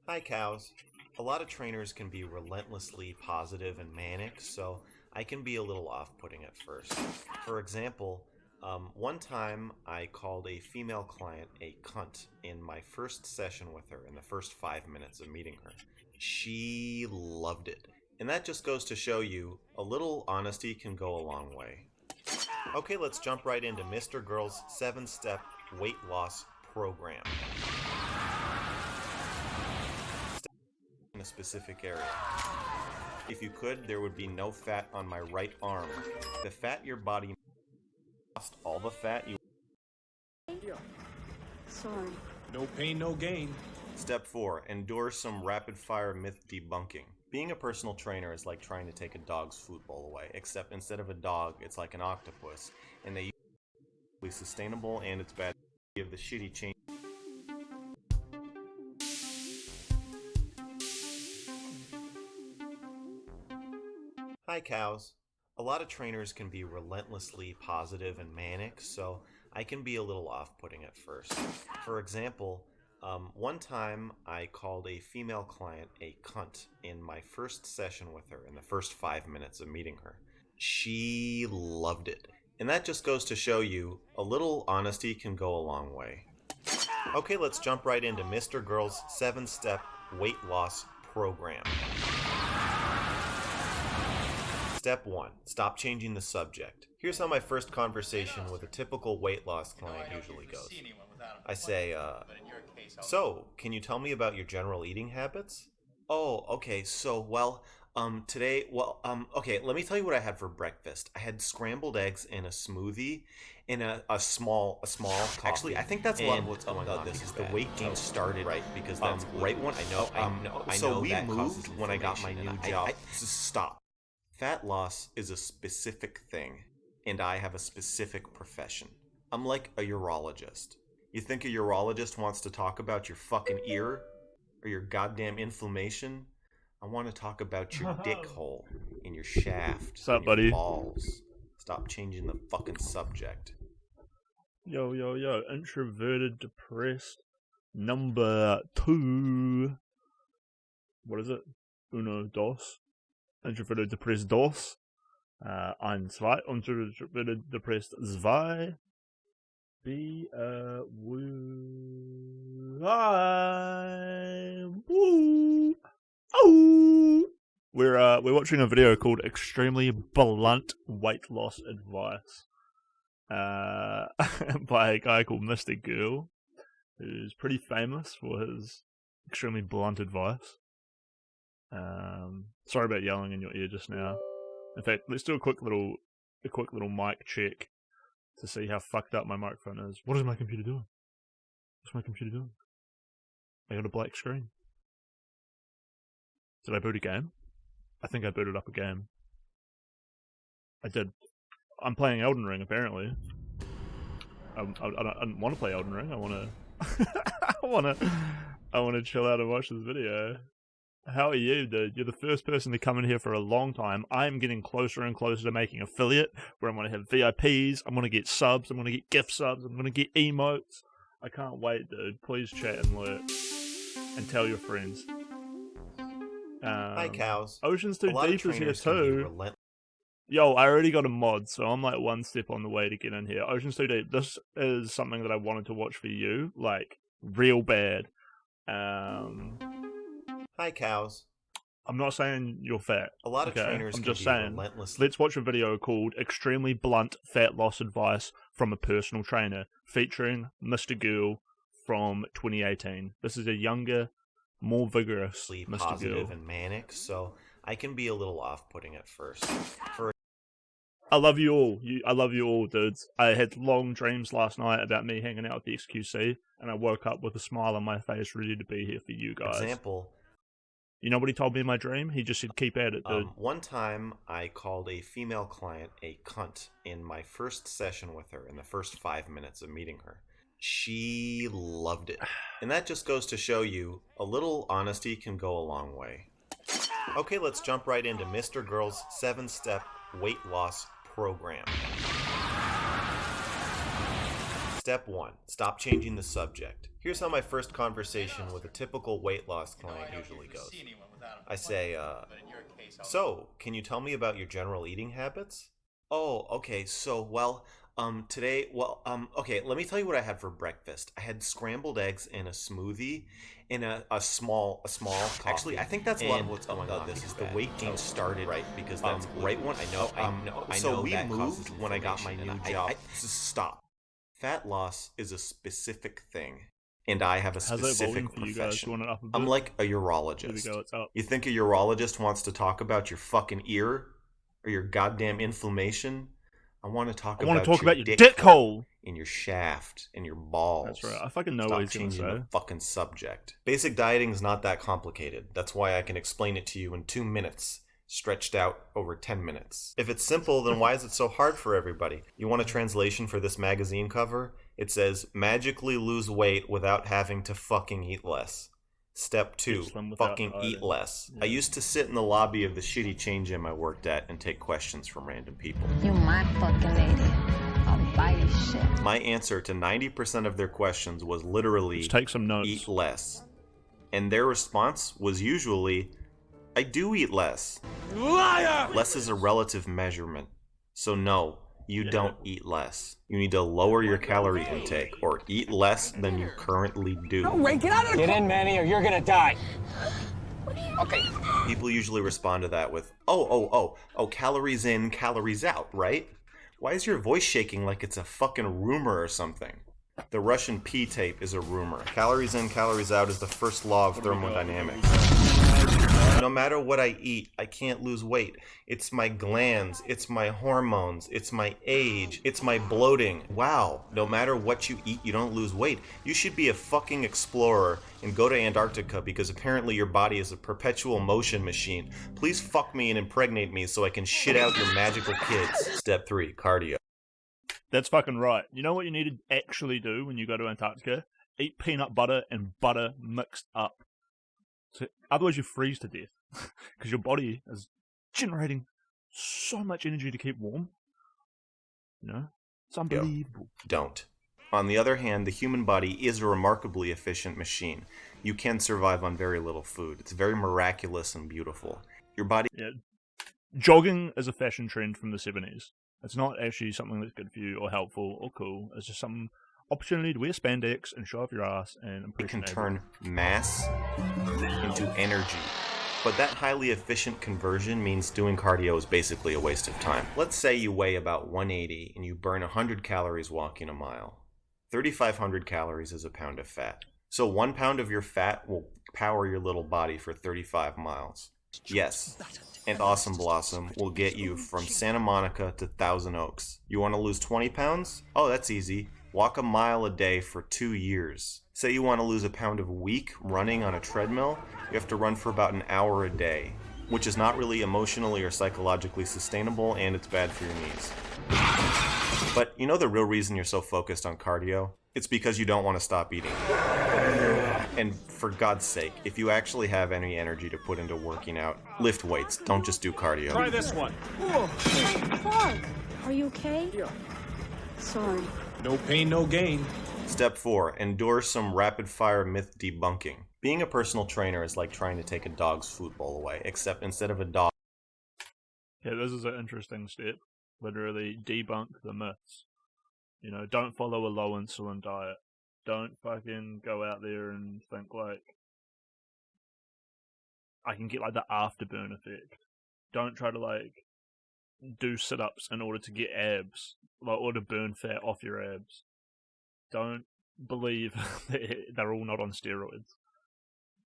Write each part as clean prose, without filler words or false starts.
Hi, cows. A lot of trainers can be relentlessly positive and manic, so I can be a little off-putting at first. For example, one time I called a female client a cunt in my first session with her in the first 5 minutes of meeting her. She loved it. And that just goes to show you a little honesty can go a long way. Okay, let's jump right into Mr. Girl's 7-step weight loss program. In a specific area. If you could, there would be no fat on my right arm. The fat your body lost, all the fat you... Sorry. No pain, no gain. Step 4. Endure some rapid-fire myth debunking. Being a personal trainer is like trying to take a dog's food bowl away, except instead of a dog, it's like an octopus, and they use sustainable and it's bad to give the shitty change. Hi, cows. A lot of trainers can be relentlessly positive and manic, so I can be a little off-putting at first. For example, one time I called a female client a cunt in my first session with her in the first 5 minutes of meeting her. She loved it. And that just goes to show you a little honesty can go a long way. Okay, let's jump right into Mr. Girl's 7-step weight loss program. Step 1. Stop changing the subject. Here's how my first conversation with a typical weight loss client usually goes. I say, so, can you tell me about your general eating habits? Oh, okay, so, today, okay, let me tell you what I had for breakfast. I had scrambled eggs in a smoothie in a small coffee. Actually, I think that's a lot of what's going on because the weight gain started right because that's right when I know. So we moved when I got my new job. Stop. Fat loss is a specific thing, and I have a specific profession. I'm like a urologist. You think a urologist wants to talk about your fucking ear? Or your goddamn inflammation? I want to talk about your dick hole, and your shaft, What's up, and your buddy? balls. Stop changing the fucking subject. Yo, introverted, depressed, number 2. What is it? Uno, dos. Introverted, depressed, dos. Ein, zwei. Introverted, depressed, zwei. Woo. Oh. We're watching a video called Extremely Blunt Weight Loss Advice by a guy called Mr. Girl, who's pretty famous for his extremely blunt advice. Sorry about yelling in your ear just now. In fact, let's do a quick little mic check to see how fucked up my microphone is. What is my computer doing? What's my computer doing? I got a black screen. Did I boot a game? I think I booted up a game. I did. I'm playing Elden Ring, apparently. I don't want to play Elden Ring. I want to chill out and watch this video. How are you, dude? You're the first person to come in here for a long time. I'm getting closer and closer to making affiliate, where I'm going to have VIPs, I'm going to get subs, I'm going to get gift subs, I'm going to get emotes. I can't wait, dude. Please chat and lurk. And tell your friends. Hi, cows. Ocean's Too Deep is here too. Relent- Yo, I already got a mod, so I'm like one step on the way to get in here. Ocean's Too Deep. This is something that I wanted to watch for you, like, real bad. Hi, cows. I'm not saying you're fat. A lot of trainers I'm can just be saying, relentless. let's watch a video called Extremely Blunt Fat Loss Advice from a Personal Trainer, featuring Mr. Girl from 2018. This is a younger, more vigorous Mr. Positive Girl. and manic, so I can be a little off-putting at first. I love you all. I love you all, dudes. I had long dreams last night about me hanging out with the XQC, and I woke up with a smile on my face, ready to be here for you guys. Example. You know what he told me in my dream? He just said, keep at it, dude. One time I called a female client a cunt in my first session with her in the first 5 minutes of meeting her. She loved it. And that just goes to show you a little honesty can go a long way. Okay, let's jump right into Mr. Girl's 7-step weight loss program. Step 1. Stop changing the subject. Here's how my first conversation with a typical weight loss client usually goes. I say, so, can you tell me about your general eating habits? Oh, okay, today, okay, let me tell you what I had for breakfast. I had scrambled eggs and a smoothie and a small coffee. Actually, I think that's a lot of what's going on because the weight gain started right because that's right when so we moved when I got my new job. Stop. Fat loss is a specific thing, and I have a specific profession. I'm like a urologist. Here we go, it's up. You think a urologist wants to talk about your fucking ear or your goddamn inflammation? I want to talk about your dick hole and your shaft and your balls. That's right. I fucking know what he's gonna say. The fucking subject. Basic dieting is not that complicated. That's why I can explain it to you in 2 minutes, stretched out over 10 minutes. If it's simple, then why is it so hard for everybody? You want a translation for this magazine cover? It says, magically lose weight without having to fucking eat less. Step 2, fucking eat less. Yeah. I used to sit in the lobby of the shitty chain gym I worked at and take questions from random people. You my fucking lady. I'll buy you shit. My answer to 90% of their questions was literally, let's take some notes. Eat less. And their response was usually, I do eat less. Liar! Less is a relative measurement. So no, you don't eat less. You need to lower your calorie intake or eat less than you currently do. No, wait, get out of the Get in, Manny, or you're gonna die. Okay. People usually respond to that with, calories in, calories out, right? Why is your voice shaking like it's a fucking rumor or something? The Russian P tape is a rumor. Calories in, calories out is the first law of thermodynamics. No matter what I eat, I can't lose weight. It's my glands, it's my hormones, it's my age, it's my bloating. Wow, no matter what you eat, you don't lose weight. You should be a fucking explorer and go to Antarctica because apparently your body is a perpetual motion machine. Please fuck me and impregnate me so I can shit out your magical kids. Step 3, cardio. That's fucking right. You know what you need to actually do when you go to Antarctica? Eat peanut butter and butter mixed up. So, otherwise you freeze to death. Because your body is generating so much energy to keep warm. You know? It's unbelievable. Don't. On the other hand, the human body is a remarkably efficient machine. You can survive on very little food. It's very miraculous and beautiful. Your body... Yeah. Jogging is a fashion trend from the 70s. It's not actually something that's good for you or helpful or cool. It's just some opportunity to wear spandex and show off your ass and impression. It can turn mass into energy. But that highly efficient conversion means doing cardio is basically a waste of time. Let's say you weigh about 180 and you burn 100 calories walking a mile. 3,500 calories is a pound of fat. So 1 pound of your fat will power your little body for 35 miles. Yes, and Awesome Blossom will get you from Santa Monica to Thousand Oaks. You want to lose 20 pounds? Oh, that's easy. Walk a mile a day for 2 years. Say you want to lose a pound a week running on a treadmill, you have to run for about an hour a day, which is not really emotionally or psychologically sustainable, and it's bad for your knees. But you know the real reason you're so focused on cardio? It's because you don't want to stop eating. And for God's sake, if you actually have any energy to put into working out, lift weights. Don't just do cardio. Try this one. Clark, are you okay? Yeah. Sorry. No pain, no gain. Step 4. Endure some rapid-fire myth debunking. Being a personal trainer is like trying to take a dog's food bowl away, except instead of a dog... Yeah, this is an interesting step. Literally debunk the myths. You know, don't follow a low insulin diet. Don't fucking go out there and think like I can get like the afterburn effect. Don't try to like do sit-ups in order to get abs, like, or to burn fat off your abs. Don't believe that they're all not on steroids.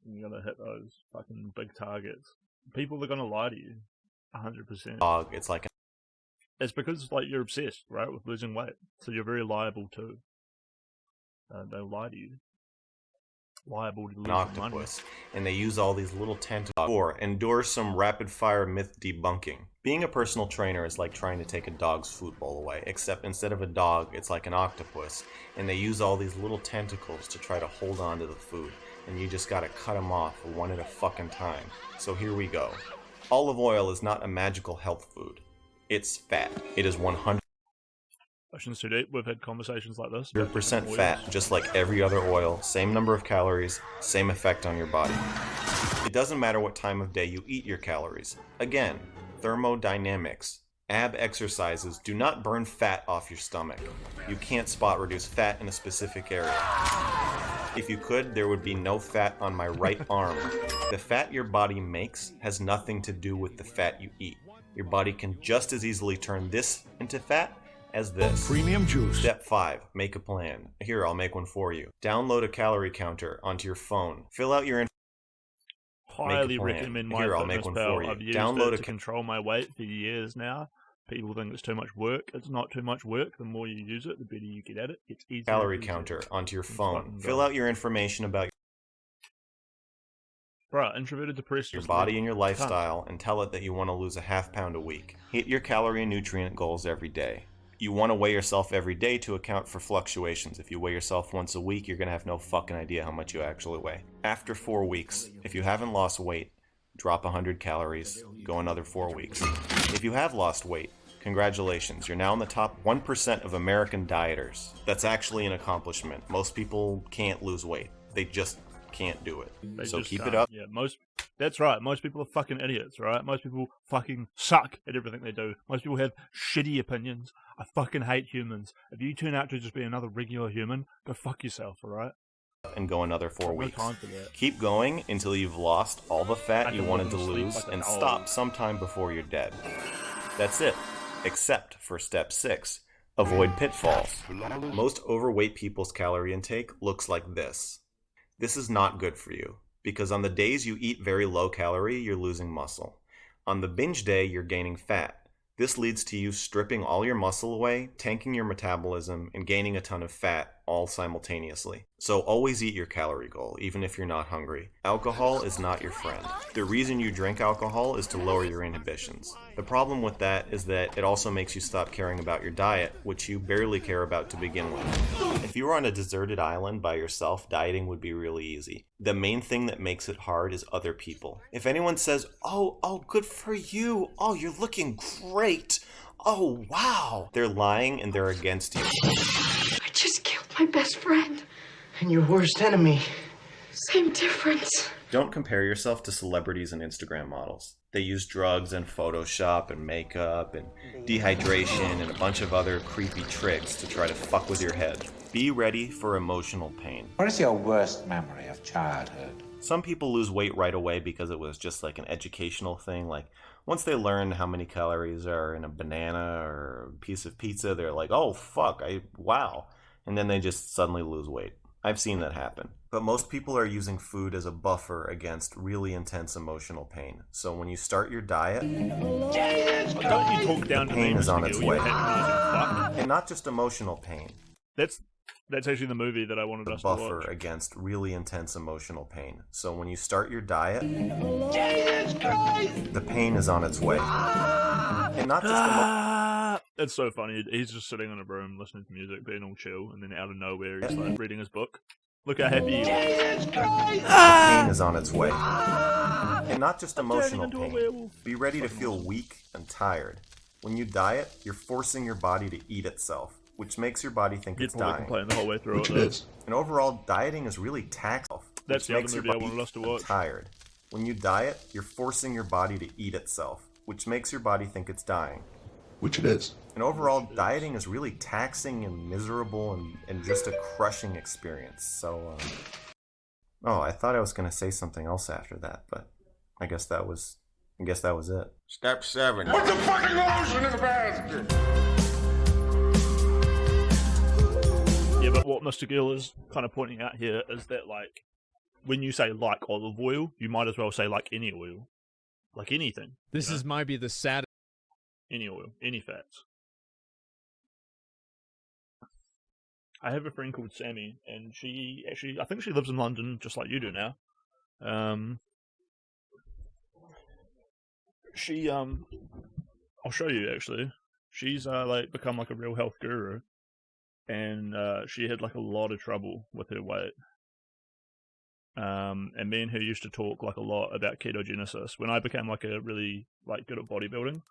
You're gonna hit those fucking big targets. People are gonna lie to you, 100%. Dog, it's like it's because like you're obsessed, right, with losing weight, so you're very liable too. They'll lie to you. Liable to lose an octopus, and they use all these little tentacles. 4. Endure some rapid-fire myth debunking. Being a personal trainer is like trying to take a dog's food bowl away, except instead of a dog, it's like an octopus, and they use all these little tentacles to try to hold on to the food, and you just gotta cut them off one at a fucking time. So here we go. Olive oil is not a magical health food. It's fat. It is 100% Questions Too Deep. We've had conversations like this. 100% fat, just like every other oil. Same number of calories, same effect on your body. It doesn't matter what time of day you eat your calories. Again, thermodynamics. Ab exercises do not burn fat off your stomach. You can't spot reduce fat in a specific area. If you could, there would be no fat on my right arm. The fat your body makes has nothing to do with the fat you eat. Your body can just as easily turn this into fat as this. Premium juice. Step 5. Make a plan. Here, I'll make one for you. Download a calorie counter onto your phone. Fill out your Highly recommend MyFitnessPal. I've used it to control my weight for years now. People think it's too much work. It's not too much work. The more you use it, the better you get at it. It's easier. Calorie counter onto your phone. Fill out your information about introverted depressed your body and your lifestyle and tell it that you want to lose a ½ pound a week. Hit your calorie and nutrient goals every day. You want to weigh yourself every day to account for fluctuations. If you weigh yourself once a week, you're going to have no fucking idea how much you actually weigh. After 4 weeks, if you haven't lost weight, drop 100 calories, go another 4 weeks. If you have lost weight, congratulations, you're now in the top 1% of American dieters. That's actually an accomplishment. Most people can't lose weight. They just can't do it. So keep it up. Yeah, that's right. Most people are fucking idiots, right? Most people fucking suck at everything they do. Most people have shitty opinions. I fucking hate humans. If you turn out to just be another regular human, go fuck yourself, alright? And go another 4 weeks. No time for that. Keep going until you've lost all the fat you wanted to lose and stop sometime before you're dead. That's it, except for step 6. Avoid pitfalls. Most overweight people's calorie intake looks like this. This is not good for you, because on the days you eat very low calorie, you're losing muscle. On the binge day, you're gaining fat. This leads to you stripping all your muscle away, tanking your metabolism, and gaining a ton of fat all simultaneously. So always eat your calorie goal, even if you're not hungry. Alcohol is not your friend. The reason you drink alcohol is to lower your inhibitions. The problem with that is that it also makes you stop caring about your diet, which you barely care about to begin with. If you were on a deserted island by yourself, dieting would be really easy. The main thing that makes it hard is other people. If anyone says, oh, good for you. Oh, you're looking great. Oh, wow. They're lying and they're against you. I just killed my best friend. And your worst enemy. Same difference. Don't compare yourself to celebrities and Instagram models. They use drugs and Photoshop and makeup and dehydration and a bunch of other creepy tricks to try to fuck with your head. Be ready for emotional pain. What is your worst memory of childhood? Some people lose weight right away because it was just like an educational thing. Like, once they learn how many calories are in a banana or a piece of pizza, they're like, oh, fuck, wow. And then they just suddenly lose weight. I've seen that happen. But most people are using food as a buffer against really intense emotional pain. So when you start your diet, the pain is on its way. And not just emotional pain. That's actually the movie that I wanted us to watch. Buffer against really intense emotional pain. So when you start your diet, the pain is on its way. And not just It's so funny. He's just sitting in a room listening to music, being all chill, and then out of nowhere he's like reading his book. Look how happy he is. The pain is on its way. And not just emotional pain. Be ready to feel weak and tired. When you diet, you're forcing your body to eat itself, which makes your body think it's dying. The whole way through it. And overall, dieting is really taxing. That's the other movie I wanted us to watch. Tired. When you diet, you're forcing your body to eat itself, which makes your body think it's dying. Which it is. And overall, dieting is really taxing and miserable and just a crushing experience. So, I thought I was going to say something else after that, but I guess that was it. Step 7. Put the fucking lotion in the basket! Yeah, but what Mr. Gill is kind of pointing out here is that, like, when you say like olive oil, you might as well say like any oil. Like anything. This is maybe the saddest. Any oil, any fats. I have a friend called Sammy, and she actually, I think she lives in London, just like you do now. I'll show you actually. She's like become like a real health guru, and she had like a lot of trouble with her weight. And me and her used to talk like a lot about ketogenesis. When I became like a really like good at bodybuilding,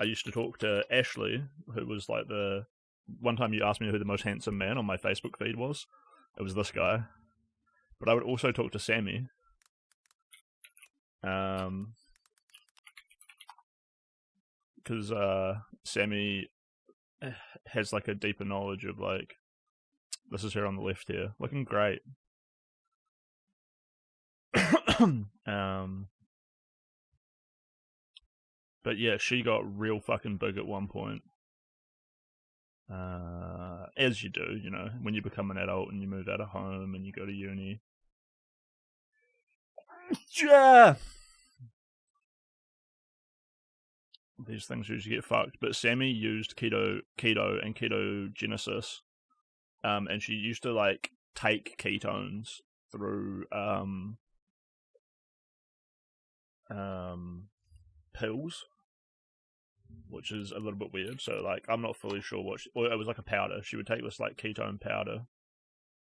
I used to talk to Ashley, who was like the one time you asked me who the most handsome man on my Facebook feed was. It was this guy. But I would also talk to Sammy. Because Sammy has like a deeper knowledge of like, this is her on the left here, looking great. But yeah, she got real fucking big at one point. As you do, you know, when you become an adult and you move out of home and you go to uni. Yeah. These things usually get fucked, but Sammy used keto and ketogenesis, and she used to like take ketones through pills, which is a little bit weird. So like, I'm not fully sure what or it was like a powder. She would take this like ketone powder.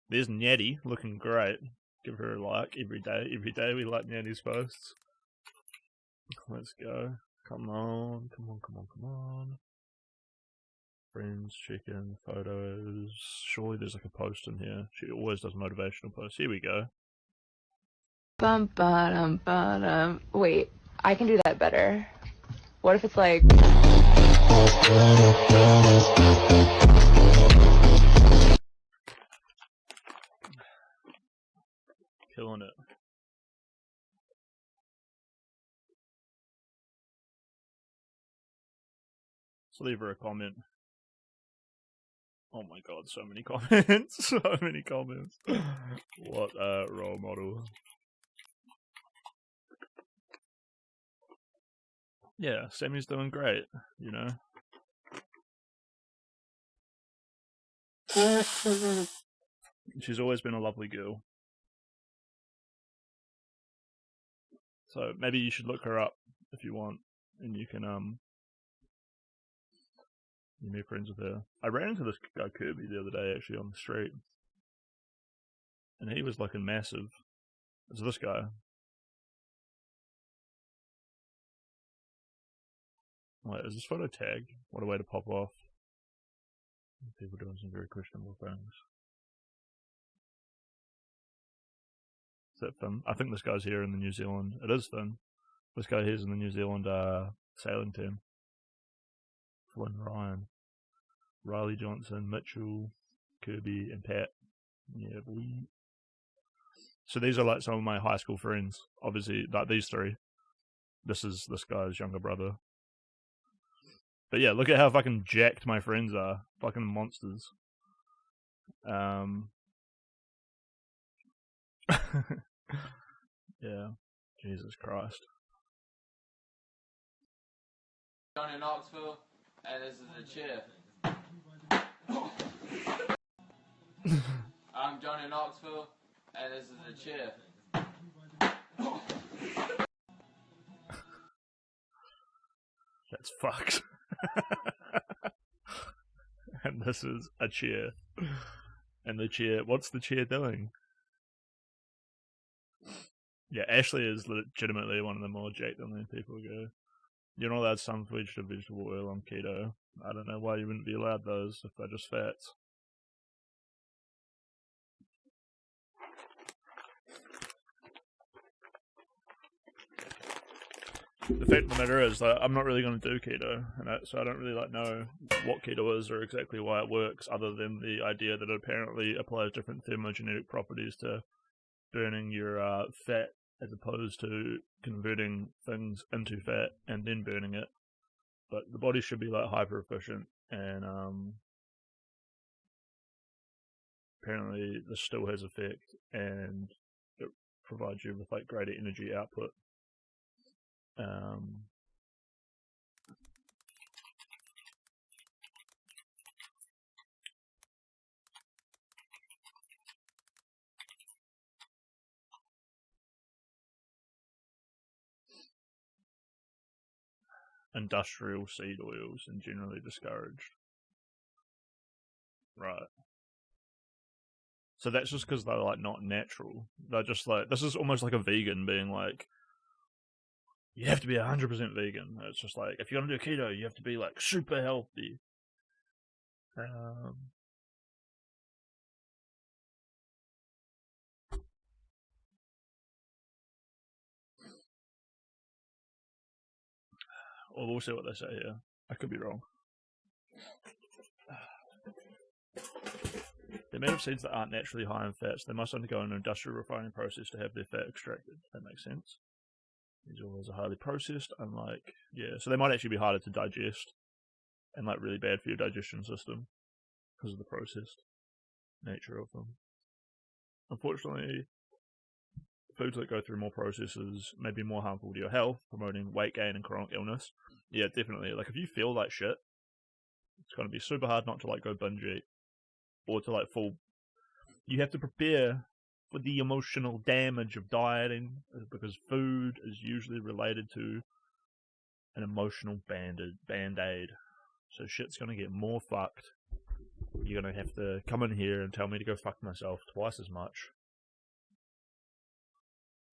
There's Natty looking great. Give her a like every day. Every day we like Natty's posts. Let's go. Come on. Friends, chicken, photos. Surely there's like a post in here. She always does motivational posts. Here we go. Bum ba-dum ba-dum. Wait, I can do that better. What if it's like... Killing it. Let's leave her a comment. Oh my god, so many comments. So many comments. What a role model. Yeah, Sammy's doing great, you know. She's always been a lovely girl. So maybe you should look her up if you want, and you can you be friends with her. I ran into this guy Kirby the other day actually on the street, and he was looking massive. It's this guy. Wait, is this photo tagged? What a way to pop off. People doing some very questionable things. Is that Finn? I think this guy's here in the New Zealand. It is Finn. This guy here's in the New Zealand sailing team. Flynn Ryan. Riley Johnson, Mitchell, Kirby, and Pat. Yeah, boy. So these are like some of my high school friends. Obviously, like these three. This is this guy's younger brother. But yeah, look at how fucking jacked my friends are. Fucking monsters. Yeah. Jesus Christ. Johnny Knoxville, and this is a chair. I'm Johnny Knoxville, and this is a chair. That's fucked. And this is a chair. And the chair, what's the chair doing? Yeah, Ashley is legitimately one of the more jacked on people go. You're not allowed sunfledged or vegetable oil on keto. I don't know why you wouldn't be allowed those if they're just fats. The fact of the matter is that I'm not really going to do keto, so I don't really know what keto is or exactly why it works, other than the idea that it apparently applies different thermogenetic properties to burning your fat, as opposed to converting things into fat and then burning it. But the body should be like hyper efficient, and apparently this still has effect, and it provides you with like greater energy output. Industrial seed oils and generally discouraged. Right. So that's just because they're like not natural. They're just like, this is almost like a vegan being like, you have to be 100% vegan. It's just like, if you're gonna do keto, you have to be like super healthy. Well, we'll see what they say here. I could be wrong. They're made of seeds that aren't naturally high in fats. They must undergo an industrial refining process to have their fat extracted. That makes sense. These oils are highly processed, unlike... Yeah, so they might actually be harder to digest and like really bad for your digestion system because of the processed nature of them. Unfortunately, foods that go through more processes may be more harmful to your health, promoting weight gain and chronic illness. Yeah, definitely. Like, if you feel like shit, it's going to be super hard not to like go binge eat or to like fall. You have to prepare for the emotional damage of dieting because food is usually related to an emotional band-aid. So shit's going to get more fucked. You're going to have to come in here and tell me to go fuck myself twice as much.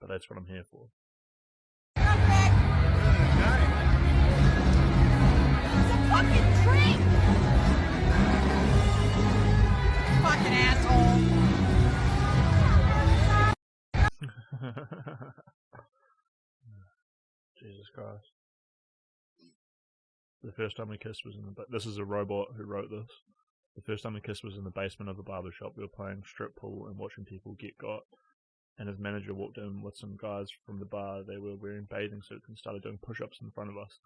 But that's what I'm here for. Fucking drink! Fucking asshole! Jesus Christ. The first time we kissed was in the... This is a robot who wrote this. The first time we kissed was in the basement of a barber shop. We were playing strip pool and watching people get got. And his manager walked in with some guys from the bar. They were wearing bathing suits and started doing push-ups in front of us.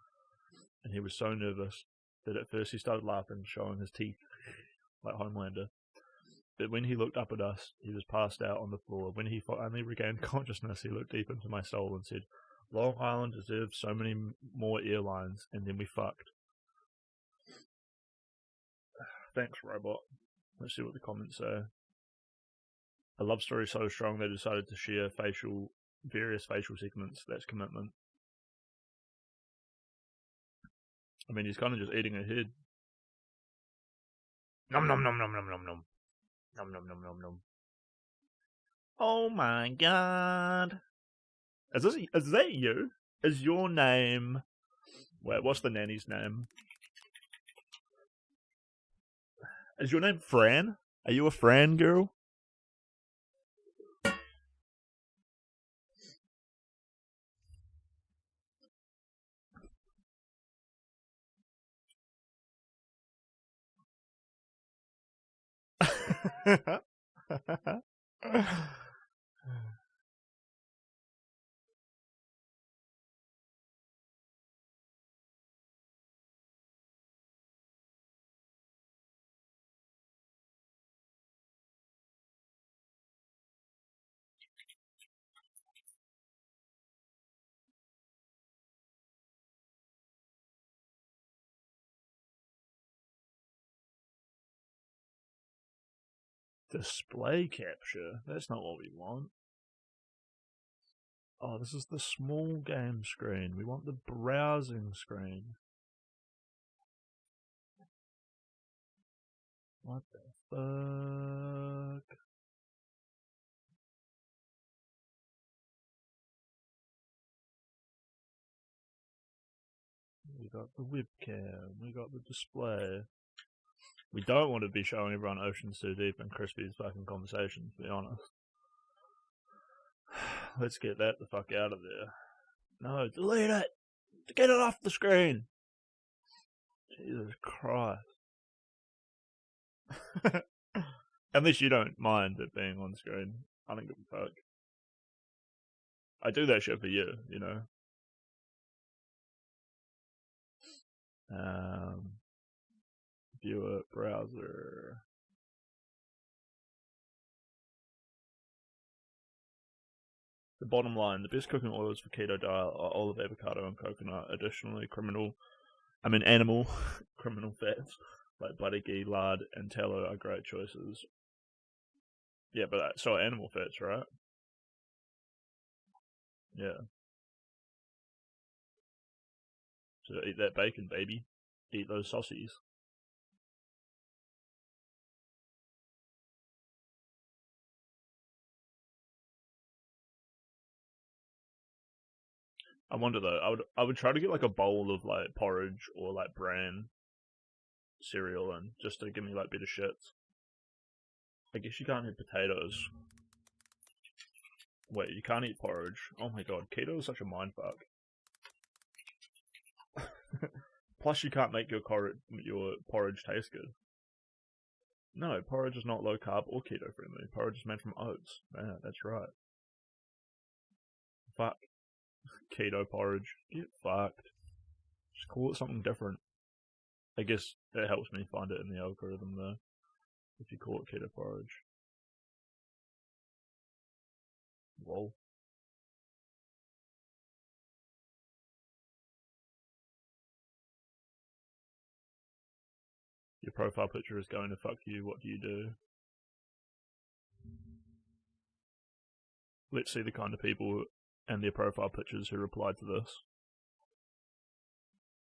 And he was so nervous that at first he started laughing, showing his teeth, like Homelander. But when he looked up at us, he was passed out on the floor. When he finally regained consciousness, he looked deep into my soul and said, Long Island deserves so many more airlines, and then we fucked. Thanks, robot. Let's see what the comments say. A love story so strong they decided to share various facial segments. That's commitment. I mean, he's kind of just eating her head. Nom nom nom nom nom nom nom. Nom nom nom nom nom. Oh my god. Is that you? Is your name... Wait, what's the nanny's name? Is your name Fran? Are you a Fran girl? Display capture? That's not what we want. Oh, this is the small game screen. We want the browsing screen. What the fuck? We got the webcam. We got the display. We don't want to be showing everyone Oceans Too Deep and Crispy's fucking conversations, to be honest. Let's get that the fuck out of there. No, delete it! Get it off the screen! Jesus Christ. Unless you don't mind it being on screen. I don't give a fuck. I do that shit for you, you know. Viewer, browser. The bottom line, the best cooking oils for keto diet are olive, avocado, and coconut. Additionally, animal criminal fats like butter, ghee, lard, and tallow are great choices. Yeah, but so are animal fats, right? Yeah. So eat that bacon, baby. Eat those sausages. I wonder though, I would try to get like a bowl of like porridge or like bran cereal in, just to give me like better shits. I guess you can't eat potatoes. Wait, you can't eat porridge. Oh my god, keto is such a mindfuck. Plus you can't make your porridge taste good. No, porridge is not low carb or keto friendly. Porridge is made from oats. Yeah, that's right. Fuck. Keto porridge. Get fucked. Just call it something different. I guess it helps me find it in the algorithm though, if you call it keto porridge. Lol. Your profile picture is going to fuck you, what do you do? Let's see the kind of people and their profile pictures who replied to this.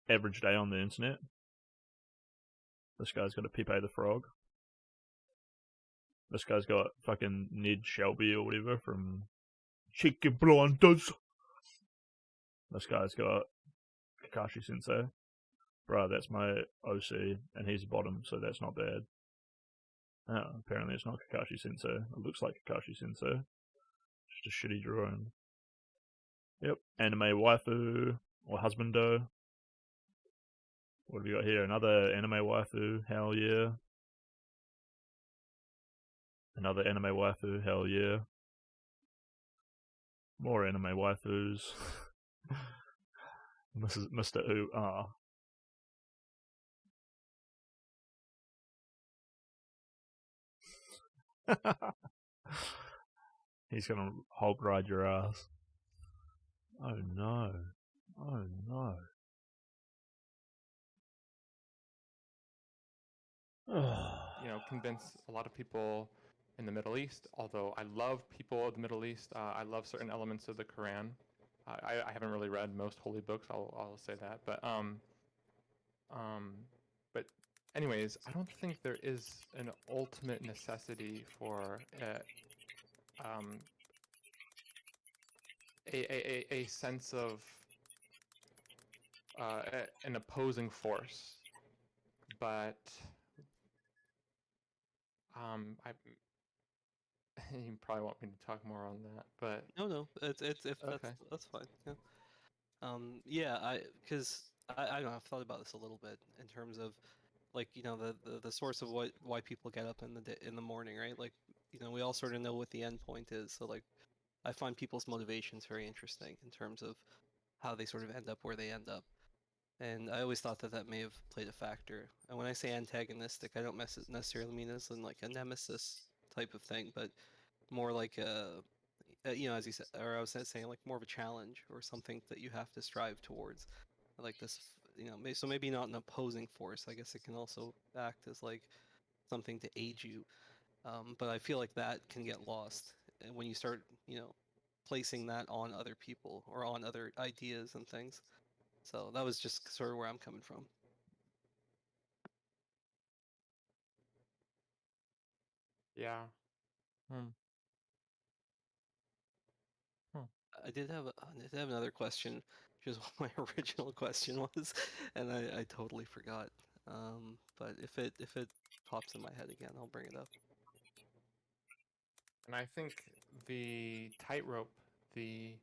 Average day on the internet. This guy's got a Pepe the Frog. This guy's got fucking Ned Shelby or whatever from Cheeky Blinders. This guy's got Kakashi Sensei. Bruh, that's my OC, and he's the bottom, so that's not bad. Oh, apparently it's not Kakashi Sensei. It looks like Kakashi Sensei. Just a shitty drawing. Yep, anime waifu, or husbando. What have we got here? Another anime waifu, hell yeah. Another anime waifu, hell yeah. More anime waifus. Mr. Ooh, ah. He's gonna hog ride your ass. Oh no. Oh no. Convince a lot of people in the Middle East, although I love people of the Middle East. I love certain elements of the Quran. I haven't really read most holy books, I'll say that. But anyways, I don't think there is an ultimate necessity for a sense of an opposing force, but you probably want me to talk more on that, but no, it's okay. That's fine. Yeah, because I don't know, I've thought about this a little bit in terms of like the source of why people get up in the morning, right? Like we all sort of know what the end point is, so like I find people's motivations very interesting in terms of how they sort of end up where they end up. And I always thought that may have played a factor. And when I say antagonistic, I don't necessarily mean this in like a nemesis type of thing, but more like as you said, or I was saying like more of a challenge or something that you have to strive towards. Like this, so maybe not an opposing force. I guess it can also act as like something to aid you. But I feel like that can get lost when you start, placing that on other people or on other ideas and things. So that was just sort of where I'm coming from. Yeah. I did have another question, which is what my original question was, and I totally forgot. But if it pops in my head again, I'll bring it up. And I think the tightrope, the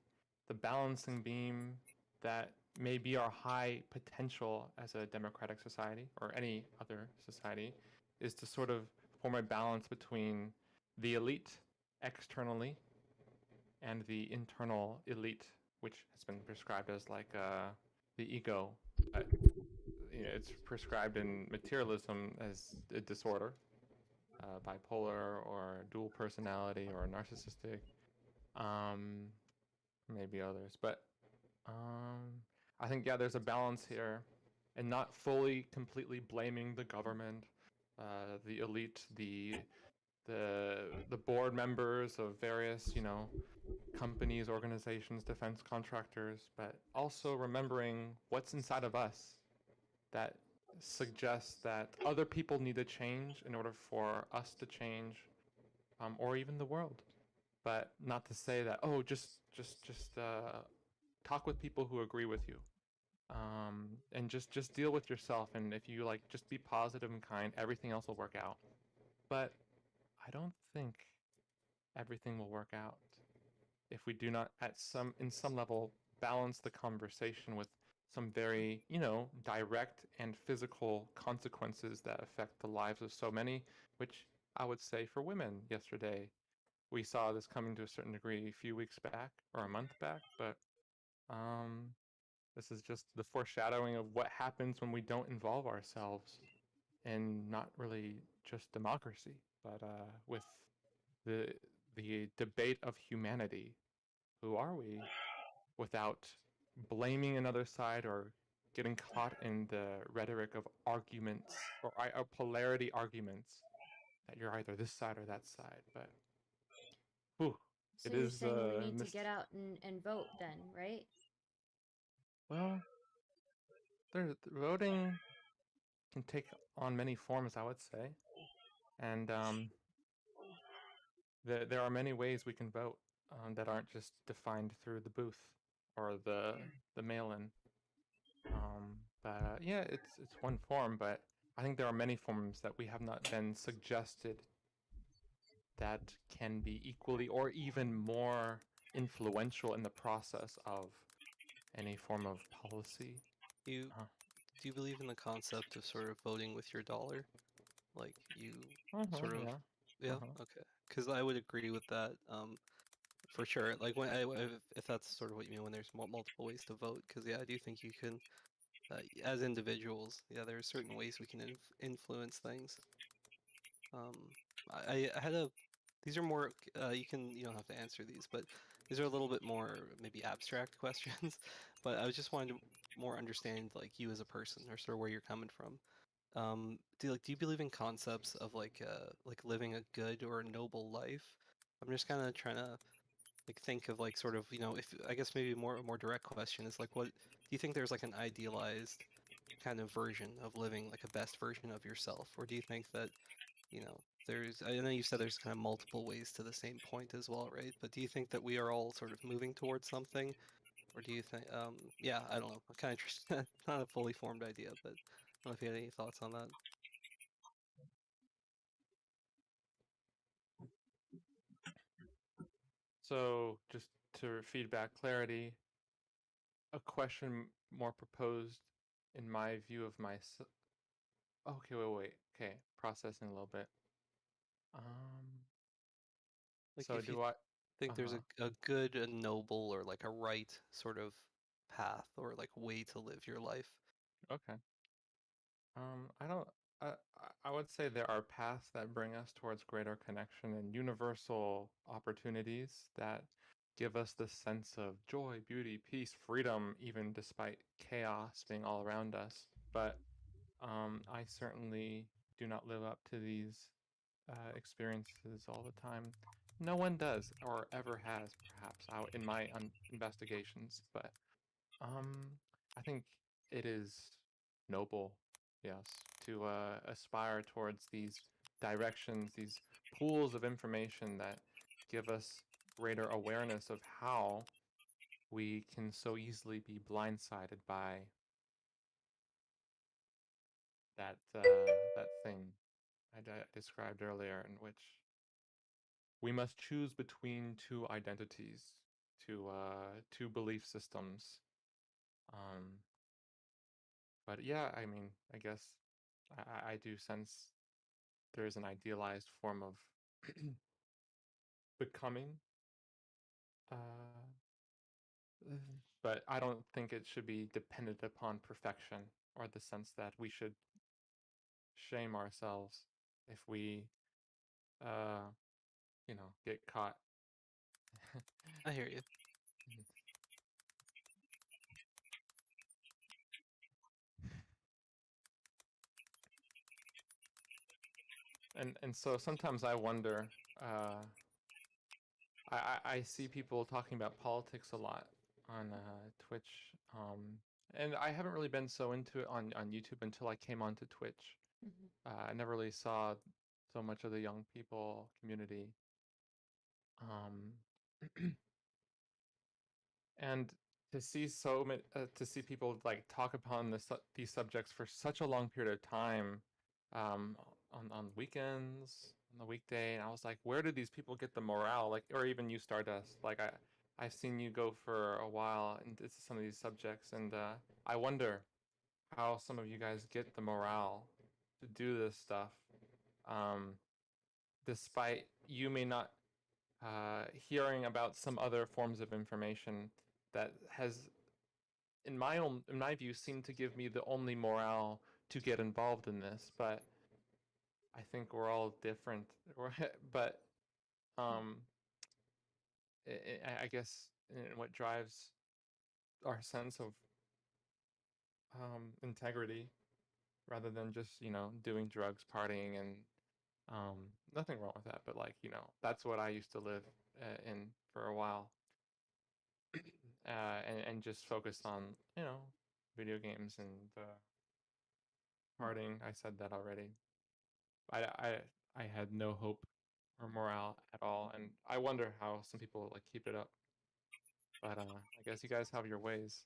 balancing beam that may be our high potential as a democratic society or any other society is to sort of form a balance between the elite externally and the internal elite, which has been prescribed as like the ego. It's prescribed in materialism as a disorder, bipolar or dual personality or narcissistic, maybe others. But I think, yeah, there's a balance here, and not fully, completely blaming the government, the elite, the board members of various, companies, organizations, defense contractors, but also remembering what's inside of us that suggests that other people need to change in order for us to change, or even the world. But not to say that, oh, just talk with people who agree with you. and just deal with yourself. And if you like, just be positive and kind, everything else will work out. But I don't think everything will work out if we do not, in some level, balance the conversation with some very, direct and physical consequences that affect the lives of so many, which I would say for women yesterday, we saw this coming to a certain degree a few weeks back or a month back, but this is just the foreshadowing of what happens when we don't involve ourselves in not really just democracy, but with the debate of humanity. Who are we? Without blaming another side or getting caught in the rhetoric of arguments or polarity arguments that you're either this side or that side. But whew, so you're saying we need to get out and vote then, right? Well, voting can take on many forms, I would say, and there are many ways we can vote that aren't just defined through the booth or the mail-in. But yeah, it's one form, but I think there are many forms that we have not been suggested that can be equally or even more influential in the process of any form of policy. Do you believe in the concept of sort of voting with your dollar? Like you sort of, yeah, okay. Because I would agree with that, for sure. Like when if that's sort of what you mean when there's multiple ways to vote, because yeah, I do think you can, as individuals, yeah, there are certain ways we can influence things. I had these are more, you don't have to answer these, but these are a little bit more maybe abstract questions. But I was just wanting to more understand like you as a person, or sort of where you're coming from. Do you believe in concepts of like living a good or a noble life? I'm just kind of trying to like think of like sort of, if I guess maybe a more direct question is like, what do you think there's like an idealized kind of version of living like a best version of yourself, or do you think that I know you said there's kind of multiple ways to the same point as well, right? But do you think that we are all sort of moving towards something, or do you think yeah, I don't know, I'm kind of interested. Not a fully formed idea, but I don't know if you had any thoughts on that. So just to feedback clarity, a question more proposed in my view of myself. Okay, wait. Okay, processing a little bit. Like so if you do I think there's a good, a noble, or like a right sort of path or like way to live your life? Okay. I don't. I would say there are paths that bring us towards greater connection and universal opportunities that give us the sense of joy, beauty, peace, freedom, even despite chaos being all around us. But I certainly do not live up to these experiences all the time. No one does, or ever has, perhaps, out in my investigations. But I think it is noble, yes, to aspire towards these directions, these pools of information that give us greater awareness of how we can so easily be blindsided by that thing I described earlier, in which we must choose between two identities, two belief systems. But yeah, I mean, I guess I do sense there is an idealized form of becoming, but I don't think it should be dependent upon perfection, or the sense that we should shame ourselves if we, get caught. I hear you. And so sometimes I wonder, I see people talking about politics a lot on Twitch, and I haven't really been so into it on YouTube until I came onto Twitch. I never really saw so much of the young people community. And to see to see people like talk upon these subjects for such a long period of time, um, on weekends, on the weekday, and I was like, where do these people get the morale? Like, or even you, Stardust. Like, I've seen you go for a while into some of these subjects, and I wonder how some of you guys get the morale to do this stuff, um, despite you may not hearing about some other forms of information that has, in my view, seemed to give me the only morale to get involved in this. But I think we're all different. But um, I guess what drives our sense of integrity, rather than just doing drugs, partying, and nothing wrong with that. But like that's what I used to live in for a while. And just focused on video games and partying. I said that already. I had no hope or morale at all, and I wonder how some people like keep it up. But I guess you guys have your ways.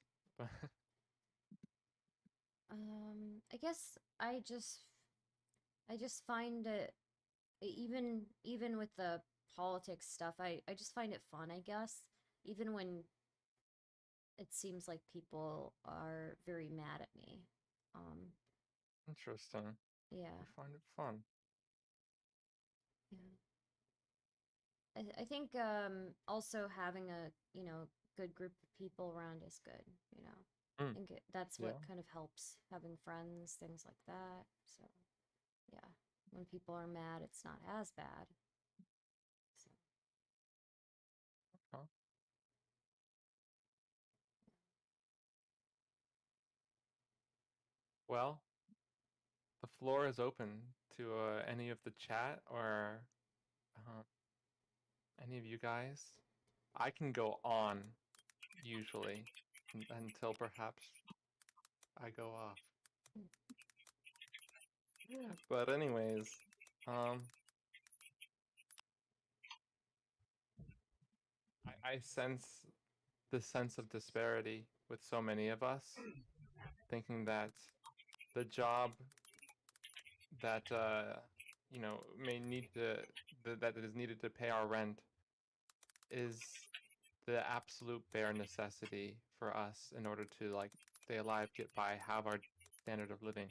I guess I just find it, even with the politics stuff, I just find it fun, I guess. Even when it seems like people are very mad at me. Interesting. Yeah. I find it fun. Yeah. I think also having a good group of people around is good. I think that's what kind of helps, having friends, things like that. So yeah, when people are mad, it's not as bad. So. Okay. Well, the floor is open to any of the chat or any of you guys. I can go on, usually, until perhaps I go off. But anyways, I sense the sense of disparity with so many of us, thinking that the job that may need to that is needed to pay our rent is the absolute bare necessity for us in order to like stay alive, get by, have our standard of living,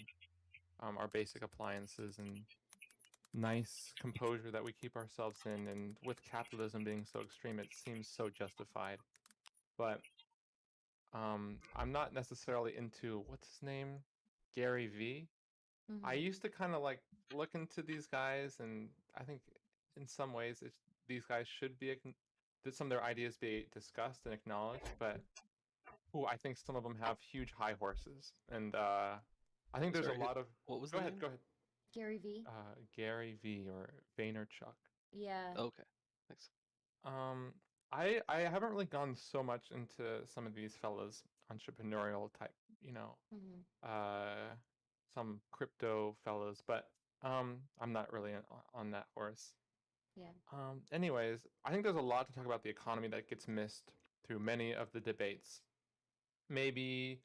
our basic appliances and nice composure that we keep ourselves in. And with capitalism being so extreme, it seems so justified. But I'm not necessarily into, what's his name, Gary V. I used to kind of like look into these guys, and I think in some ways these guys should be that some of their ideas be discussed and acknowledged, but I think some of them have huge high horses, and I think there's a lot of. What was Go the ahead. name? Go ahead. Gary V. Gary V. or Vaynerchuk. Yeah. Okay. Thanks. I haven't really gone so much into some of these fellas, entrepreneurial type, some crypto fellas, but I'm not really on that horse. Yeah. Anyways, I think there's a lot to talk about the economy that gets missed through many of the debates. Maybe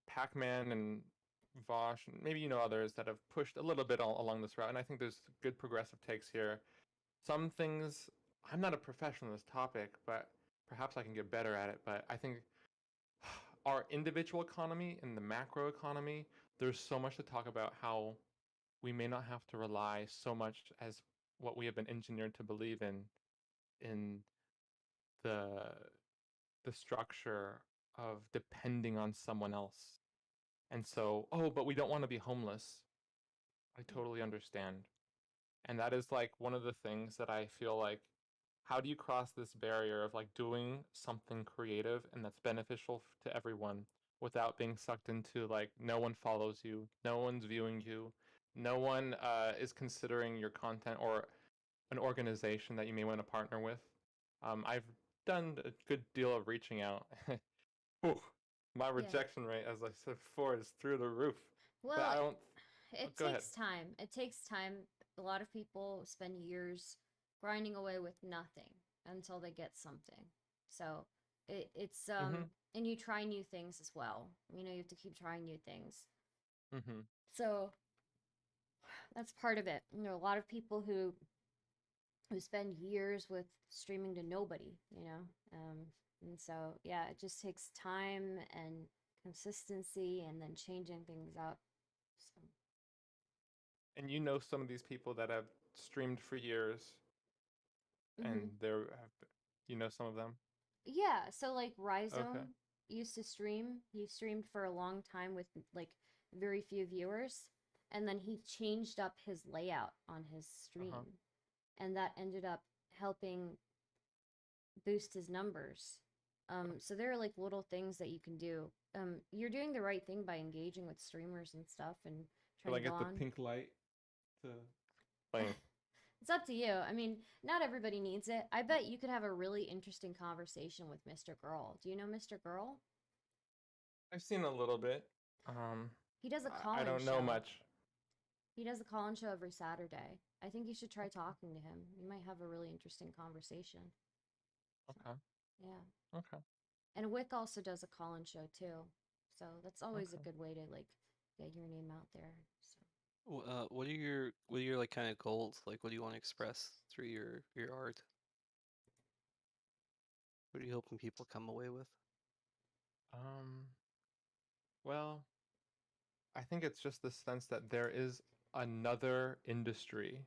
Pac-Man and Vosh, and maybe others that have pushed a little bit along this route, and I think there's good progressive takes here. Some things, I'm not a professional in this topic, but perhaps I can get better at it. But I think our individual economy and the macro economy, there's so much to talk about how we may not have to rely so much as what we have been engineered to believe in the structure of depending on someone else. And so, but we don't want to be homeless. I totally understand. And that is like one of the things that I feel like, how do you cross this barrier of like doing something creative and that's beneficial to everyone without being sucked into like no one follows you, no one's viewing you, no one is considering your content or an organization that you may want to partner with. I've done a good deal of reaching out. My rejection rate, as I said before, is through the roof. Well, but I don't. It takes time. It takes time. A lot of people spend years grinding away with nothing until they get something. So It's Mhm. and you try new things as well. You know, you have to keep trying new things. Mhm. So that's part of it. You know, a lot of people who spend years with streaming to nobody, you know. And so yeah, it just takes time and consistency and then changing things up. So And you know some of these people that have streamed for years, and mhm. you know some of them. Yeah, so like Okay. Rhizome used to stream. He streamed for a long time with like very few viewers, and then he changed up his layout on his stream, and that ended up helping boost his numbers. So there are like little things that you can do. You're doing the right thing by engaging with streamers and stuff and Will trying I to go get the on. pink light to playing? It's up to you. I mean, not everybody needs it. I bet you could have a really interesting conversation with Mr. Girl. Do you know Mr. Girl? I've seen a little bit. Um, He does a I call-in don't know show. much. He does a call-in show every Saturday. I think you should try talking to him. You might have a really interesting conversation. Okay. Yeah. Okay. And Wick also does a call-in show too. So that's always a Okay. good way to like get your name out there. So What are your like kind of goals? Like, what do you want to express through your art? What are you hoping people come away with? Um, well, I think it's just the sense that there is another industry,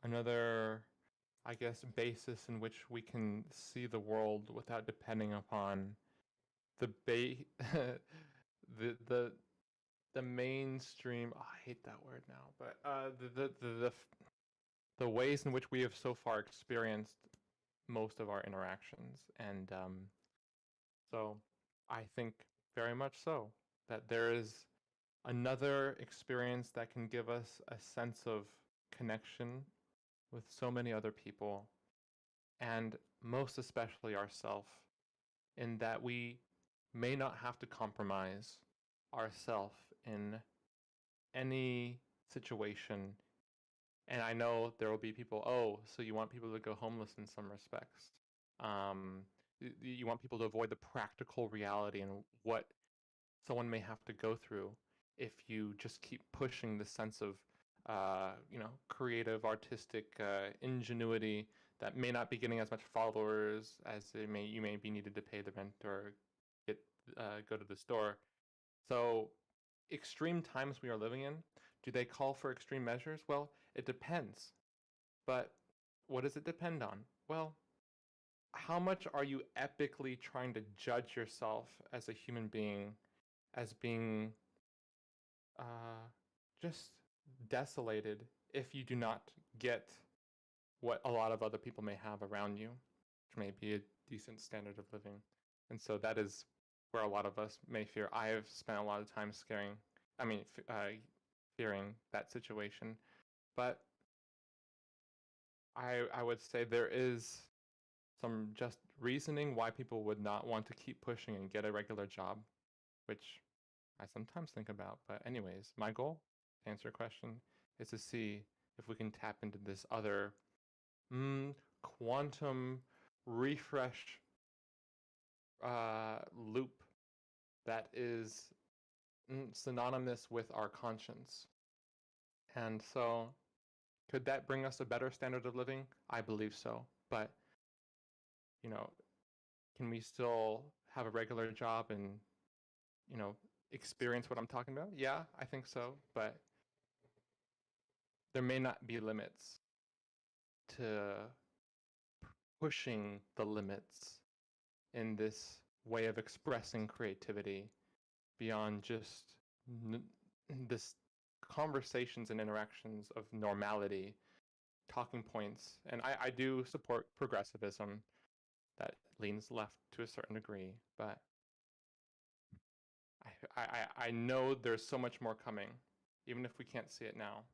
another, I guess, basis in which we can see the world without depending upon the the the the mainstream. Oh, I hate that word now, but the ways in which we have so far experienced most of our interactions, and so I think very much so that there is another experience that can give us a sense of connection with so many other people, and most especially ourselves, in that we may not have to compromise ourselves in any situation. And I know there will be people, oh, so you want people to go homeless in some respects. Um, you want people to avoid the practical reality and what someone may have to go through if you just keep pushing the sense of, creative, artistic ingenuity that may not be getting as much followers as you may be needed to pay the rent or get go to the store. So, extreme times we are living in, do they call for extreme measures? Well, it depends. But what does it depend on? Well, how much are you epically trying to judge yourself as a human being as being just desolated if you do not get what a lot of other people may have around you, which may be a decent standard of living? And so that is where a lot of us may fear. I have spent a lot of time fearing that situation. But I would say there is some just reasoning why people would not want to keep pushing and get a regular job, which I sometimes think about. But anyways, my goal, to answer your question, is to see if we can tap into this other quantum refresh loop that is synonymous with our conscience. And so, could that bring us a better standard of living? I believe so. But, you know, can we still have a regular job and, experience what I'm talking about? Yeah, I think so. But there may not be limits to pushing the limits in this way of expressing creativity beyond just this conversations and interactions of normality, talking points. And I do support progressivism that leans left to a certain degree, but I know there's so much more coming, even if we can't see it now.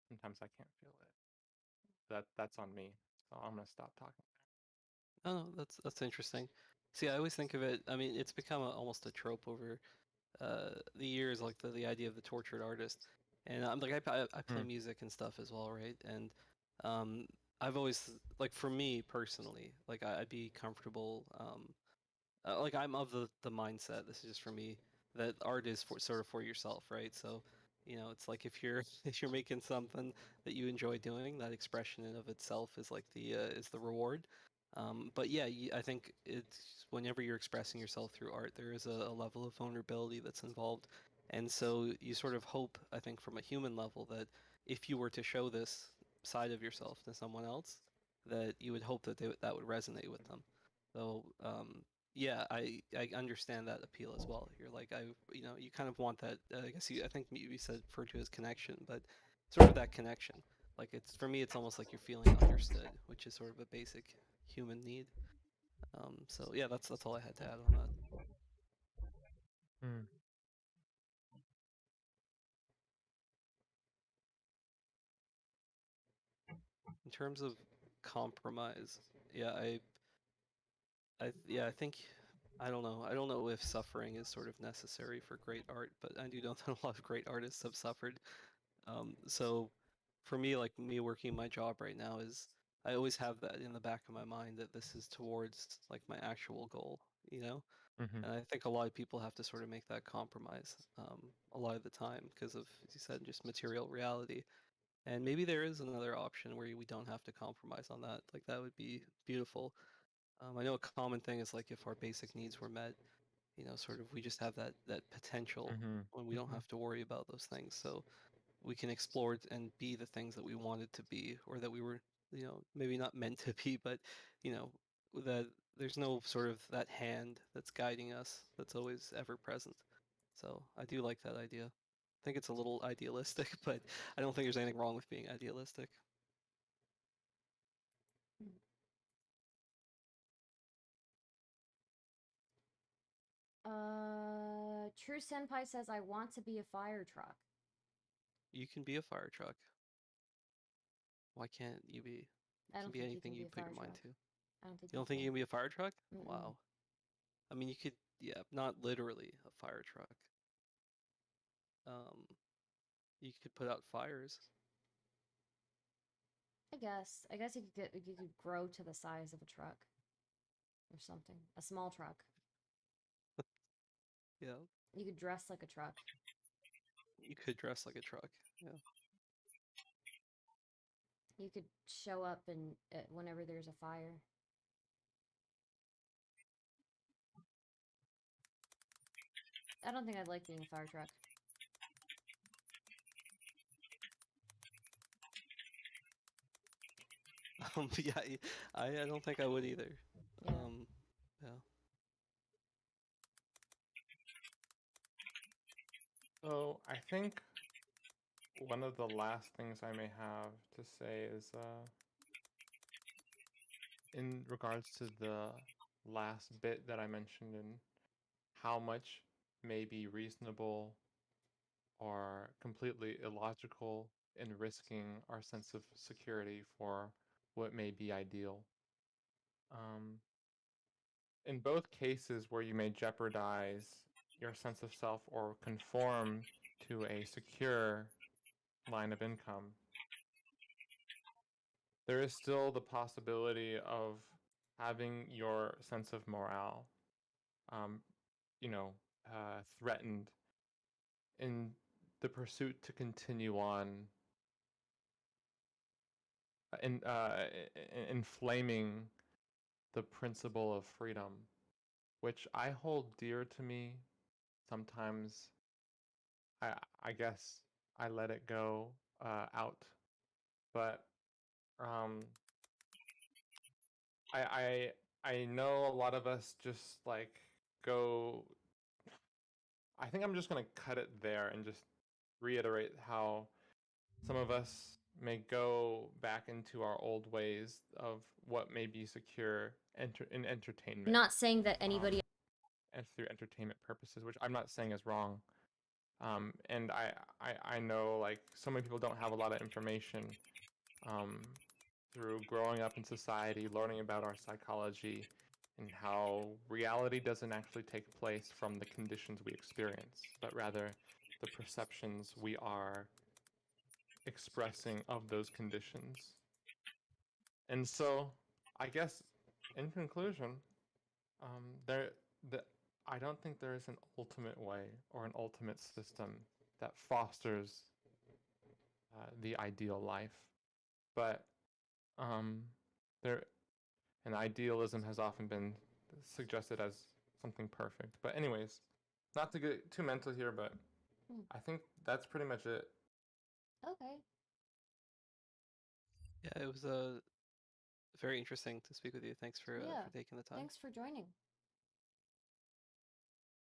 Sometimes I can't feel it. That's on me. So I'm gonna stop talking. Oh, that's interesting. See, I always think of it. I mean, it's become almost a trope over the years, like the idea of the tortured artist. And I'm like, I play music and stuff as well, right? And I've always, like, for me personally, like, I'd be comfortable, like, I'm of the mindset, this is just for me, that art is sort of for yourself, right? So, it's like if you're if you're making something that you enjoy doing, that expression in of itself is like is the reward. But yeah, I think it's whenever you're expressing yourself through art, there is a level of vulnerability that's involved, and so you sort of hope, I think, from a human level, that if you were to show this side of yourself to someone else, that you would hope that that would resonate with them. So yeah, I understand that appeal as well. You're like, you kind of want that. I guess I think you said referred to as connection, but sort of that connection. Like, it's for me, it's almost like you're feeling understood, which is sort of a basic human need. So yeah, that's all I had to add on that. Hmm. In terms of compromise, yeah, I think I don't know. I don't know if suffering is sort of necessary for great art, but I do know that a lot of great artists have suffered. So for me, like me working my job right now is I always have that in the back of my mind that this is towards like my actual goal, you know? Mm-hmm. And I think a lot of people have to sort of make that compromise a lot of the time because of, as you said, just material reality. And maybe there is another option where we don't have to compromise on that. Like that would be beautiful. I know a common thing is like if our basic needs were met, sort of we just have that potential Mm-hmm. when we don't have to worry about those things. So we can explore and be the things that we wanted to be, or that we were, maybe not meant to be, but you know, that there's no sort of that hand that's guiding us that's always ever present. So I do like that idea. I think it's a little idealistic, but I don't think there's anything wrong with being idealistic. True Senpai says I want to be a fire truck. You can be a fire truck. Why can't you be? I It can don't be think you anything can be you a put fire your mind truck. to. I don't think You don't think you can be a fire truck? Mm-mm. Wow. I mean, you could, yeah, not literally a fire truck. Um, you could put out fires. I guess you could grow to the size of a truck or something. A small truck. Yeah. You could dress like a truck. You could dress like a truck. Yeah. You could show up and whenever there's a fire. I don't think I'd like being a fire truck. Yeah, I don't think I would either. Yeah. Yeah. So I think one of the last things I may have to say is in regards to the last bit that I mentioned and how much may be reasonable or completely illogical in risking our sense of security for what may be ideal. In both cases where you may jeopardize your sense of self or conform to a secure line of income, there is still the possibility of having your sense of morale, um, threatened in the pursuit to continue on in inflaming the principle of freedom, which I hold dear to me. Sometimes I I guess I let it go out, but um, I know a lot of us just like go. I think I'm just gonna cut it there and just reiterate how some of us may go back into our old ways of what may be secure in entertainment. Not saying that anybody. And through entertainment purposes, which I'm not saying is wrong. And I know like so many people don't have a lot of information through growing up in society, learning about our psychology, and how reality doesn't actually take place from the conditions we experience, but rather the perceptions we are expressing of those conditions. And so, I guess, in conclusion, I don't think there is an ultimate way or an ultimate system that fosters the ideal life, but an idealism has often been suggested as something perfect. But anyways, not to get too mental here, but I think that's pretty much it. Okay. Yeah, it was very interesting to speak with you. Thanks for taking the time. Thanks for joining.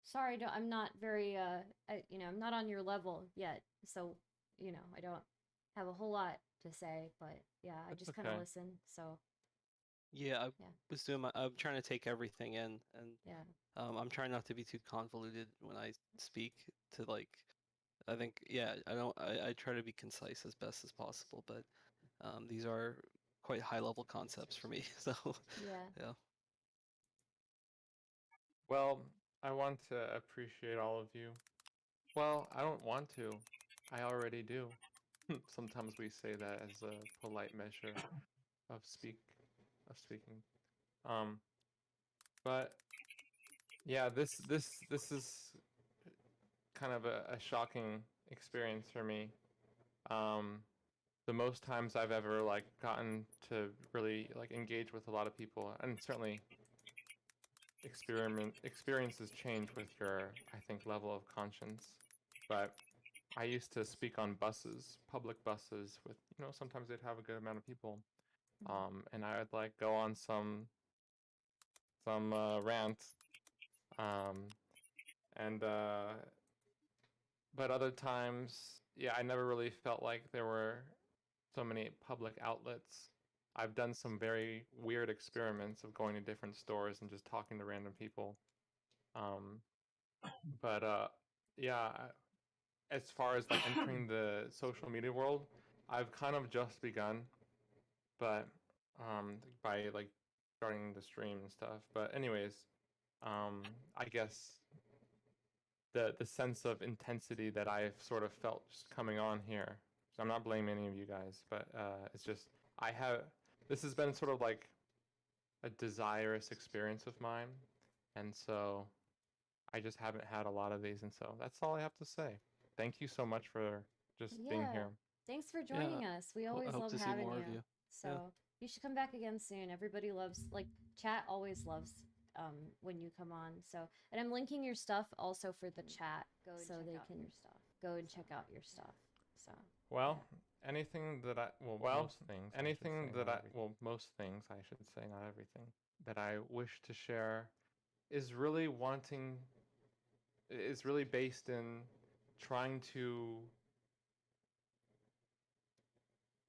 Sorry, I'm not very I'm not on your level yet, so I don't have a whole lot to say, but yeah, I just kind of listen. So yeah, I was doing I'm trying to take everything in, and I'm trying not to be too convoluted when I speak. I think I try to be concise as best as possible, but these are quite high level concepts for me. So yeah. Well, I want to appreciate all of you. Well, I don't want to. I already do. Sometimes we say that as a polite measure of speaking. But yeah, this is kind of a shocking experience for me. The most times I've ever gotten to really engage with a lot of people, and certainly experiences change with your, I think, level of conscience. But I used to speak on buses, public buses, with sometimes they'd have a good amount of people, and I would go on some rant, but other times, yeah, I never really felt like there were so many public outlets. I've done some very weird experiments of going to different stores and just talking to random people. But yeah, as far as entering the social media world, I've kind of just begun, but by starting to stream and stuff. But anyways, I guess the sense of intensity that I've sort of felt just coming on here. So I'm not blaming any of you guys, but it's just this has been sort of like a desirous experience of mine, and so I just haven't had a lot of these, and so that's all I have to say. Thank you so much for just being here. Thanks for joining us. We always love having you. So you should come back again soon. Everybody loves chat always loves when you come on. So, and I'm linking your stuff also for the chat, so they can go and check out your stuff. So well, anything that most things I should say, not everything, that I wish to share is really based in trying to,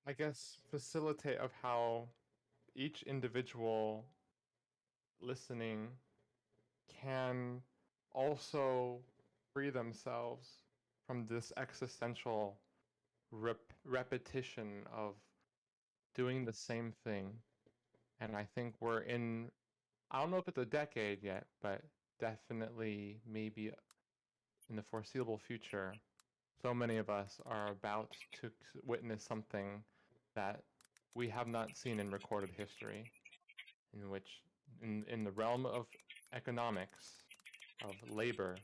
I guess, facilitate of how each individual listening can also free themselves from this existential repetition of doing the same thing. And I think we're in, I don't know if it's a decade yet, but definitely maybe in the foreseeable future, so many of us are about to witness something that we have not seen in recorded history, in which, in the realm of economics, of labor,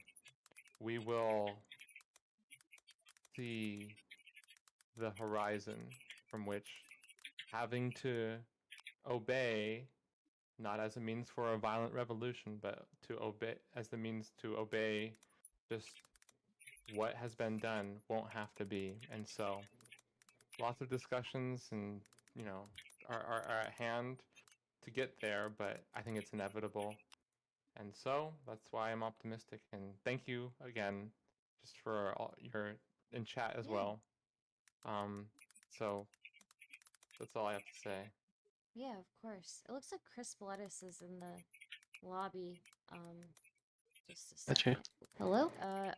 we will see the horizon from which having to obey, not as a means for a violent revolution, but to obey as the means to obey just what has been done, won't have to be. And so lots of discussions and are at hand to get there, but I think it's inevitable. And so that's why I'm optimistic, and thank you again just for all your in chat as well. So that's all I have to say. Yeah, of course. It looks like Chris Lettuce is in the lobby. Just a second. Hello?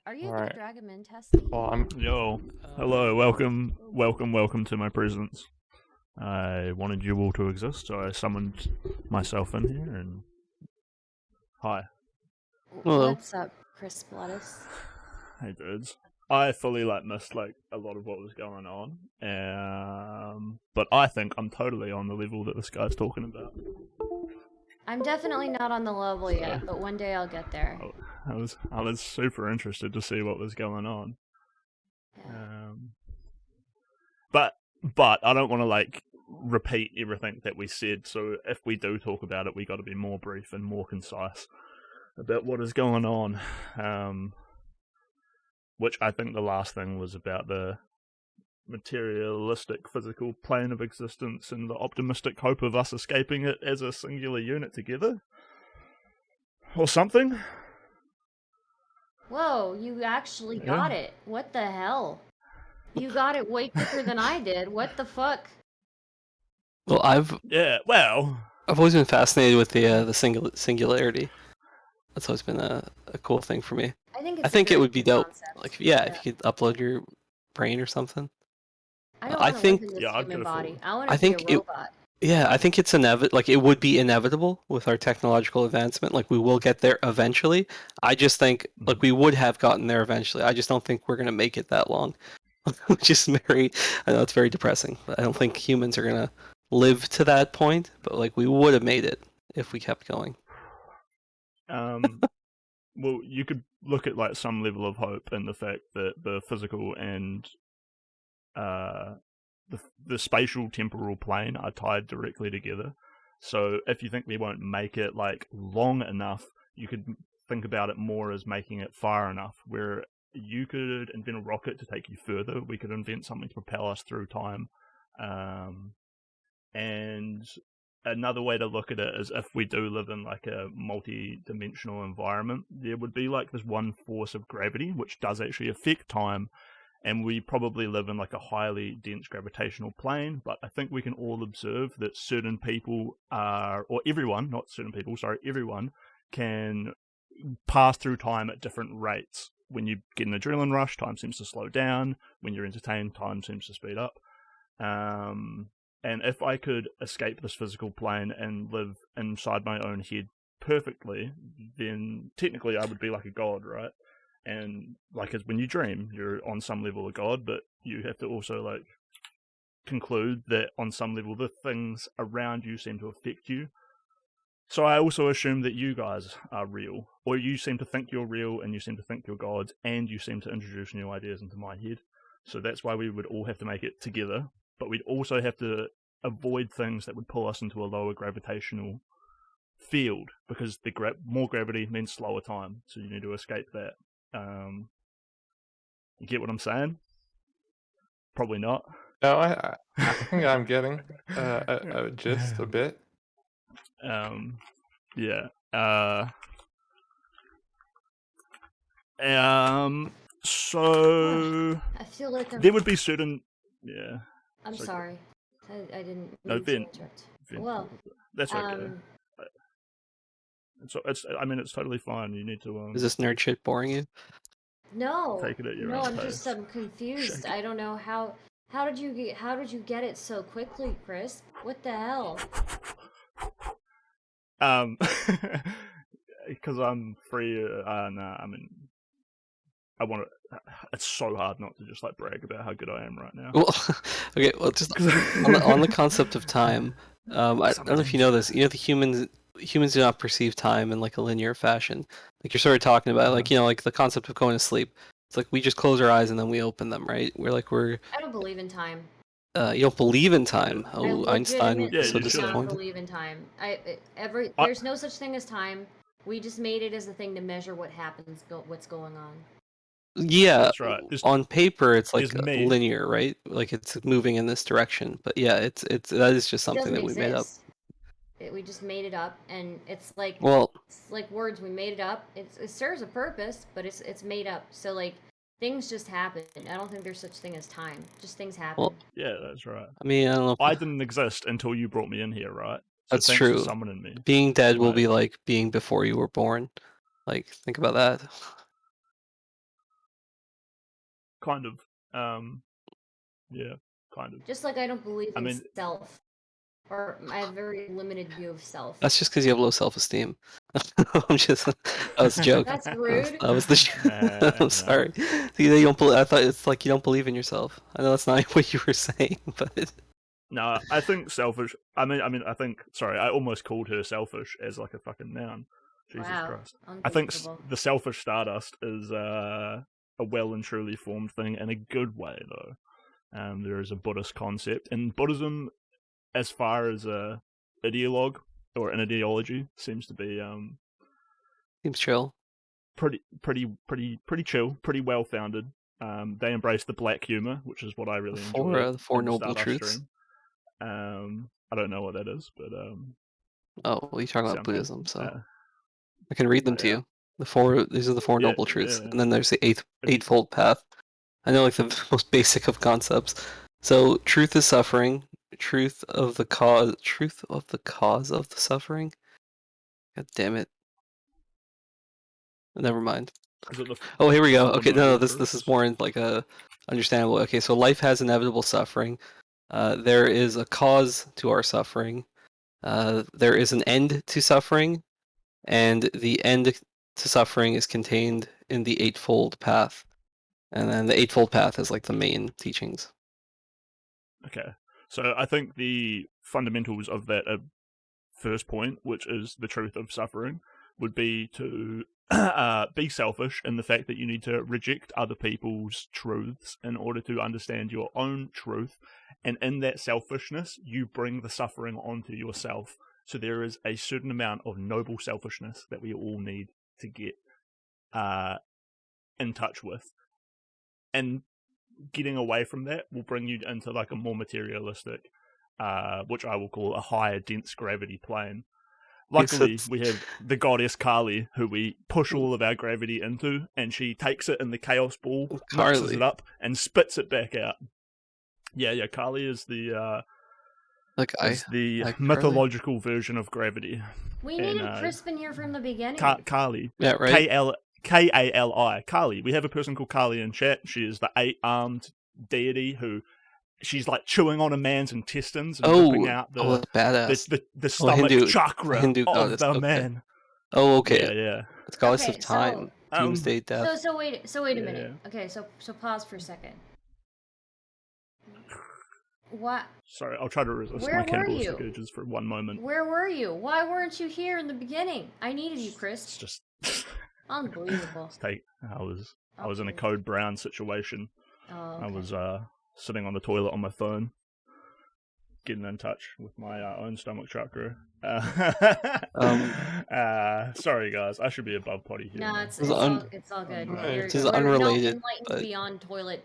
Are you able to drag him in, Testy? Well, Yo. Hello, welcome to my presence. I wanted you all to exist, so I summoned myself in here, and hi. Hello. What's up, Chris Lettuce? Hey dudes. I fully missed a lot of what was going on, but I think I'm totally on the level that this guy's talking about. I'm definitely not on the level yet, but one day I'll get there. I was super interested to see what was going on. Yeah. But I don't want to repeat everything that we said. So if we do talk about it, we got to be more brief and more concise about what is going on. Which I think the last thing was about the materialistic physical plane of existence and the optimistic hope of us escaping it as a singular unit together, or something. Whoa, you actually got it. What the hell? You got it way quicker than I did. What the fuck? Well, I've always been fascinated with the singularity. That's always been a cool thing for me. I think it would be dope. Concept. If you could upload your brain or something. I don't want to live in this human body. I want to be a robot. I think it's it would be inevitable with our technological advancement. We will get there eventually. I just think we would have gotten there eventually. I just don't think we're gonna make it that long. Which is I know it's very depressing, but I don't think humans are gonna live to that point. But we would have made it if we kept going. Well, you could look at some level of hope in the fact that the physical and the spatial temporal plane are tied directly together. So if you think we won't make it long enough, you could think about it more as making it far enough where you could invent a rocket to take you further. We could invent something to propel us through time. And another way to look at it is if we do live in a multi-dimensional environment, there would be this one force of gravity which does actually affect time, and we probably live in a highly dense gravitational plane. But I think we can all observe that certain people everyone can pass through time at different rates. When you get an adrenaline rush, time seems to slow down. When you're entertained, time seems to speed up. And if I could escape this physical plane and live inside my own head perfectly, then technically I would be like a god, right? And as when you dream, you're on some level a god, but you have to also conclude that on some level the things around you seem to affect you. So I also assume that you guys are real, or you seem to think you're real, and you seem to think you're gods, and you seem to introduce new ideas into my head. So that's why we would all have to make it together, but we'd also have to avoid things that would pull us into a lower gravitational field, because more gravity means slower time, so you need to escape that. You get what I'm saying? Probably not. No, I think I'm getting just a bit. Yeah. So I feel like there would be certain. Yeah. I'm sorry. I didn't No, mean to Vin. interrupt. Vin. Well, That's okay. It's totally fine. You need to. Is this nerd shit boring you? No. Take it at your no, own I'm pace. confused. Shake I don't know how did you get it so quickly, Chris? What the hell? Because I'm free. Nah, I mean, I want to. It's so hard not to just brag about how good I am right now. Well, okay. Well, just on the concept of time. I don't know if you know this. You know, the humans do not perceive time in a linear fashion. You're sort of talking about, the concept of going to sleep. It's we just close our eyes and then we open them, right? I don't believe in time. You don't believe in time? Oh, Einstein was so I disappointed. don't believe in time. There's no such thing as time. We just made it as a thing to measure what happens, what's going on. Yeah, that's right. On paper, it's linear, right? It's moving in this direction. But yeah, that is just something that we made up. We just made it up, and it's like words. We made it up. It serves a purpose, but it's made up. So things just happen. I don't think there's such thing as time. Just things happen. Well, yeah, that's right. I mean, I don't know. I didn't exist until you brought me in here, right? So That's true. For summoning me. Being dead will be like being before you were born. Think about that. Kind of. Yeah, kind of. Just I don't believe in self. Or I have very limited view of self. That's just because you have low self-esteem. I'm just. That was a joke. That's rude. That was the. I'm sorry. You don't. I thought it's like you don't believe in yourself. I know that's not what you were saying, but. No, I think selfish. I mean, I think. Sorry, I almost called her selfish as like a fucking noun. Jesus Wow, Christ. I think unbelievable. the selfish Stardust is a well and truly formed thing in a good way, though. There is a Buddhist concept in Buddhism, as far as a ideologue or an ideology, seems to be Seems chill. Pretty chill, pretty well founded. They embrace the black humor, which is what I really enjoy. The Four in the Noble Stardust Truths. stream. I don't know what that is, but Oh, well, you're talking about sounds like, Buddhism, so I can read them to you. These are the Four Noble Truths, and then there's the Eightfold Path. I know, like the most basic of concepts. So, truth is suffering. Truth of the cause of the suffering. God damn it. Never mind. Oh, here we go. Okay, no, this is more in like a understandable. Okay, so life has inevitable suffering. There is a cause to our suffering. There is an end to suffering, and the end to suffering is contained in the Eightfold Path. And then the Eightfold Path is like the main teachings. Okay, so I think the fundamentals of that first point, which is the truth of suffering, would be to be selfish in the fact that you need to reject other people's truths in order to understand your own truth, and in that selfishness, you bring the suffering onto yourself. So there is a certain amount of noble selfishness that we all need to get in touch with, and getting away from that will bring you into like a more materialistic, which I will call a higher dense gravity plane. Luckily, we have the goddess Kali, who we push all of our gravity into, and she takes it in the chaos ball, mixes it up, and spits it back out. Yeah, Kali is the mythological version of gravity. We needed Crispin here from the beginning. Kali. Yeah, right. Kali. Kali. We have a person called Kali in chat. She is the 8-armed deity who she's like chewing on a man's intestines and ripping out the stomach chakra of the man. Oh, okay. Yeah. It's goddess of time, doomsday, death. So wait a minute. Okay, so pause for a second. What? Sorry, I'll try to resist my cannibalistic urges for one moment. Where were you? Why weren't you here in the beginning? I needed you, Chris. It's just unbelievable. I was in a Code Brown situation. Oh, okay. I was sitting on the toilet on my phone, getting in touch with my own stomach chakra. Sorry guys, I should be above potty here. No, it's all good. This is unrelated. We're not enlightened beyond toilet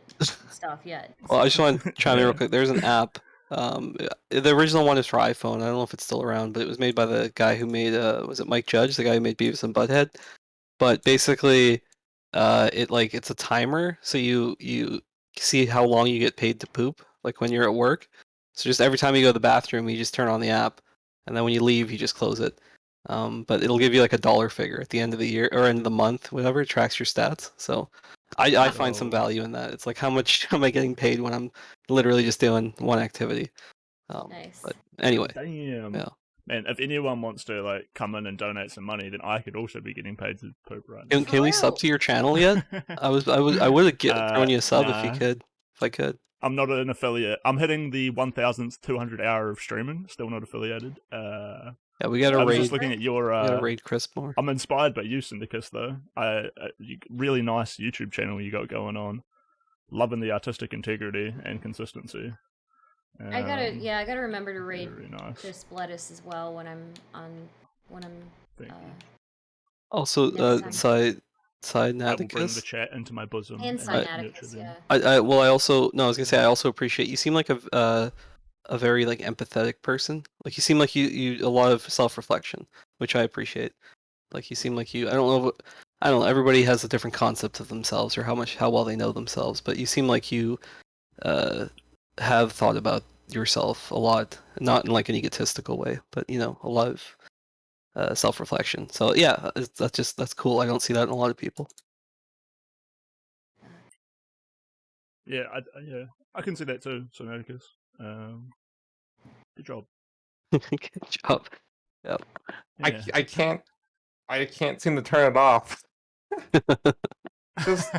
stuff yet. Well, I just want to chime in real quick. There's an app. The original one is for iPhone. I don't know if it's still around, but it was made by the guy who made was it Mike Judge, the guy who made Beavis and Butthead? But basically, it's a timer, so you see how long you get paid to poop, like when you're at work. So just every time you go to the bathroom, you just turn on the app, and then when you leave, you just close it. But it'll give you like a dollar figure at the end of the year or end of the month, whatever. It tracks your stats. So I find some value in that. It's like, how much am I getting paid when I'm literally just doing one activity? Nice. But anyway, damn. Yeah. Man, if anyone wants to like come in and donate some money, then I could also be getting paid to poop right now. Can we sub to your channel yet? I would have thrown you a sub if I could. I'm not an affiliate. I'm hitting the 1,200 hour of streaming. Still not affiliated. Yeah, we got to raid. I was just looking at your. Raid Chris more. I'm inspired by you, Syndacus, though. Really nice YouTube channel you got going on. Loving the artistic integrity and consistency. I gotta remember to raid nice. Chris Lettuce as well when I'm Also, side I will bring Syndacus. the chat into my bosom. And Syndacus, yeah. I was gonna say I also appreciate you. Seem like a very like empathetic person. Like you seem like you a lot of self-reflection, which I appreciate. Like you seem like I don't know. Everybody has a different concept of themselves or how well they know themselves, but you seem like you have thought about yourself a lot, not in like an egotistical way, but a lot of self-reflection. So yeah, that's cool. I don't see that in a lot of people. Yeah, I can see that too, Syndacus. Good job. Good job. Yep. Yeah. I can't I can't seem to turn it off. Just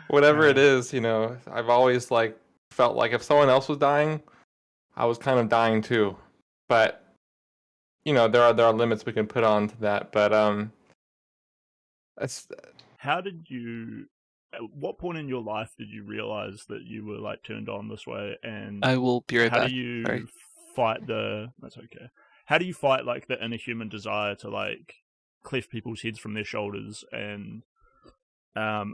whatever it is, I've always like felt like if someone else was dying, I was kind of dying too. But there are limits we can put on to that. But it's How did you? At what point in your life did you realize that you were like turned on this way? And I will be right how back. do you Sorry. fight the? That's okay. How do you fight like the inner human desire to like cleft people's heads from their shoulders and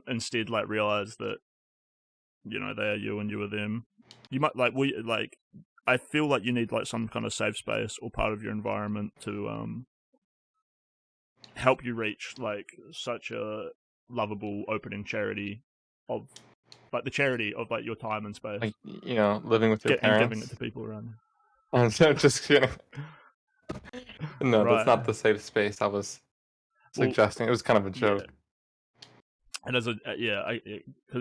instead like realize that they are you and you are them? You might like I feel like you need like some kind of safe space or part of your environment to help you reach like such a lovable opening charity of like the charity of like your time and space, like living with your and parents giving it to people around you. I'm just kidding. No, that's Right. not the safe space I was suggesting. It was kind of a joke. Yeah. And as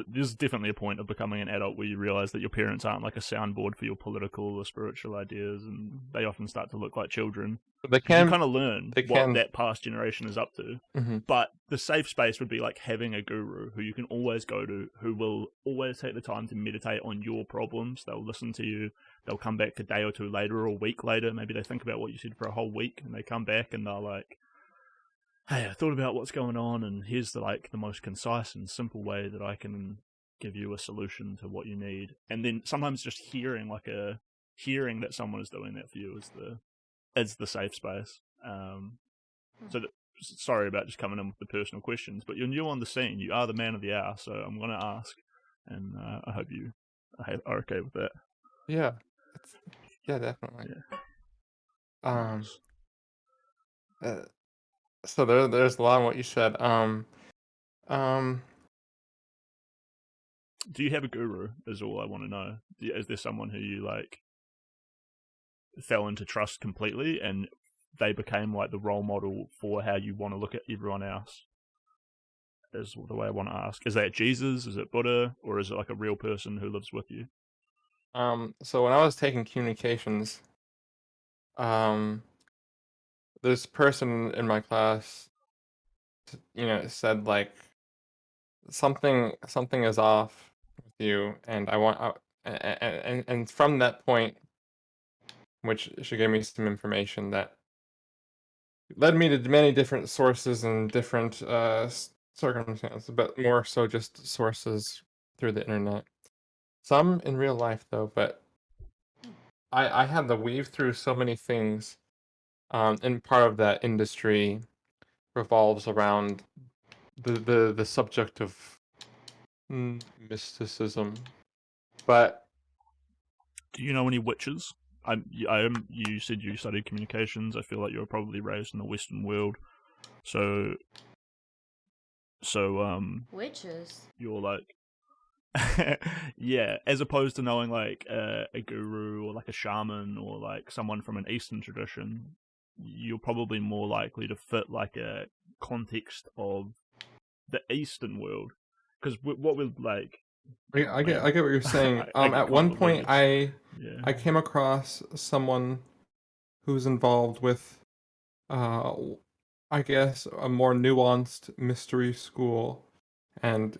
there's definitely a point of becoming an adult where you realize that your parents aren't like a soundboard for your political or spiritual ideas, and they often start to look like children. They can you kind of learn what that past generation is up to. Mm-hmm. But the safe space would be like having a guru who you can always go to, who will always take the time to meditate on your problems. They'll listen to you. They'll come back a day or two later or a week later. Maybe they think about what you said for a whole week, and they come back and they're like, hey, I thought about what's going on, and here's the most concise and simple way that I can give you a solution to what you need. And then sometimes just hearing that someone is doing that for you is the safe space. Sorry about just coming in with the personal questions, but you're new on the scene. You are the man of the hour, so I'm going to ask, and I hope you are okay with that. Yeah, definitely. Yeah. So there's a lot in what you said. Do you have a guru? Is all I want to know. Is there someone who you like fell into trust completely, and they became like the role model for how you want to look at everyone else? Is the way I want to ask. Is that Jesus? Is it Buddha? Or is it like a real person who lives with you? So when I was taking communications, this person in my class, said like something is off with you, and and from that point, which she gave me some information that led me to many different sources and different circumstances, but more so just sources through the internet. Some in real life though, but I had to weave through so many things, and part of that industry revolves around the subject of mysticism. But do you know any witches? You said you studied communications. I feel like you were probably raised in the Western world, so witches. You're like, yeah, as opposed to knowing like a guru or like a shaman or like someone from an Eastern tradition, you're probably more likely to fit like a context of the Eastern world, because what we're like. I get what you're saying. At one point, I came across someone who's involved with, I guess, a more nuanced mystery school, and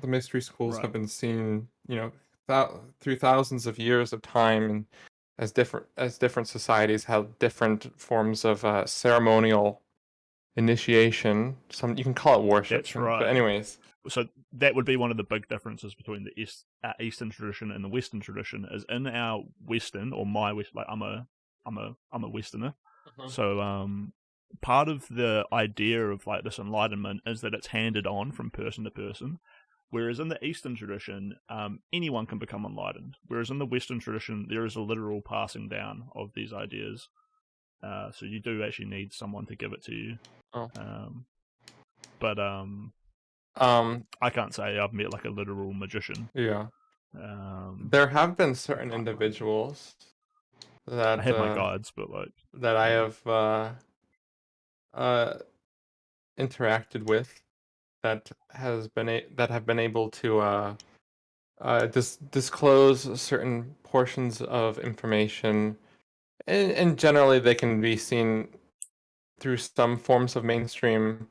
the mystery schools have been seen, through thousands of years of time, and as different societies have different forms of ceremonial initiation. You can call it worship. That's right. But anyways, so that would be one of the big differences between the Eastern tradition and the Western tradition. Is in our Western, or my West, like I'm a Westerner, so part of the idea of like this enlightenment is that it's handed on from person to person. Whereas in the Eastern tradition, anyone can become enlightened. Whereas in the Western tradition, there is a literal passing down of these ideas. So you do actually need someone to give it to you. But I can't say I've met like a literal magician. Yeah. There have been certain individuals that I have my guides, but like that I have interacted with that have been able to disclose certain portions of information, and generally they can be seen through some forms of mainstream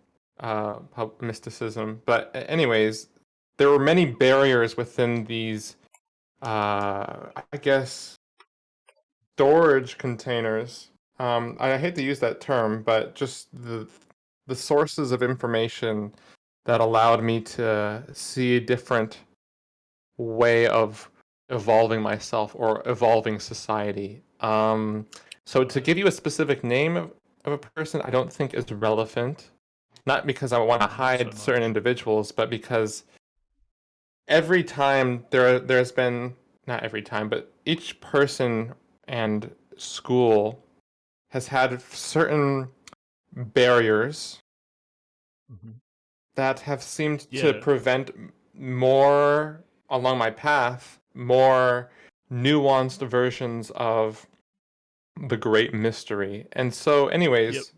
mysticism. But anyways, there were many barriers within these, I guess, storage containers. I hate to use that term, but just the sources of information that allowed me to see a different way of evolving myself or evolving society. So to give you a specific name of a person, I don't think is relevant. Not because I want to hide certain individuals, but because every time there's been, not every time, but each person and school has had certain barriers that have seemed to prevent more along my path, more nuanced versions of the great mystery. And so anyways,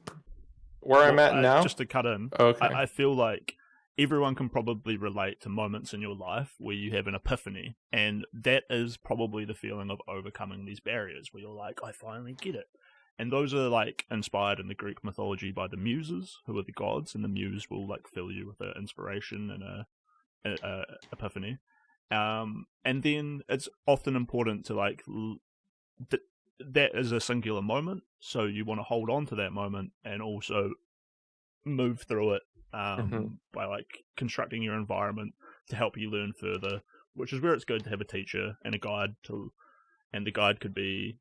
where I'm at now, just to cut in, okay. I feel like everyone can probably relate to moments in your life where you have an epiphany, and that is probably the feeling of overcoming these barriers where you're like, I finally get it. And those are like inspired in the Greek mythology by the muses, who are the gods, and the muse will like fill you with an inspiration and a epiphany. And then it's often important to like that is a singular moment, so you want to hold on to that moment and also move through it by like constructing your environment to help you learn further, which is where it's good to have a teacher and a guide to, and the guide could be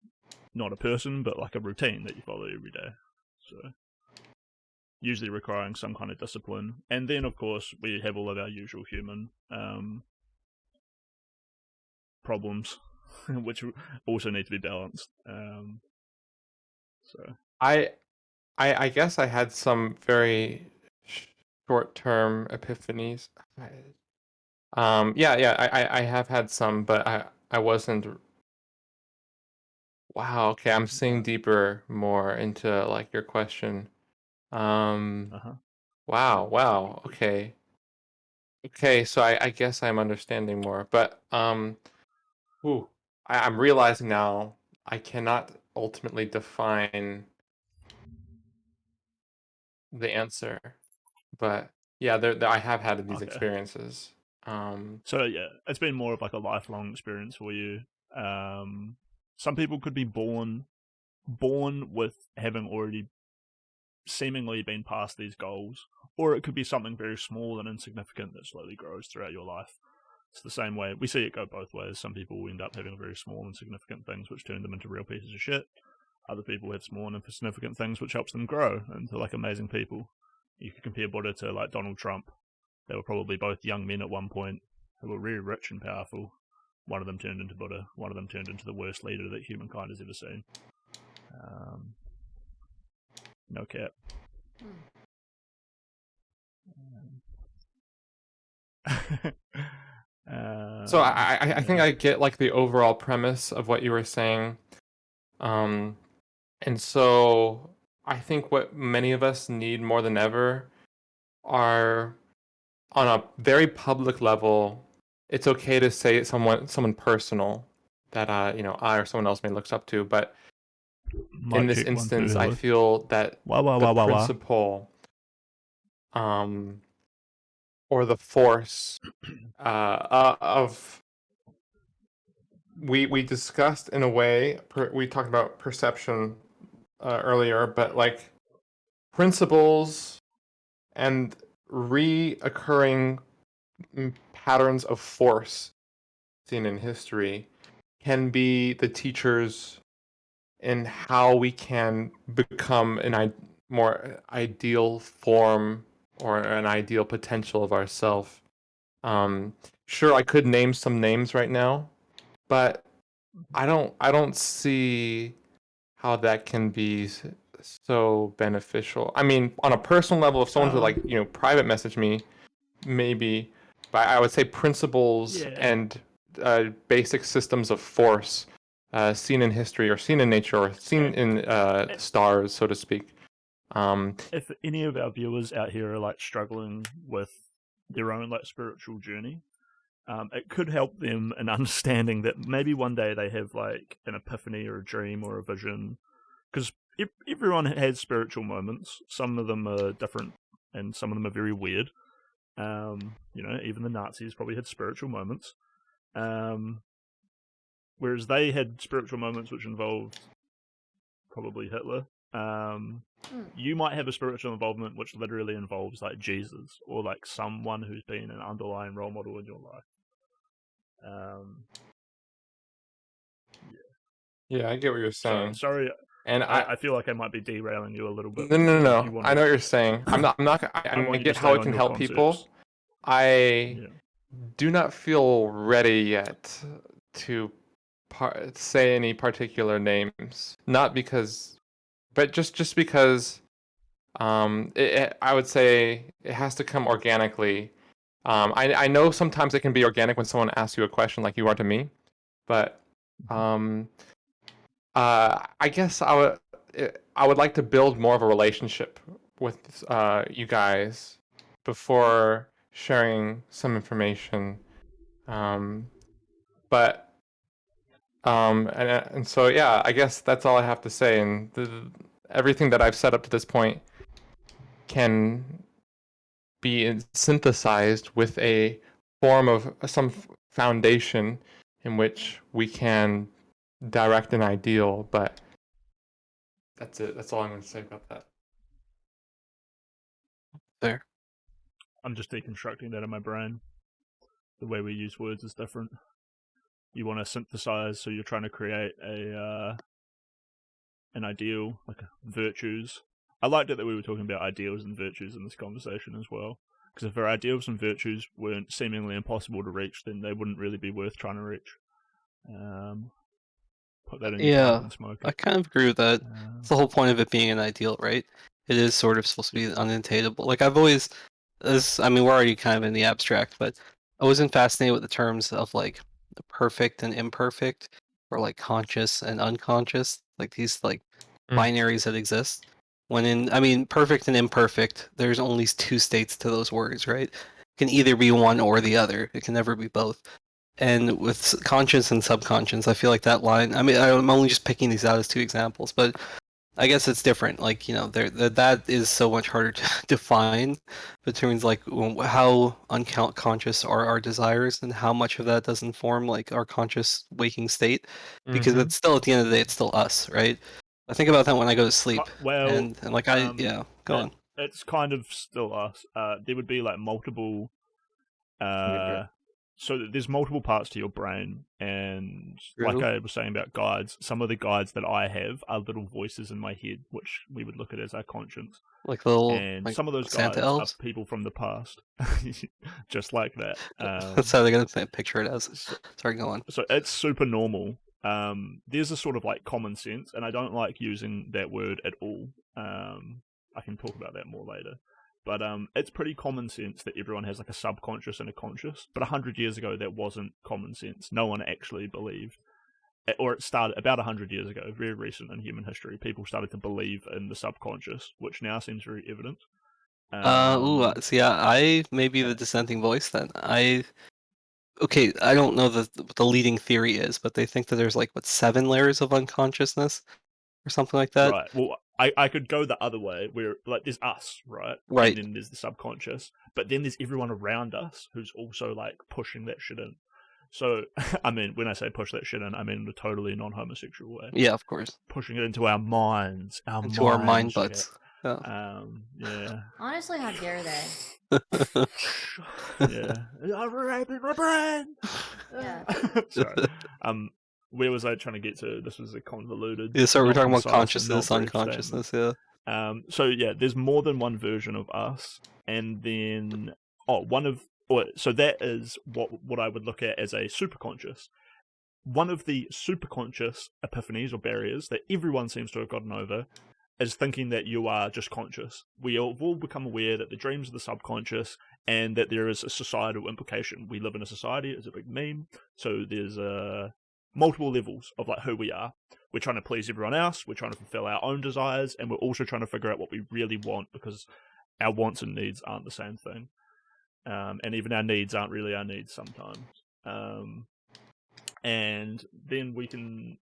not a person but like a routine that you follow every day, so usually requiring some kind of discipline. And then of course we have all of our usual human problems which also need to be balanced. So I guess I had some very short-term epiphanies. I have had some, but I wasn't. Wow, okay, I'm seeing deeper more into like your question. Wow, okay. Okay, so I guess I'm understanding more, but I'm realizing now I cannot ultimately define the answer, but yeah, I have had these experiences. So yeah, it's been more of like a lifelong experience for you. Some people could be born with having already seemingly been past these goals, or it could be something very small and insignificant that slowly grows throughout your life. It's the same way. We see it go both ways. Some people end up having very small insignificant things which turn them into real pieces of shit. Other people have small and insignificant things which helps them grow into like amazing people. You could compare Buddha to like Donald Trump. They were probably both young men at one point who were really rich and powerful. One of them turned into Buddha. One of them turned into the worst leader that humankind has ever seen. No cap. So I think I get like the overall premise of what you were saying. And so I think what many of us need more than ever are, on a very public level, it's okay to say someone personal that I or someone else may look up to, but in this instance, I feel that the principle, or the force of we discussed in a way. We talked about perception earlier, but like principles and reoccurring patterns of force seen in history can be the teachers in how we can become more ideal form or an ideal potential of ourself. Sure, I could name some names right now, but I don't see how that can be so beneficial. I mean, on a personal level, if someone would private message me, maybe, but I would say principles and basic systems of force seen in history or seen in nature or seen in stars, so to speak. If any of our viewers out here are like struggling with their own like spiritual journey, it could help them in understanding that maybe one day they have like an epiphany or a dream or a vision, because everyone has spiritual moments. Some of them are different, and some of them are very weird. Even the Nazis probably had spiritual moments. Whereas they had spiritual moments which involved probably Hitler. You might have a spiritual involvement which literally involves like Jesus or like someone who's been an underlying role model in your life. Yeah, I get what you're saying. Sorry, and I feel like I might be derailing you a little bit. No. I know what you're saying. I get how it can help people. I do not feel ready yet to say any particular names. Not because, but just because. I would say it has to come organically. I know sometimes it can be organic when someone asks you a question like you are to me, but I guess I would like to build more of a relationship with you guys before sharing some information. And so yeah, I guess that's all I have to say. And everything that I've set up to this point can be synthesized with a form of some foundation in which we can direct an ideal, but that's it. That's all I'm going to say about that. There. I'm just deconstructing that in my brain. The way we use words is different. You want to synthesize, so you're trying to create an ideal, like virtues. I liked it that we were talking about ideals and virtues in this conversation as well. Because if our ideals and virtues weren't seemingly impossible to reach, then they wouldn't really be worth trying to reach. Put that in your pipe and smoke it. I kind of agree with that. It's the whole point of it being an ideal, right? It is sort of supposed to be unattainable. Like I've always, we're already kind of in the abstract, but I wasn't fascinated with the terms of like perfect and imperfect, or like conscious and unconscious, like these like binaries that exist. Perfect and imperfect, there's only two states to those words, right? It can either be one or the other. It can never be both. And with conscious and subconscious, I feel like that line. I'm only just picking these out as two examples, but I guess it's different. Like that is so much harder to define between like how unconscious are our desires and how much of that does inform like our conscious waking state, because it's still at the end of the day, it's still us, right? I think about that when I go to sleep. Go on. It's kind of still us. There would be like multiple. So there's multiple parts to your brain, and like I was saying about guides, some of the guides that I have are little voices in my head, which we would look at as our conscience. Like little, and some of those Santa guides elves? are people from the past, just like that. That's how they're gonna picture it as. Sorry, go on. So it's super normal. There's a sort of like common sense, and I don't like using that word at all. I can talk about that more later. But it's pretty common sense that everyone has like a subconscious and a conscious. But 100 years ago, that wasn't common sense. No one actually believed. Or it started about 100 years ago, very recent in human history. People started to believe in the subconscious, which now seems very evident. I may be the dissenting voice then. I don't know what the leading theory is, but they think that there's like 7 layers of unconsciousness or something like that. Right. Well, I could go the other way, where like there's us, right? Right. And then there's the subconscious, but then there's everyone around us who's also like pushing that shit in. So, when I say push that shit in, I mean in a totally non-homosexual way. Yeah, of course. Pushing it into our minds, our mind butts. Yeah. Honestly, how dare they? Yeah. I'm raping my brain. Yeah. Sorry. Where was I trying to get to? This was a convoluted. Yeah, so we're talking about consciousness, unconsciousness, yeah. So yeah, there's more than one version of us, and then so that is what I would look at as a superconscious. One of the superconscious epiphanies or barriers that everyone seems to have gotten over is thinking that you are just conscious. We have all become aware that the dreams are the subconscious, and that there is a societal implication. We live in a society, it's a big meme, so there's multiple levels of like who we are. We're trying to please everyone else, we're trying to fulfill our own desires, and we're also trying to figure out what we really want, because our wants and needs aren't the same thing. And even our needs aren't really our needs sometimes. And then we can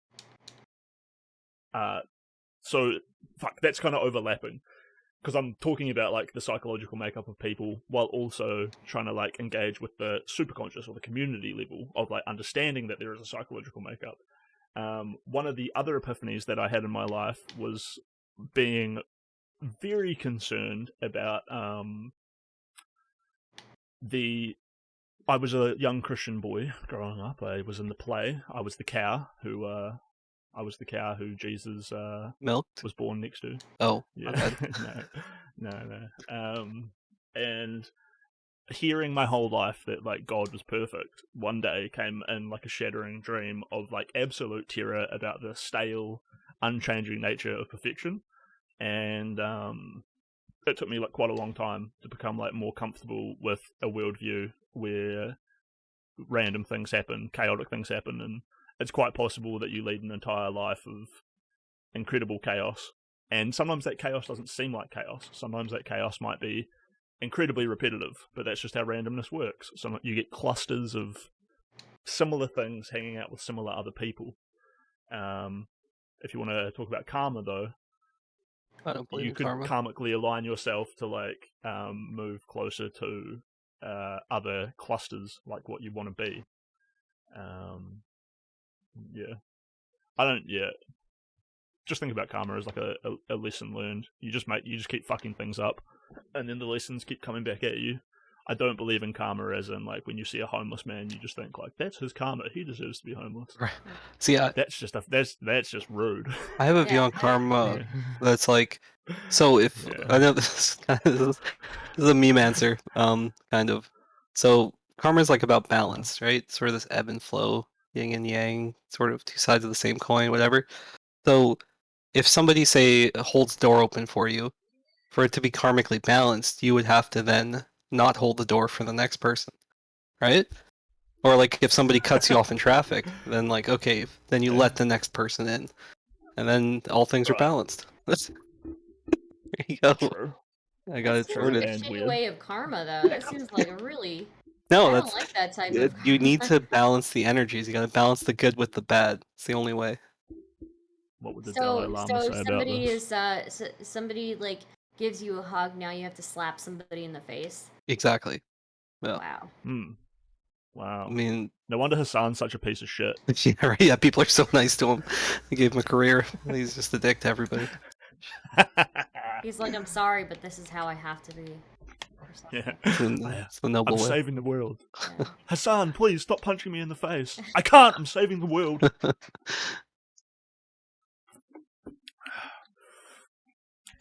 So, fuck, that's kind of overlapping. Because I'm talking about, like, the psychological makeup of people while also trying to, like, engage with the superconscious or the community level of, like, understanding that there is a psychological makeup. One of the other epiphanies that I had in my life was being very concerned about I was a young Christian boy growing up. I was in the play. I was the cow who Jesus Milked? was born next to. Oh, yeah, no. And hearing my whole life that like God was perfect, one day came in like a shattering dream of like absolute terror about the stale, unchanging nature of perfection, and it took me like quite a long time to become like more comfortable with a worldview where random things happen, chaotic things happen, and it's quite possible that you lead an entire life of incredible chaos. And sometimes that chaos doesn't seem like chaos. Sometimes that chaos might be incredibly repetitive, but that's just how randomness works. So you get clusters of similar things hanging out with similar other people. If you want to talk about karma, though, I don't believe you in could karma. karmically align yourself to like move closer to other clusters, like what you want to be. Yeah, I don't. Yeah, just think about karma as like a lesson learned. You just keep fucking things up, and then the lessons keep coming back at you. I don't believe in karma as in like when you see a homeless man, you just think like that's his karma. He deserves to be homeless. Right. See, that's just rude. I have a view on karma that's like, so if I know this is a meme answer, kind of. So karma is like about balance, right? Sort of this ebb and flow, yin and yang, sort of two sides of the same coin, whatever. So if somebody say holds the door open for you, for it to be karmically balanced, you would have to then not hold the door for the next person, right? Or like if somebody cuts you off in traffic, then like okay, then you let the next person in, and then all things are balanced. There you go. True. I got it Seems like sorted. a shitty way of karma, though. That seems like a really. No, I that's don't like that type of. you need to balance the energies. You got to balance the good with the bad. It's the only way. What would the Dalai Lama say about this? Somebody like gives you a hug, now you have to slap somebody in the face. Exactly. Yeah. Wow. Wow. I mean, no wonder Hassan's such a piece of shit. Yeah, right. Yeah, people are so nice to him. They gave him a career. He's just a dick to everybody. He's like, I'm sorry, but this is how I have to be. Yeah. It's the noble I'm way. saving the world. Yeah. Hassan, please stop punching me in the face. I can't. I'm saving the world.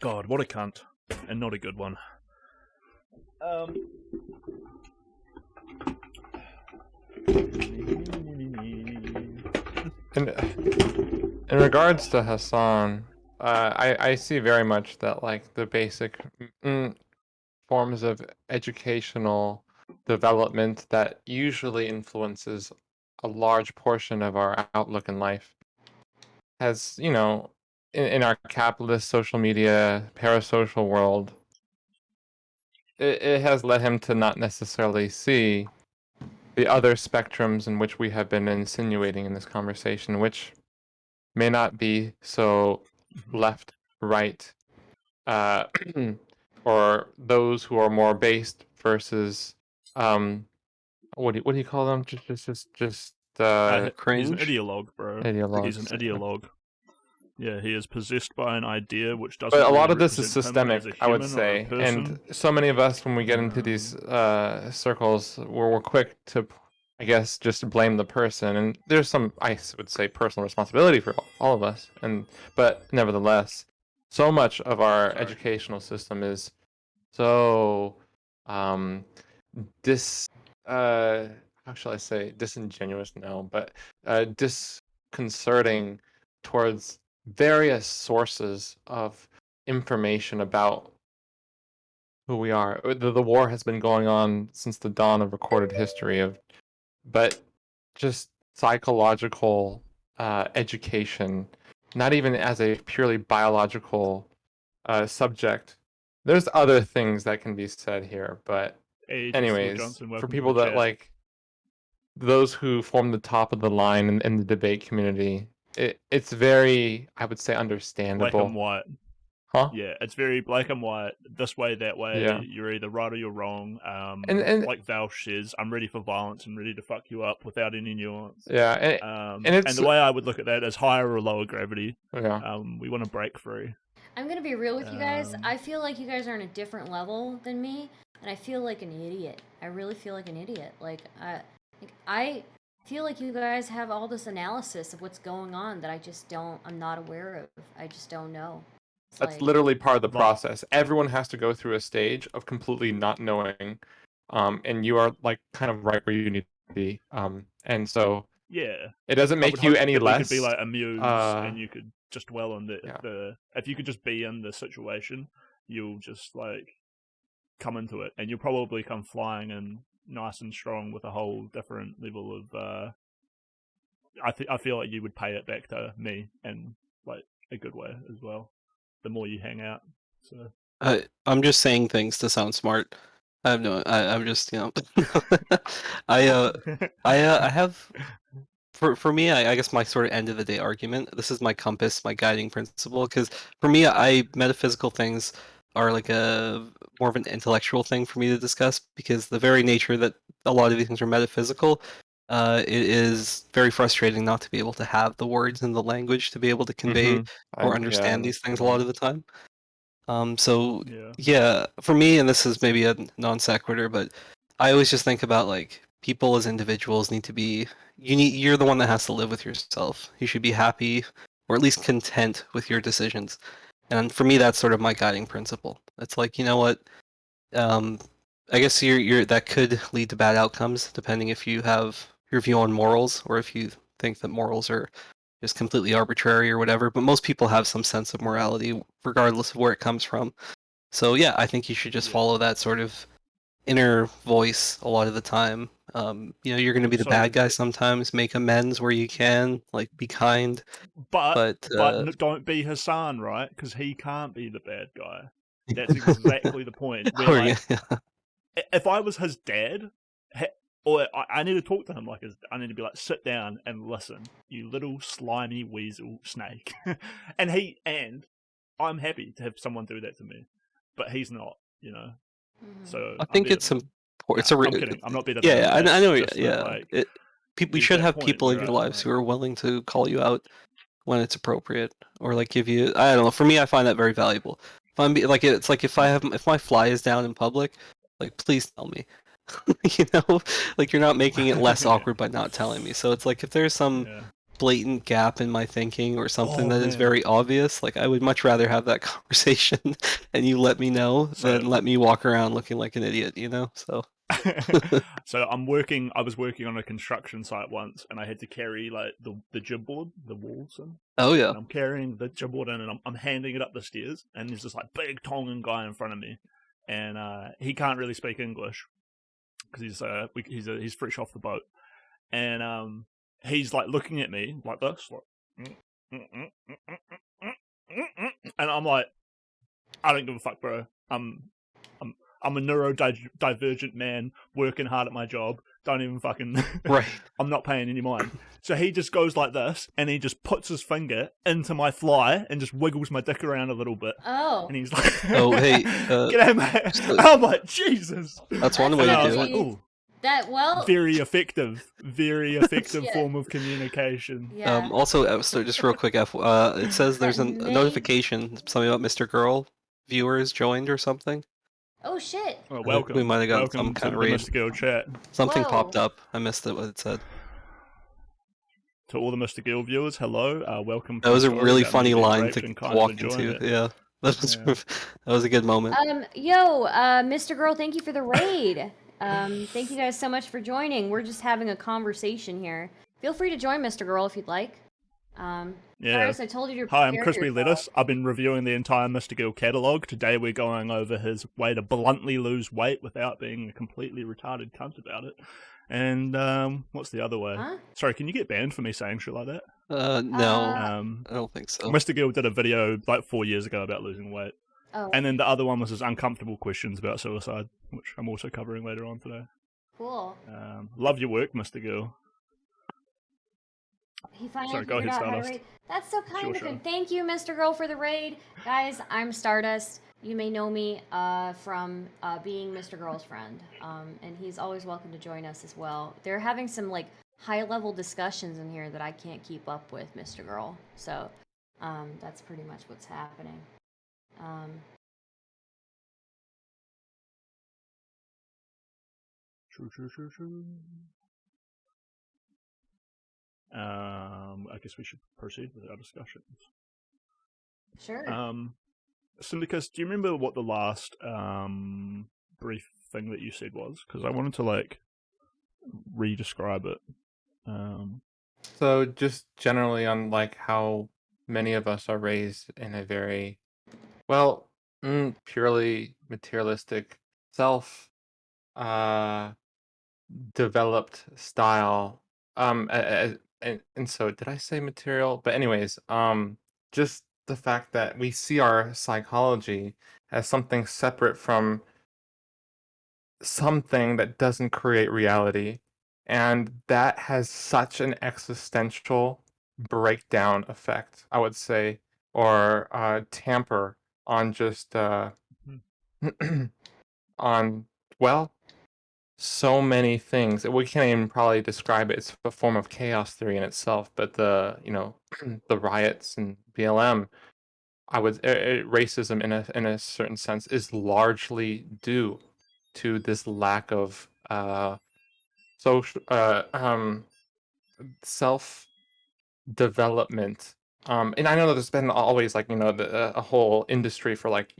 God, what a cunt. And not a good one. In regards to Hassan, I see very much that like the basic forms of educational development that usually influences a large portion of our outlook in life has, you know, in our capitalist social media parasocial world, it has led him to not necessarily see the other spectrums in which we have been insinuating in this conversation, which may not be so left, right, or those who are more based versus what do you call them? Just he's an cringe. ideologue, bro. Ideologue. He's an ideologue. Yeah, he is possessed by an idea which doesn't. But a really lot of this is represent him systemic, as a I would human or a say, person. and so many of us, when we get into these circles, we're quick to, I guess, just blame the person, and there's some, I would say, personal responsibility for all of us, but nevertheless, so much of our educational system is so how shall I say, disingenuous? No, but disconcerting towards various sources of information about who we are. The war has been going on since the dawn of recorded history but just psychological education, not even as a purely biological subject. There's other things that can be said here, but anyways, Johnson, for welcome to people the that chat. like those who form the top of the line in the debate community, it's very, I would say, understandable. Black and white. Huh? Yeah, it's very black and white. This way, that way. Yeah. You're either right or you're wrong. And like Val says, I'm ready for violence and ready to fuck you up without any nuance. Yeah, and it's the way I would look at that is higher or lower gravity. Yeah. We want to break free. I'm gonna be real with you guys. I feel like you guys are on a different level than me, and I feel like an idiot. I really feel like an idiot. I feel like you guys have all this analysis of what's going on that I'm not aware of. I just don't know. That's literally part of the process. Everyone has to go through a stage of completely not knowing, and you are like kind of right where you need to be. And so yeah, it doesn't make you any less. You could be like amused, and you could just dwell on the if you could just be in the situation, you'll just like come into it, and you'll probably come flying and nice and strong with a whole different level of. I feel like you would pay it back to me, and like a good way as well. The more you hang out, so I'm just saying things to sound smart. I'm just I have for me I guess my sort of end of the day argument. This is my compass, my guiding principle. Because for me, metaphysical things are like a more of an intellectual thing for me to discuss. Because the very nature that a lot of these things are metaphysical, it is very frustrating not to be able to have the words and the language to be able to convey or understand these things a lot of the time. So yeah, for me, and this is maybe a non sequitur, but I always just think about like people as individuals need to be you're the one that has to live with yourself. You should be happy or at least content with your decisions. And for me, that's sort of my guiding principle. It's like, you know what? I guess you're that could lead to bad outcomes depending if you have your view on morals or if you think that morals are just completely arbitrary or whatever, but most people have some sense of morality regardless of where it comes from. So yeah, I think you should just follow that sort of inner voice a lot of the time. You're going to be the bad guy sometimes, make amends where you can, like be kind. But don't be Hassan, right? Because he can't be the bad guy. That's exactly the point. Where, if I was his dad, or I need to talk to him I need to be like, sit down and listen, you little slimy weasel snake. and I'm happy to have someone do that to me, but he's not, So I think it's important. I'm kidding. I'm not better. Yeah, I know. That, you should have people in your lives who are willing to call you out when it's appropriate, or like give you. I don't know. For me, I find that very valuable. If I'm it's like if my fly is down in public, like please tell me. Like you're not making it less awkward by not telling me. So it's like if there's some blatant gap in my thinking or something is very obvious, like I would much rather have that conversation and you let me know than let me walk around looking like an idiot, So so I was working on a construction site once, and I had to carry like the jib board, the walls in. Oh yeah. And I'm carrying the jib board in, and I'm handing it up the stairs, and there's this like big Tongan guy in front of me, and he can't really speak English because he's fresh off the boat, and he's like looking at me like this, like, and I'm like, I don't give a fuck, bro. I'm a neurodivergent man working hard at my job. Don't even fucking right. I'm not paying any mind. So he just goes like this, and he just puts his finger into my fly and just wiggles my dick around a little bit. Oh. And he's like, "Oh hey, get out, mate!" I'm like, Jesus. That's one way to do it. Ooh. Very effective form of communication. Yeah. Also, so just real quick, it says there's a notification, something about Mr. Girl viewers joined or something. Oh shit! Oh, welcome. We might have got some kind of raid. Mr. Gill chat. Something popped up. I missed it. What it said. To all the Mr. Gill viewers, hello. Welcome. That was a really funny line to walk into. Yeah, that was a good moment. Mr. Girl, thank you for the raid. Thank you guys so much for joining. We're just having a conversation here. Feel free to join, Mr. Girl, if you'd like. Cyrus, I told you to Hi, I'm Crispy Lettuce. I've been reviewing the entire Mr. Gill catalogue. Today we're going over his way to bluntly lose weight without being a completely retarded cunt about it. And what's the other way? Huh? Sorry, can you get banned for me saying shit like that? No. I don't think so. Mr. Gill did a video like 4 years ago about losing weight. Oh. And then the other one was his uncomfortable questions about suicide, which I'm also covering later on today. Cool. Love your work, Mr. Gill. He finally Sorry, go figured ahead, out how to Stardust. raid. That's so kind Sure, of him. sure. Thank you, Mr. Girl, for the raid. Guys, I'm Stardust. You may know me from being Mr. Girl's friend. And he's always welcome to join us as well. They're having some like high-level discussions in here that I can't keep up with, Mr. Girl. So that's pretty much what's happening. True. I guess we should proceed with our discussions. Sure. Syndacus, do you remember what the last brief thing that you said was? Because I wanted to like re-describe it. So just generally on like how many of us are raised in a very, well, purely materialistic self developed style. And so did I say material? But anyways, just the fact that we see our psychology as something separate from something that doesn't create reality, and that has such an existential breakdown effect, I would say, or tamper on just on, well, so many things. We can't even probably describe it. It's a form of chaos theory in itself. But the the riots and BLM, racism in a certain sense is largely due to this lack of social self development. And I know that there's been always like a whole industry for like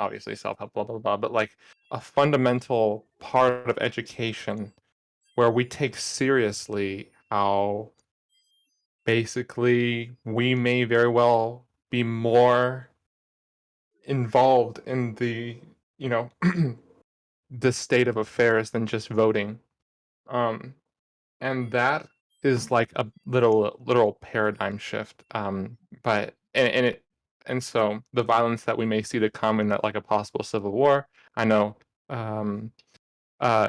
obviously self help, blah blah blah, but like a fundamental part of education where we take seriously how basically we may very well be more involved in the the state of affairs than just voting. And that is like a literal paradigm shift. But and so the violence that we may see to come in that like a possible civil war. I know,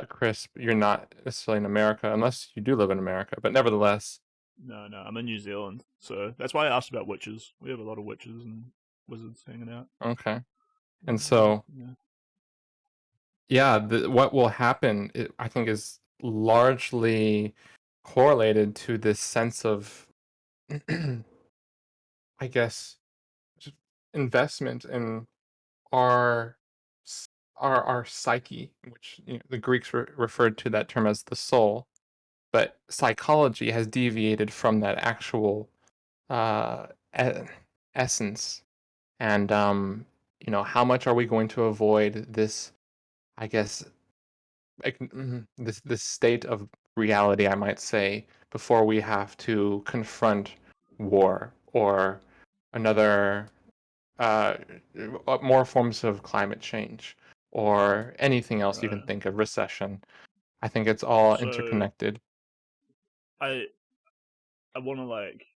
Chris, you're not necessarily in America unless you do live in America, but nevertheless. No, I'm in New Zealand, so that's why I asked about witches. We have a lot of witches and wizards hanging out. Okay, and so yeah, what will happen, I think, is largely correlated to this sense of, I guess, just investment in our our psyche, which the Greeks referred to that term as the soul, but psychology has deviated from that actual essence. And how much are we going to avoid this, I guess, this state of reality, I might say, before we have to confront war or another more forms of climate change or anything else you can think of, recession. I think it's all interconnected. I want to like,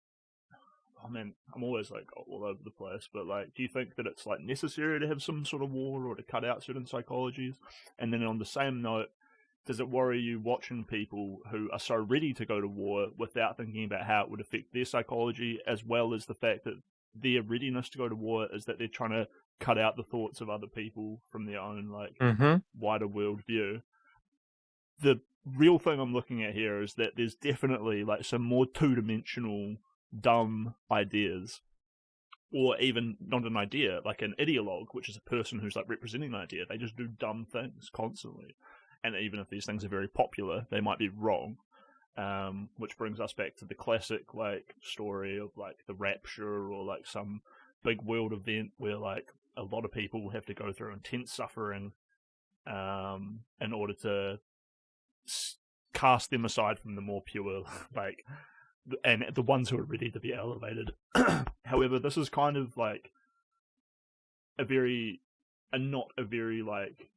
oh man, I'm always like all over the place, but like, do you think that it's like necessary to have some sort of war or to cut out certain psychologies? And then on the same note, does it worry you watching people who are so ready to go to war without thinking about how it would affect their psychology, as well as the fact that their readiness to go to war is that they're trying to cut out the thoughts of other people from their own like wider world view? The real thing I'm looking at here is that there's definitely like some more two-dimensional dumb ideas, or even not an idea, like an ideologue, which is a person who's like representing an idea. They just do dumb things constantly, and even if these things are very popular, they might be wrong. Which brings us back to the classic like story of like the rapture, or like some big world event where like a lot of people have to go through intense suffering in order to cast them aside from the more pure, like, and the ones who are ready to be elevated. However, this is kind of like not a very like,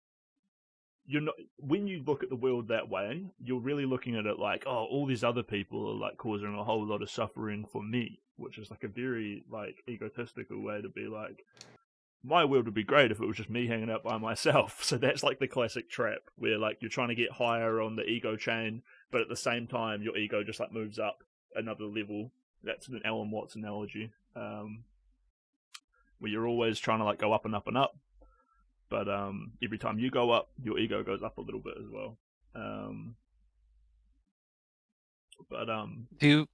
you're not, when you look at the world that way, you're really looking at it like, oh, all these other people are like causing a whole lot of suffering for me, which is like a very like egotistical way to be like, my world would be great if it was just me hanging out by myself. So that's like the classic trap where like you're trying to get higher on the ego chain, but at the same time your ego just like moves up another level. That's an Alan Watts analogy, where you're always trying to like go up and up and up, but every time you go up, your ego goes up a little bit as well. Do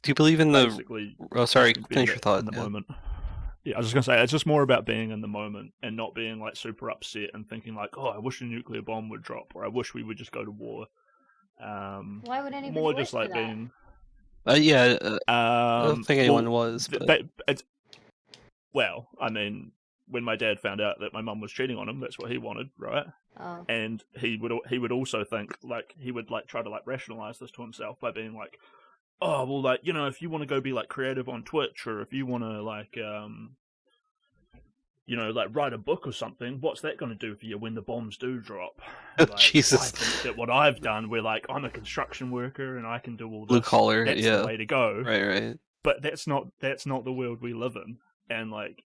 you believe in the? Basically, Oh, sorry. being Finish your thought. in the Yeah. moment. Yeah, I was just gonna say it's just more about being in the moment and not being like super upset and thinking like, oh, I wish a nuclear bomb would drop, or I wish we would just go to war. Why would anybody More wish just for like that? being. Yeah. I don't think anyone was. But... Well, I mean, when my dad found out that my mum was cheating on him, that's what he wanted, right? Oh. And he would also think like he would like try to like rationalize this to himself by being like, oh well, like, you know, if you want to go be like creative on Twitch, or if you want to like you know, like write a book or something, what's that going to do for you when the bombs do drop? Like, Jesus. I think that what I've done, where like I'm a construction worker and I can do all this, Blue collar, that's yeah. the way to go. Right. But that's not the world we live in, and like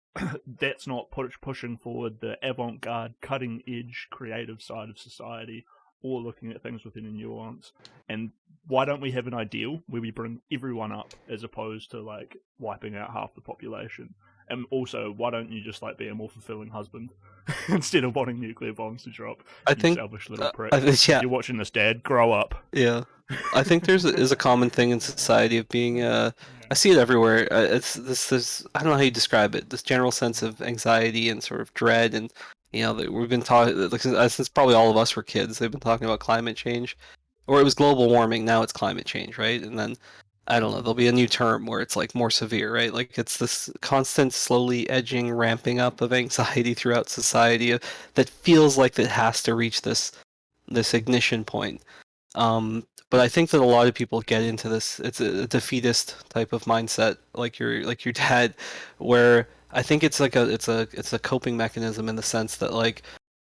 that's not pushing forward the avant-garde, cutting-edge, creative side of society, or looking at things within a nuance. And why don't we have an ideal where we bring everyone up as opposed to like wiping out half the population? And also, why don't you just like be a more fulfilling husband instead of wanting nuclear bombs to drop? I think selfish little prick. yeah. You're watching this, Dad. Grow up. Yeah, I think is a common thing in society of being. I see it everywhere. It's this. I don't know how you describe it. This general sense of anxiety and sort of dread, and you know, that we've been talking like since probably all of us were kids. They've been talking about climate change, or it was global warming. Now it's climate change, right? And then I don't know. There'll be a new term where it's like more severe, right? Like it's this constant, slowly edging, ramping up of anxiety throughout society that feels like it has to reach this ignition point. But I think that a lot of people get into this. It's a defeatist type of mindset, like your dad, where I think it's like it's a coping mechanism in the sense that like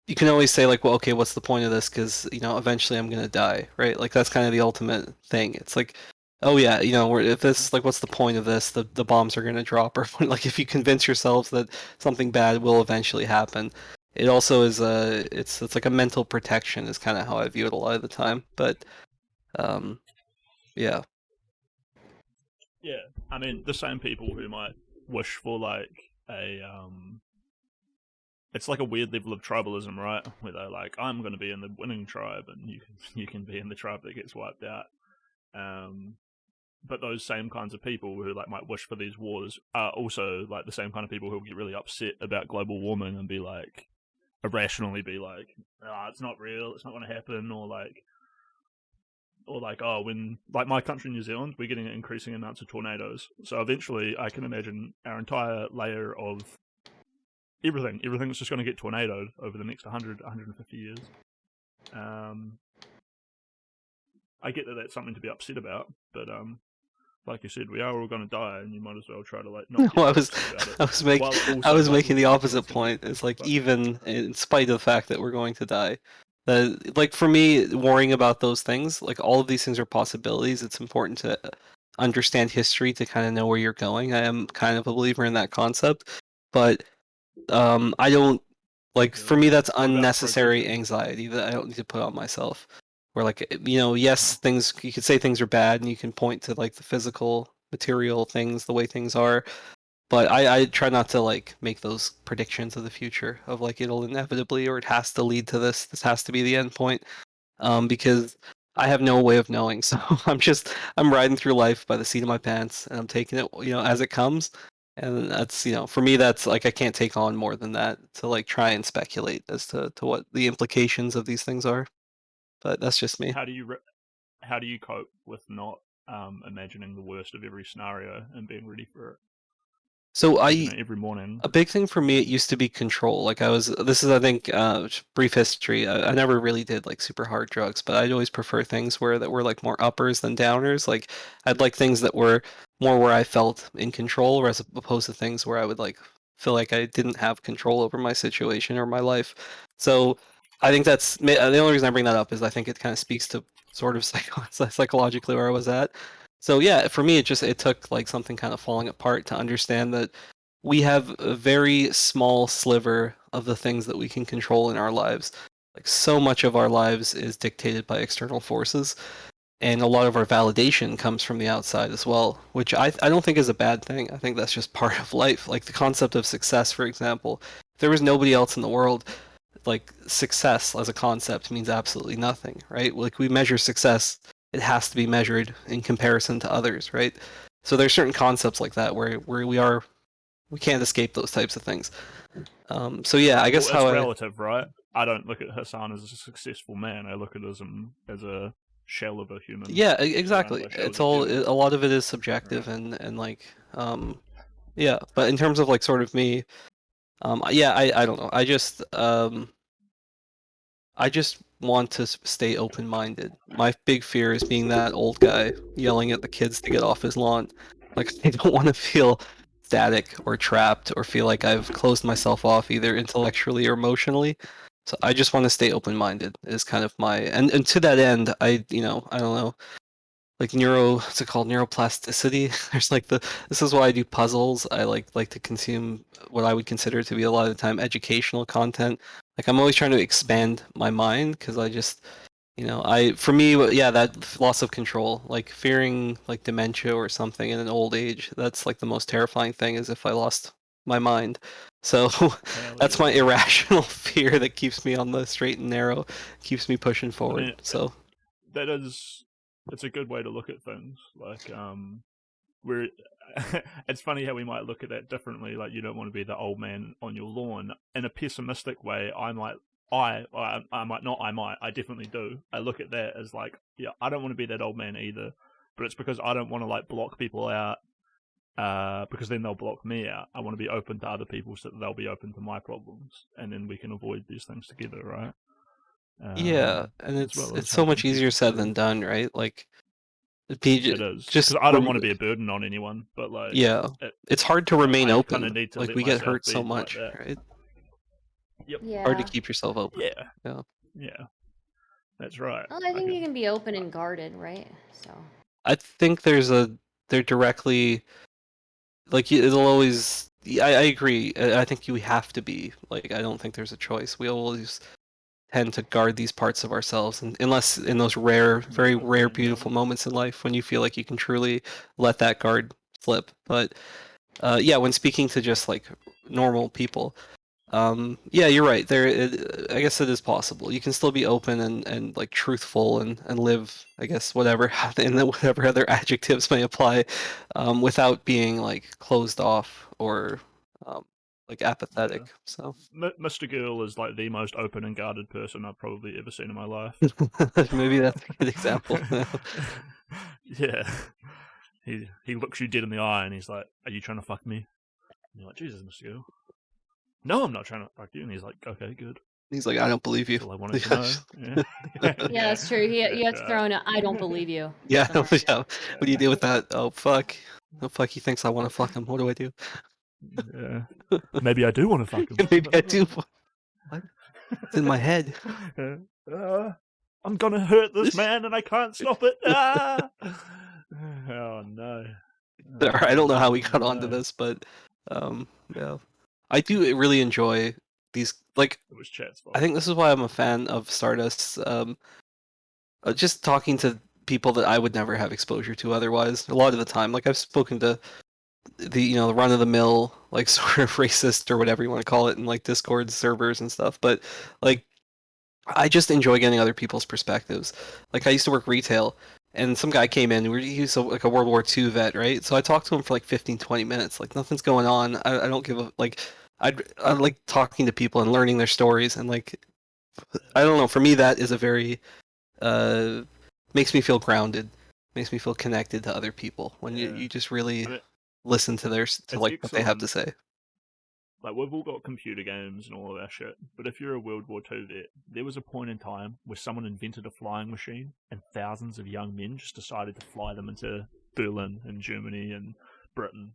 you can always say like, well, okay, what's the point of this? Because you know, eventually I'm gonna die, right? Like that's kind of the ultimate thing. It's like, oh yeah, you know, if this like, what's the point of this? The bombs are gonna drop, or like if you convince yourselves that something bad will eventually happen. It also is it's like a mental protection is kind of how I view it a lot of the time. But yeah. Yeah, I mean, the same people who might wish for like it's like a weird level of tribalism, right? Where they're like, I'm going to be in the winning tribe, and you can be in the tribe that gets wiped out. But those same kinds of people who like might wish for these wars are also like the same kind of people who get really upset about global warming and be like, irrationally be like, oh, it's not real, it's not going to happen, or like, oh, when like my country, New Zealand, we're getting increasing amounts of tornadoes. So eventually, I can imagine our entire layer of everything's just going to get tornadoed over the next 100, 150 years. I get that that's something to be upset about, but like you said, we are all going to die, and you might as well try to like not. No, get I was making the opposite point. It's like even in spite of the fact that we're going to die, like for me, worrying about those things, like all of these things are possibilities. It's important to understand history to kind of know where you're going. I am kind of a believer in that concept, but I don't like. For me, that's unnecessary anxiety that I don't need to put on myself. Where like, you know, yes, things, you could say things are bad, and you can point to like the physical, material things, the way things are, but I try not to like make those predictions of the future of like it'll inevitably, or it has to lead to this has to be the end point, because I have no way of knowing. So I'm riding through life by the seat of my pants, and I'm taking it, you know, as it comes. And that's, you know, for me, that's like I can't take on more than that to like try and speculate as to what the implications of these things are. But that's just me. How do you cope with not imagining the worst of every scenario and being ready for it? So every morning. A big thing for me, it used to be control. Like this is, I think, brief history. I never really did like super hard drugs, but I'd always prefer things that were like more uppers than downers. Like I'd like things that were more where I felt in control, as opposed to things where I would like feel like I didn't have control over my situation or my life. So I think that's the only reason I bring that up is I think it kind of speaks to sort of psychologically where I was at. So yeah, for me, it took like something kind of falling apart to understand that we have a very small sliver of the things that we can control in our lives. Like so much of our lives is dictated by external forces. and a lot of our validation comes from the outside as well, which I don't think is a bad thing. I think that's just part of life. Like the concept of success, for example, if there was nobody else in the world, like success as a concept means absolutely nothing, right? Like we measure success, it has to be measured in comparison to others, right? So there's certain concepts like that where we can't escape those types of things. So yeah, I guess well, how it's relative, right? I don't look at Hassan as a successful man. I look at him as a shell of a human. Yeah, exactly. It's all a lot of it is subjective, right. and like yeah. But in terms of like sort of me, yeah, I don't know. I just want to stay open-minded. My big fear is being that old guy yelling at the kids to get off his lawn. Like I don't want to feel static or trapped or feel like I've closed myself off either intellectually or emotionally. So I just want to stay open-minded is kind of my and to that end, I don't know, like what's it called, neuroplasticity. There's like this is why I do puzzles. I like to consume what I would consider to be a lot of the time educational content. Like I'm always trying to expand my mind because I just for me, yeah, that loss of control, like fearing like dementia or something in an old age, that's like the most terrifying thing is if I lost my mind. So that's my irrational fear that keeps me on the straight and narrow, keeps me pushing forward. I mean, so it's a good way to look at things. Like we're it's funny how we might look at that differently. Like you don't want to be the old man on your lawn. In a pessimistic way, I definitely do. I look at that as like, yeah, I don't want to be that old man either. But it's because I don't want to like block people out, because then they'll block me out. I want to be open to other people so that they'll be open to my problems, and then we can avoid these things together, right? Yeah, and it's so much easier said than done, right? Like it is because I don't want to be a burden on anyone, but like yeah, it's hard to remain open. Need to like we get hurt so much, right? Yep. Yeah. Hard to keep yourself open. Yeah. That's right. Well, I think you can be open and guarded, right? So. I think they're directly like it'll always. I agree. I think you have to be like. I don't think there's a choice. We always tend to guard these parts of ourselves, and unless in those very rare, beautiful moments in life when you feel like you can truly let that guard slip. But yeah, when speaking to just like normal people, yeah, you're right. I guess it is possible. You can still be open and like truthful and live, I guess, whatever and whatever other adjectives may apply, without being like closed off or like apathetic. Yeah. So Mr. Girl is like the most open and guarded person I've probably ever seen in my life. Maybe that's a good example. Yeah. He looks you dead in the eye and he's like, "Are you trying to fuck me?" And you're like, "Jesus, Mr. Girl. No, I'm not trying to fuck you." And he's like, "Okay, good." He's like, "I don't believe you." That's all I wanted to know. Yeah, that's true. You have to throw in a "I don't believe you." Yeah, yeah. What do you do with that? Oh fuck. Oh fuck, he thinks I want to fuck him. What do I do? Yeah. Maybe I do want to fuck him. Maybe I do. What? It's in my head. I'm gonna hurt this man and I can't stop it. Ah! Oh no. I don't know how we got onto this, but yeah. I do really enjoy these, like, it was Chat's fault. I think this is why I'm a fan of Stardust. Just talking to people that I would never have exposure to otherwise. A lot of the time, like I've spoken to the the run of the mill, like sort of racist or whatever you want to call it in like Discord servers and stuff, but like I just enjoy getting other people's perspectives. Like I used to work retail and some guy came in, he was like a World War II vet, right? So I talked to him for like 15-20 minutes, like nothing's going on. I don't give a like I like talking to people and learning their stories, and like I don't know, for me that is a very makes me feel grounded, makes me feel connected to other people when you just really listen to like what they have to say. Like we've all got computer games and all of that shit, but if you're a World War II vet, there was a point in time where someone invented a flying machine and thousands of young men just decided to fly them into Berlin and Germany and Britain.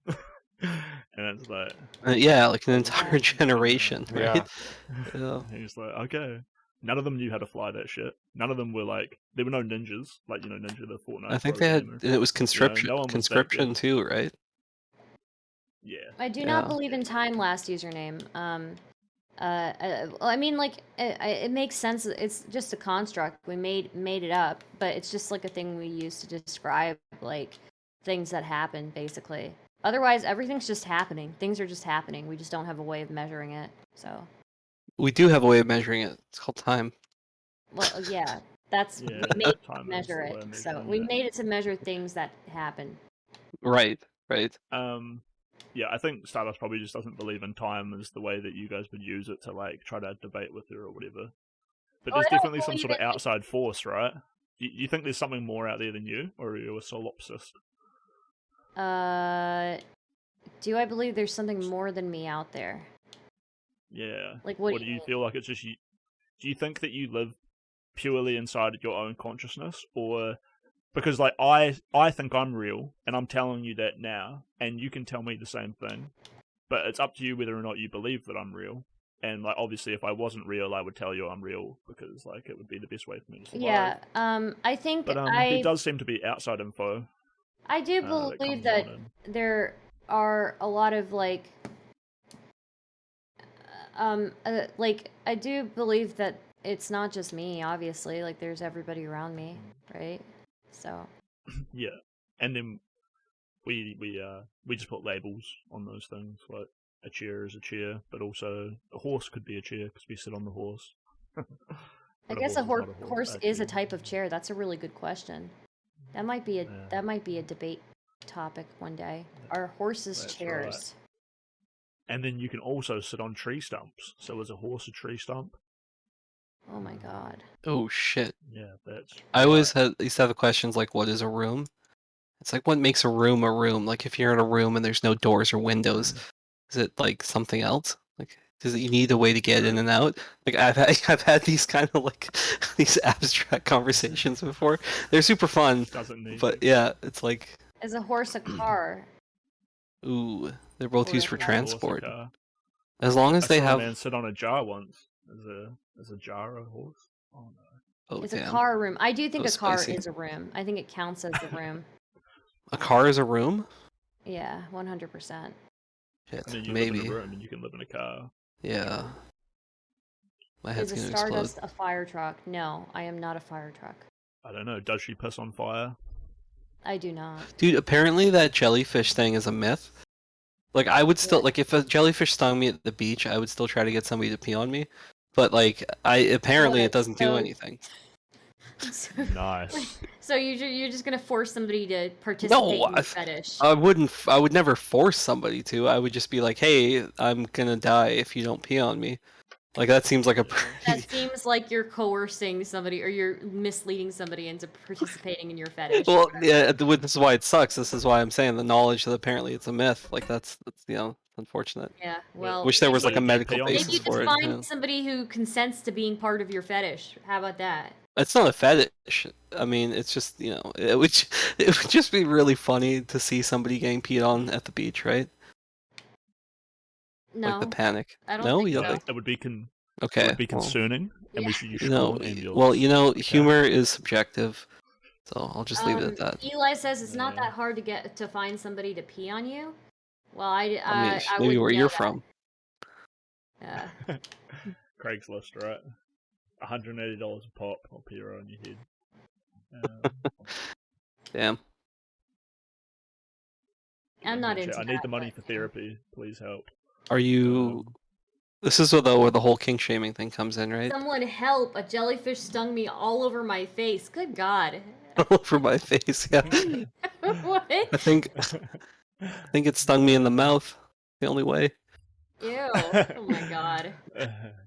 And it's like yeah, like an entire generation, right? Yeah. He's like, okay. None of them knew how to fly that shit. None of them were like, there were no ninjas, like Ninja the Fortnite. I think they had, and it was conscription too, right? Yeah. I do not believe in time last username. I mean, like, it makes sense. It's just a construct. We made it up, but it's just like a thing we use to describe like things that happen, basically. Otherwise, everything's just happening. Things are just happening. We just don't have a way of measuring it. So. We do have a way of measuring it. It's called time. Well, yeah, that's Yeah, we made it to time is measure the it. way of So measuring we it. made it to measure things that happen. Right. Yeah, I think Stardust probably just doesn't believe in time as the way that you guys would use it to like try to debate with her or whatever. But Oh, there's I don't definitely some believe sort of it. outside force, right? You think there's something more out there than you, or are you a solipsist? Do I believe there's something more than me out there? Yeah. Like, what Or do do you you mean? feel like it's just you? Do you think that you live purely inside your own consciousness, or because like I think I'm real and I'm telling you that now, and you can tell me the same thing, but it's up to you whether or not you believe that I'm real. And like obviously, if I wasn't real, I would tell you I'm real because like it would be the best way for me to survive. Yeah. I think But there does seem to be outside info. I do that believe comes that on in. there are a lot of like I do believe that it's not just me, obviously, like there's everybody around me, right? So Yeah, and then we just put labels on those things. Like a chair is a chair, but also a horse could be a chair because we sit on the horse. I But guess a horse is horse not a is a chair. type of chair. That's a really good question. That might be a debate topic one day. Are horses That's chairs? right. And then you can also sit on tree stumps. So is a horse a tree stump? Oh my god. Oh shit. Yeah, that's. I always used to have the questions like, what is a room? It's like, what makes a room a room? Like, if you're in a room and there's no doors or windows, is it like something else? Like, does it, you need a way to get in and out? Like, I've had these kind of like these abstract conversations before. They're super fun. Doesn't need. But yeah, it's like. Is a horse a car? Ooh, they're both used for transport. Car. As long as I they saw have. a man sit on a jar once. As a jar a horse? Oh no. Oh, It's damn. a car room. I do think That was a car spicy. is a room. I think it counts as a room. A car is a room? Yeah, 100%. Shit, I mean, you maybe. live in a room and you can live in a car. Yeah. My head's Is a gonna explode. Stardust a fire truck? No, I am not a fire truck. I don't know. Does she piss on fire? I do not. Dude, apparently that jellyfish thing is a myth. Like, I would still, like, if a jellyfish stung me at the beach, I would still try to get somebody to pee on me. But, like, apparently it doesn't do anything. Nice. So you're just gonna force somebody to participate in your fetish? I wouldn't. I would never force somebody to. I would just be like, "Hey, I'm gonna die if you don't pee on me." Like that seems like a pretty. That seems like you're coercing somebody or you're misleading somebody into participating in your fetish. Well, yeah. This is why it sucks. This is why I'm saying the knowledge that apparently it's a myth. Like that's unfortunate. Yeah. Well, wish there was like a medical maybe basis you for just it. find somebody who consents to being part of your fetish. How about that? It's not a fetish. I mean, it's just it would just be really funny to see somebody getting peed on at the beach, right? No. Like the panic. I don't no, think you don't so. think? It would be Okay. It would be concerning, and Yeah. we should call No. an ambulance. Well, Okay. humor is subjective, so I'll just leave it at that. Eli says it's not that hard to find somebody to pee on you. Well, I mean, I maybe wouldn't where know you're that. from. Yeah. Craigslist, right? $180 a pop. I'll pee right on your head. Damn. I'm not into I that. need the money for therapy. Please help. Are you? This is where the whole kink shaming thing comes in, right? Someone help! A jellyfish stung me all over my face. Good God. All over my face, yeah. What? I think it stung me in the mouth. The only way. Ew. Oh my God.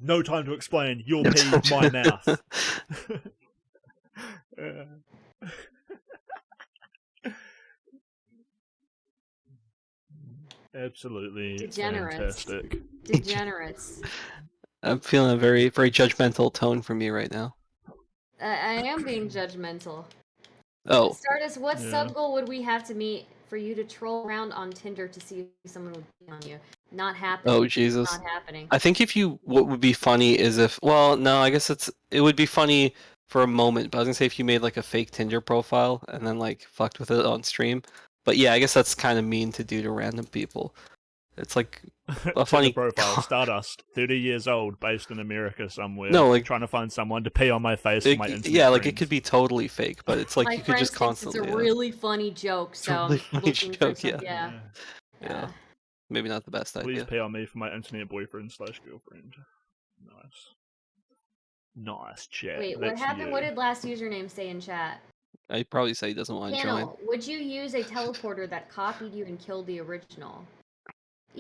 No time to explain. Your pee, my mouth. Absolutely Degenerates. fantastic. Degenerates. I'm feeling a very, very judgmental tone from you right now. I am being judgmental. Oh. Stardust, what Yeah. sub goal would we have to meet for you to troll around on Tinder to see if someone would be on you? Not happening. Oh Jesus. Not happening. I think what would be funny is if, well, no, I guess it would be funny for a moment, but I was gonna say if you made like a fake Tinder profile and then like fucked with it on stream. But yeah, I guess that's kind of mean to do to random people. It's like a Tinder funny profile, Stardust, 30 years old, based in America somewhere. No, like trying to find someone to pee on my face for my internet yeah, like friends. it could be totally fake, but it's like My you could just friend thinks it's a constantly. really funny joke, It's a so really I'm funny looking for joke, some. yeah. Yeah. Maybe not the best Please idea. pay on me for my internet boyfriend / girlfriend. Nice chat. Wait, what That's happened? you. What did last username say in chat? I'd probably say he doesn't want to join. Panel, would you use a teleporter that copied you and killed the original?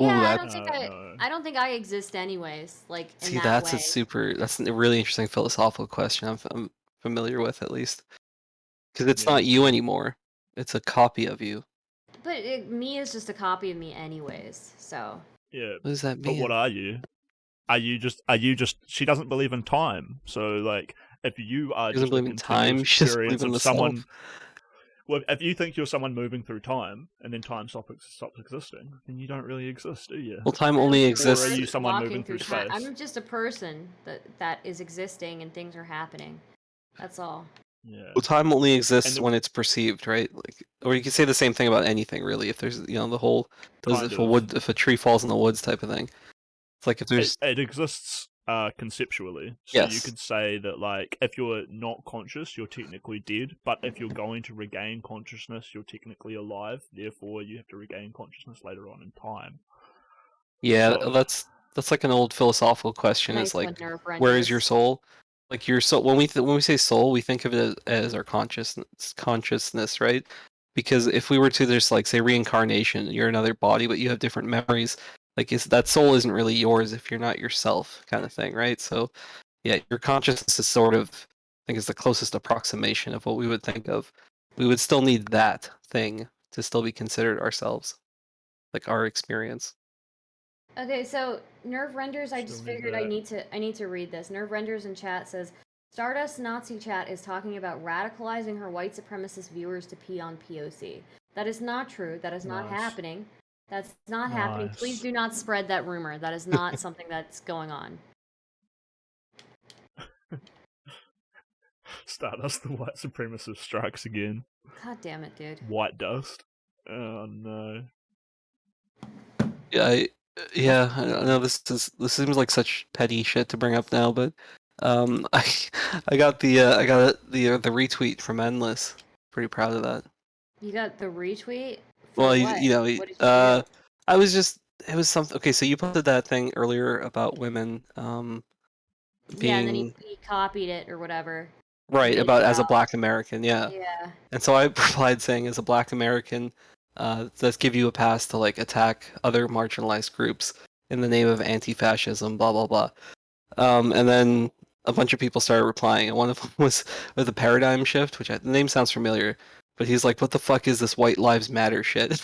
Ooh, Yeah, that- I don't think I exist anyways. Like in See, that that's way. that's a really interesting philosophical question. I'm familiar with at least, because it's not you anymore; it's a copy of you. But me is just a copy of me anyways. So. Yeah. What does that But mean? what are you? Are you just? She doesn't believe in time. So like, if you are She doesn't just a believe in time. continuous She doesn't experience believe in of the someone. self. Well, if you think you're someone moving through time, and then time stops existing, then you don't really exist, do you? Well, time only I'm exists. Or are you someone walking moving through time. space? I'm just a person that is existing and things are happening. That's all. Yeah. Well, time only exists when it's perceived, right? Like, or you could say the same thing about anything, really. If there's, the whole, if a tree falls in the woods type of thing. It's like if there's. It exists conceptually. So Yes. you could say that, like, if you're not conscious, you're technically dead. But if you're going to regain consciousness, you're technically alive. Therefore, you have to regain consciousness later on in time. Yeah, So- that's like an old philosophical question. Nice Is like, one, Nerve where is your Renders. soul? Like your soul. When we say soul, we think of it as our consciousness, right? Because if we were to just like say reincarnation, you're another body, but you have different memories. Like, that soul isn't really yours if you're not yourself, kind of thing, right? So, yeah, your consciousness is sort of, I think, is the closest approximation of what we would think of. We would still need that thing to still be considered ourselves, like our experience. Okay, so Nerve Renders, I Still just need figured I need to read this. Nerve Renders in chat says Stardust Nazi chat is talking about radicalizing her white supremacist viewers to pee on POC. That is not true. That is not Nice. happening. That's not happening. Please do not spread that rumor. That is not something that's going on. Stardust, the white supremacist strikes again. God damn it, dude. White dust. Oh no. Yeah, I know this seems like such petty shit to bring up now, but I got the the retweet from Endless. Pretty proud of that. You got the retweet? For Well, what? you know, What did you do? I was just it was something. Okay, so you posted that thing earlier about women Yeah, and then being he copied it or whatever. right Made it about as a out. Black American, yeah. Yeah. And so I replied saying, as a Black American, does give you a pass to like attack other marginalized groups in the name of anti-fascism, blah blah blah. And then a bunch of people started replying, and one of them was with a paradigm shift, which the name sounds familiar, but he's like, "What the fuck is this White Lives Matter shit?"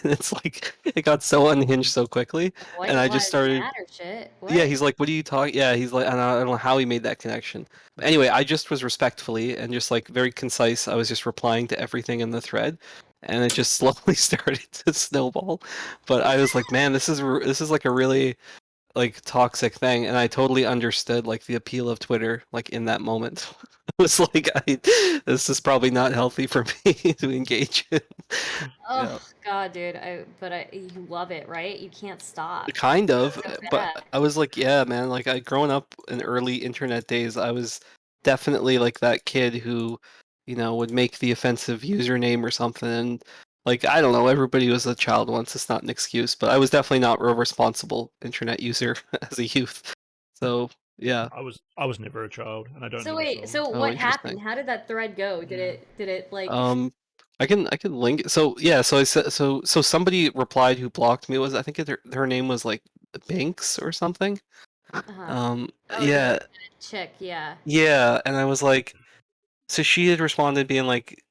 And it's like it got so unhinged so quickly, White and I Lives just started. Matter shit. What? Yeah, he's like, "What are you talking?" Yeah, he's like, I don't know how he made that connection. But anyway, I just was respectfully and just like very concise. I was just replying to everything in the thread, and it just slowly started to snowball. But I was like, man, this is like a really like toxic thing, and I totally understood like the appeal of Twitter like in that moment. It was like, this is probably not healthy for me to engage in. Oh Yeah. God, dude! You love it, right? You can't stop. Kind of, So but bad. I was like, yeah, man. Like, growing up in early internet days, I was definitely like that kid who, would make the offensive username or something. And like, I don't know, everybody was a child once. It's not an excuse, but I was definitely not a responsible internet user as a youth. So yeah. I was never a child, and I don't. So have wait, a so soul. what Interesting. happened? How did that thread go? Did it like? I can link it. So yeah, so I said so somebody replied who blocked me was, I think her name was like Banks or something. Oh, Yeah. the chick, yeah. Yeah, and I was like, so she had responded being like,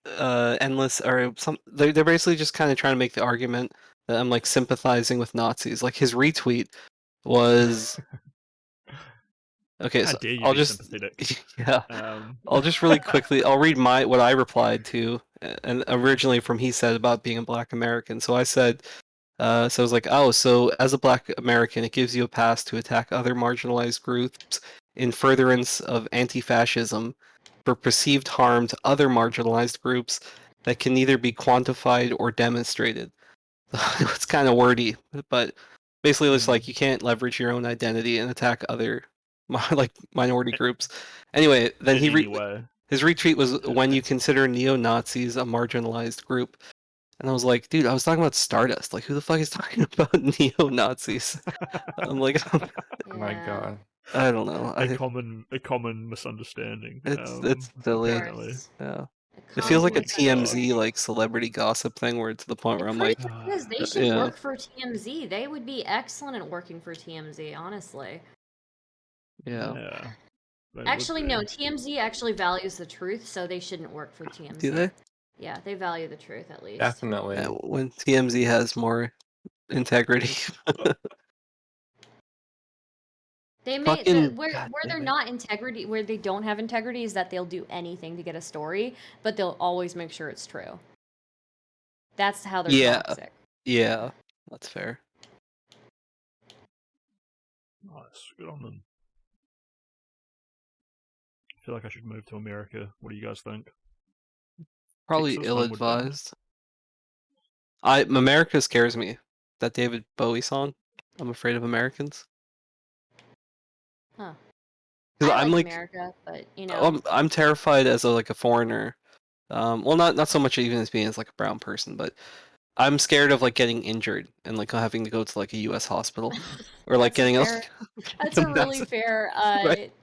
endless or some. They're basically just kind of trying to make the argument that I'm like sympathizing with Nazis. Like his retweet was. Okay, How so dare you I'll be just sympathetic? yeah, I'll just really quickly. I'll read what I replied to, and originally from he said about being a Black American. So I said, so I was like, oh, so as a Black American, it gives you a pass to attack other marginalized groups in furtherance of anti-fascism for perceived harm to other marginalized groups that can neither be quantified or demonstrated. It's kind of wordy, but Basically, it's like you can't leverage your own identity and attack other like minority groups. Anyway, then Anyway. his retweet was when you consider neo-Nazis a marginalized group. And I was like, dude, I was talking about Stardust. Like, who the fuck is talking about neo-Nazis? I'm like, Oh my god. I don't know. A common misunderstanding. It's silly. Apparently. Yeah. It feels like a TMZ God. like celebrity gossip thing where it's to the point where I'm like, Because they should work for TMZ. They would be excellent at working for TMZ, honestly. Yeah. Actually, no. TMZ actually values the truth, so they shouldn't work for TMZ. Do they? Yeah, they value the truth at least. Definitely. Yeah, when TMZ has more integrity. They may where they're not integrity, where they don't have integrity, is that they'll do anything to get a story, but they'll always make sure it's true. That's how they're toxic. Yeah, that's fair. Nice, good on them. I feel like I should move to America. What do you guys think? Probably ill-advised. America scares me. That David Bowie song. I'm afraid of Americans. Huh. I like like America, but you know. I'm terrified as a foreigner. Well, not so much even as being as like a brown person, but I'm scared of like getting injured and like having to go to like a U.S. hospital, or like getting That's a really fair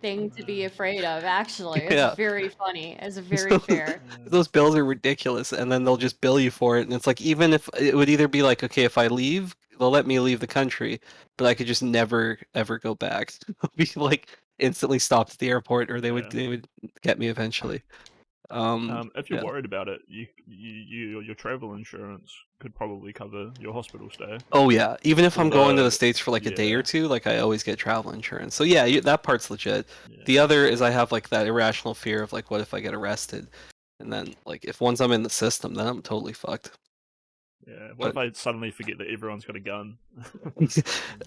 thing to be afraid of. Actually, it's very funny. It's very fair. Those bills are ridiculous, and then they'll just bill you for it, and it's like even if it would either be like, okay, if I leave, they'll let me leave the country, but I could just never ever go back. Be like instantly stopped at the airport, or they would get me eventually. If you're worried about it, your travel insurance could probably cover your hospital stay. Oh yeah, even if I'm going to the States for like a day or two, like I always get travel insurance. So yeah, that part's legit. The other is I have like that irrational fear of like, what if I get arrested? And then like if once I'm in the system, then I'm totally fucked. Yeah. What if I suddenly forget that everyone's got a gun?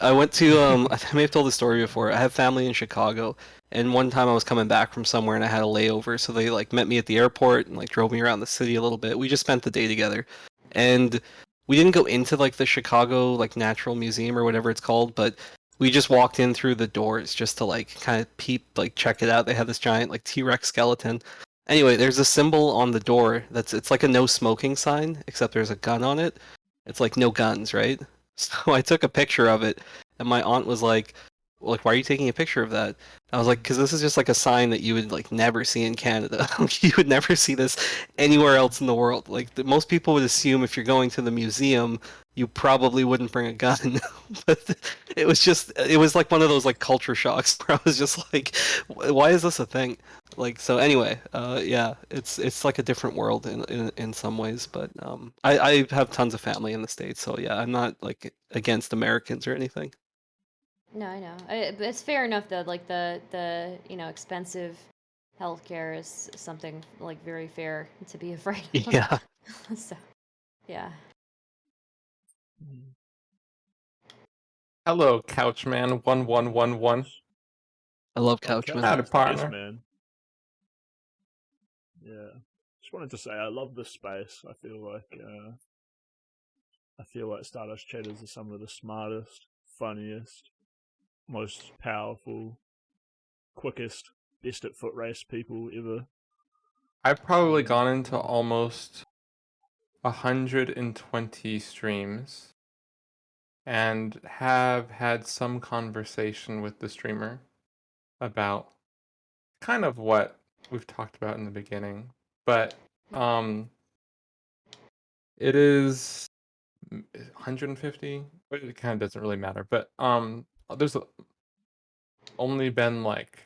I went to I may have told the story before. I have family in Chicago, and one time I was coming back from somewhere and I had a layover, so they like met me at the airport and like drove me around the city a little bit. We just spent the day together, and we didn't go into like the Chicago like Natural Museum or whatever it's called, but we just walked in through the doors just to like kind of peep, like check it out. They had this giant like T-Rex skeleton. Anyway, there's a symbol on the door it's like a no smoking sign, except there's a gun on it. It's like no guns, right? So I took a picture of it, and my aunt was like, why are you taking a picture of that? I was like, because this is just like a sign that you would like never see in Canada. You would never see this anywhere else in the world. Like most people would assume if you're going to the museum, you probably wouldn't bring a gun. But it was like one of those like culture shocks where I was just like, why is this a thing? Like so anyway, yeah, it's like a different world in some ways. But I have tons of family in the States, so yeah, I'm not like against Americans or anything. No, I know. It's fair enough though. Like the expensive healthcare is something like very fair to be afraid of. Yeah. So, yeah. Hello, Couchman 1111. I love Couchman. Howdy, partner. Man. Yeah. Just wanted to say I love this space. I feel like Stardust chatters are some of the smartest, funniest, most powerful, quickest, best at foot race people ever. I've probably gone into almost 120 streams and have had some conversation with the streamer about kind of what we've talked about in the beginning, but it is 150. It kind of doesn't really matter, but there's only been like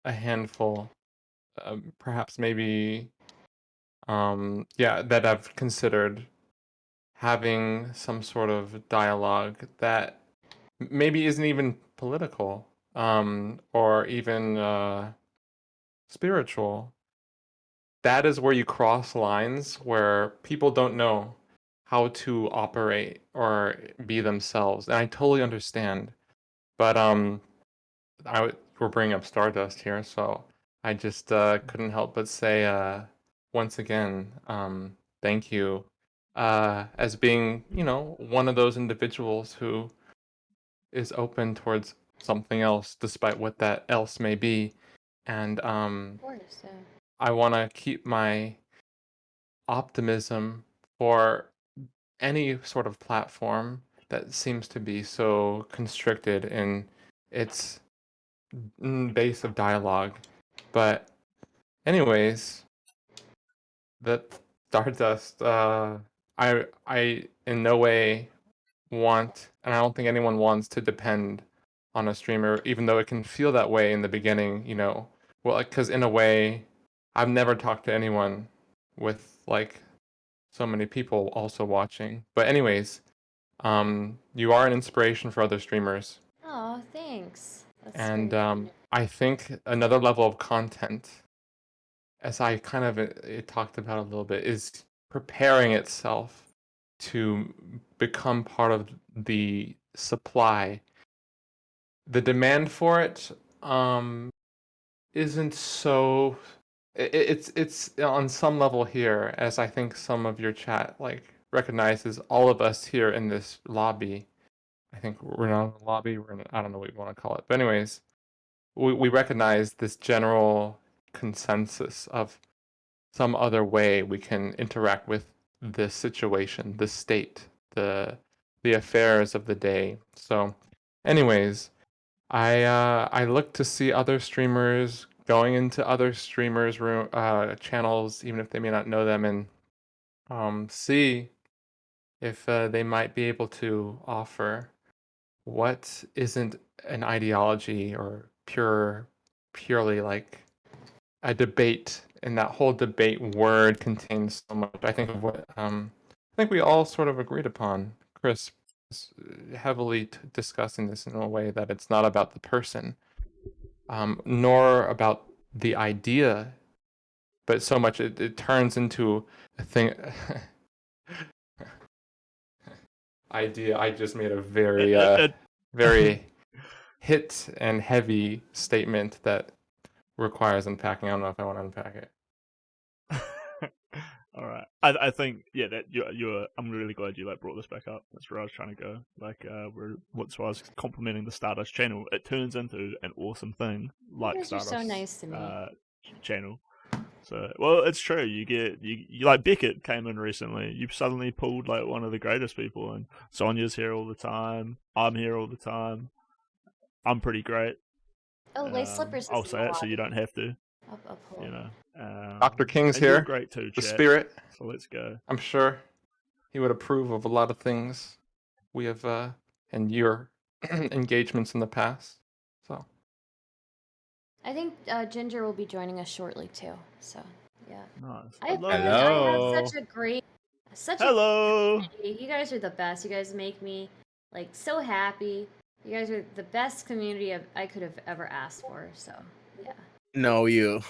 a handful, perhaps maybe, that I've considered having some sort of dialogue that maybe isn't even political, or even spiritual. That is where you cross lines where people don't know how to operate or be themselves, and I totally understand. But we're bringing up Stardust here, so I just couldn't help but say once again, thank you as being, one of those individuals who is open towards something else, despite what that else may be. And Of course, yeah. I want to keep my optimism for any sort of platform that seems to be so constricted in its base of dialogue. But anyways, that Stardust, I in no way want, and I don't think anyone wants to depend on a streamer, even though it can feel that way in the beginning, well, because in a way, I've never talked to anyone with like so many people also watching. But anyways, you are an inspiration for other streamers, Oh, thanks. That's and very kind. I think another level of content, as I kind of talked about a little bit, is preparing itself to become part of the supply. The demand for it isn't so. It's on some level here, as I think some of your chat recognizes all of us here in this lobby. I think we're not in the lobby. We're in. I don't know what you want to call it, but anyways, we recognize this general consensus of some other way we can interact with this situation, the state, the affairs of the day. So, anyways, I look to see other streamers going into other streamers' room channels, even if they may not know them, and see if they might be able to offer what isn't an ideology or purely like a debate, and that whole debate word contains so much. I think of what I think we all sort of agreed upon. Chris is heavily discussing this in a way that it's not about the person, nor about the idea, but so much it turns into a thing. Idea. I just made a very very hit and heavy statement that requires unpacking. I don't know if I want to unpack it. All right. I think that you're. I'm really glad you brought this back up. That's where I was trying to go. What's why I was complimenting the Stardust channel. It turns into an awesome thing, You like guys are Stardust so nice to me. channel. So well, it's true. You like Beckett came in recently. You suddenly pulled like one of the greatest people, and Sonia's here all the time. I'm here all the time. I'm pretty great. Oh, Lace Slippers I'll is in say the it so you lobby. don't have to. I'll pull You it. know. Dr. King's and you're here. great too, The chat. spirit. So let's go. I'm sure he would approve of a lot of things we have and your engagements in the past. So I think Ginger will be joining us shortly too. So yeah. Nice. I Hello. have such a great Hello. community. You guys are the best. You guys make me like so happy. You guys are the best community I could have ever asked for. So yeah. No, you.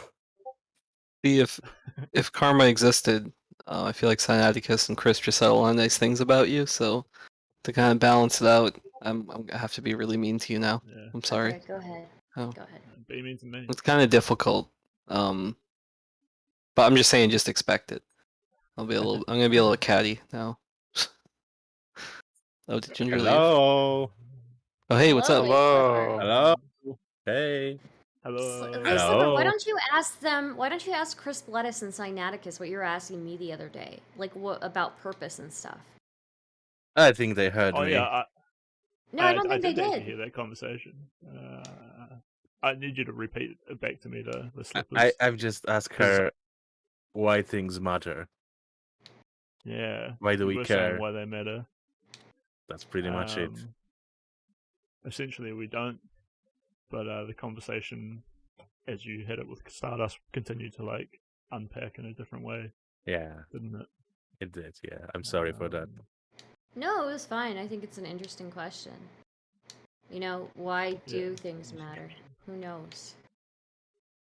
See, if karma existed, I feel like Syndacus and Chris just said a lot of nice things about you. So to kind of balance it out, I'm gonna have to be really mean to you now. Yeah. I'm sorry. Okay, go ahead. Oh. Go ahead. Be mean to me. It's kind of difficult. But I'm just saying, just expect it. I'm gonna be a little catty now. Oh, did Ginger leave? Hello. Oh, hey, what's up? hello. Hello. Hey. Hello. Lace Slipper, why Hello. don't you ask them? Why don't you ask Chris Bledis and Syndacus what you were asking me the other day, like what about purpose and stuff? I think they heard Oh me. yeah. No, I don't think they did actually did. hear that conversation. I need you to repeat it back to me, the slippers. I've just asked her why things matter. Yeah. Why do you we were care? saying why they matter. That's pretty much it. Essentially, we don't. But the conversation, as you had it with Stardust, continued to unpack in a different way. Yeah. Didn't it? It did. Yeah. I'm sorry for that. No, it was fine. I think it's an interesting question. You know, why do things matter? Who knows?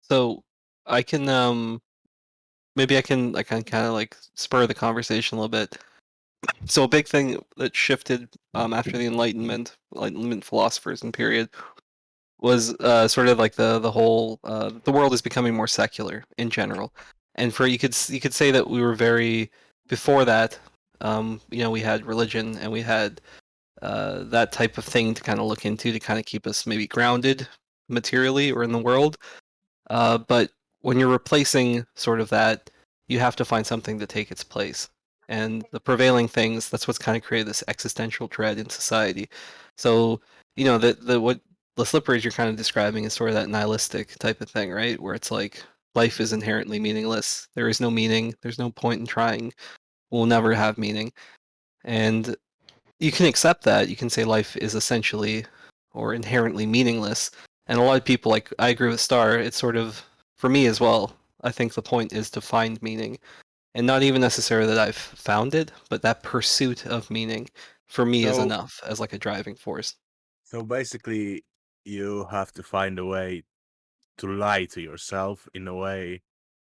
So I can maybe I can kind of spur the conversation a little bit. So a big thing that shifted after the Enlightenment philosophers and period was sort of like the whole the world is becoming more secular in general, and for you could say that we were very before that We had religion and we had that type of thing to kind of look into to kind of keep us maybe grounded materially or in the world. But when you're replacing sort of that, you have to find something to take its place. And the prevailing things, that's what's kind of created this existential dread in society. So, what the slippage you're kind of describing is sort of that nihilistic type of thing, right? Where it's like life is inherently meaningless. There is no meaning. There's no point in trying. We'll never have meaning. And you can accept that. You can say life is essentially or inherently meaningless. And a lot of people, like, I agree with Star, it's sort of, for me as well, I think the point is to find meaning. And not even necessarily that I've found it, but that pursuit of meaning for me is enough as like a driving force. So basically, you have to find a way to lie to yourself in a way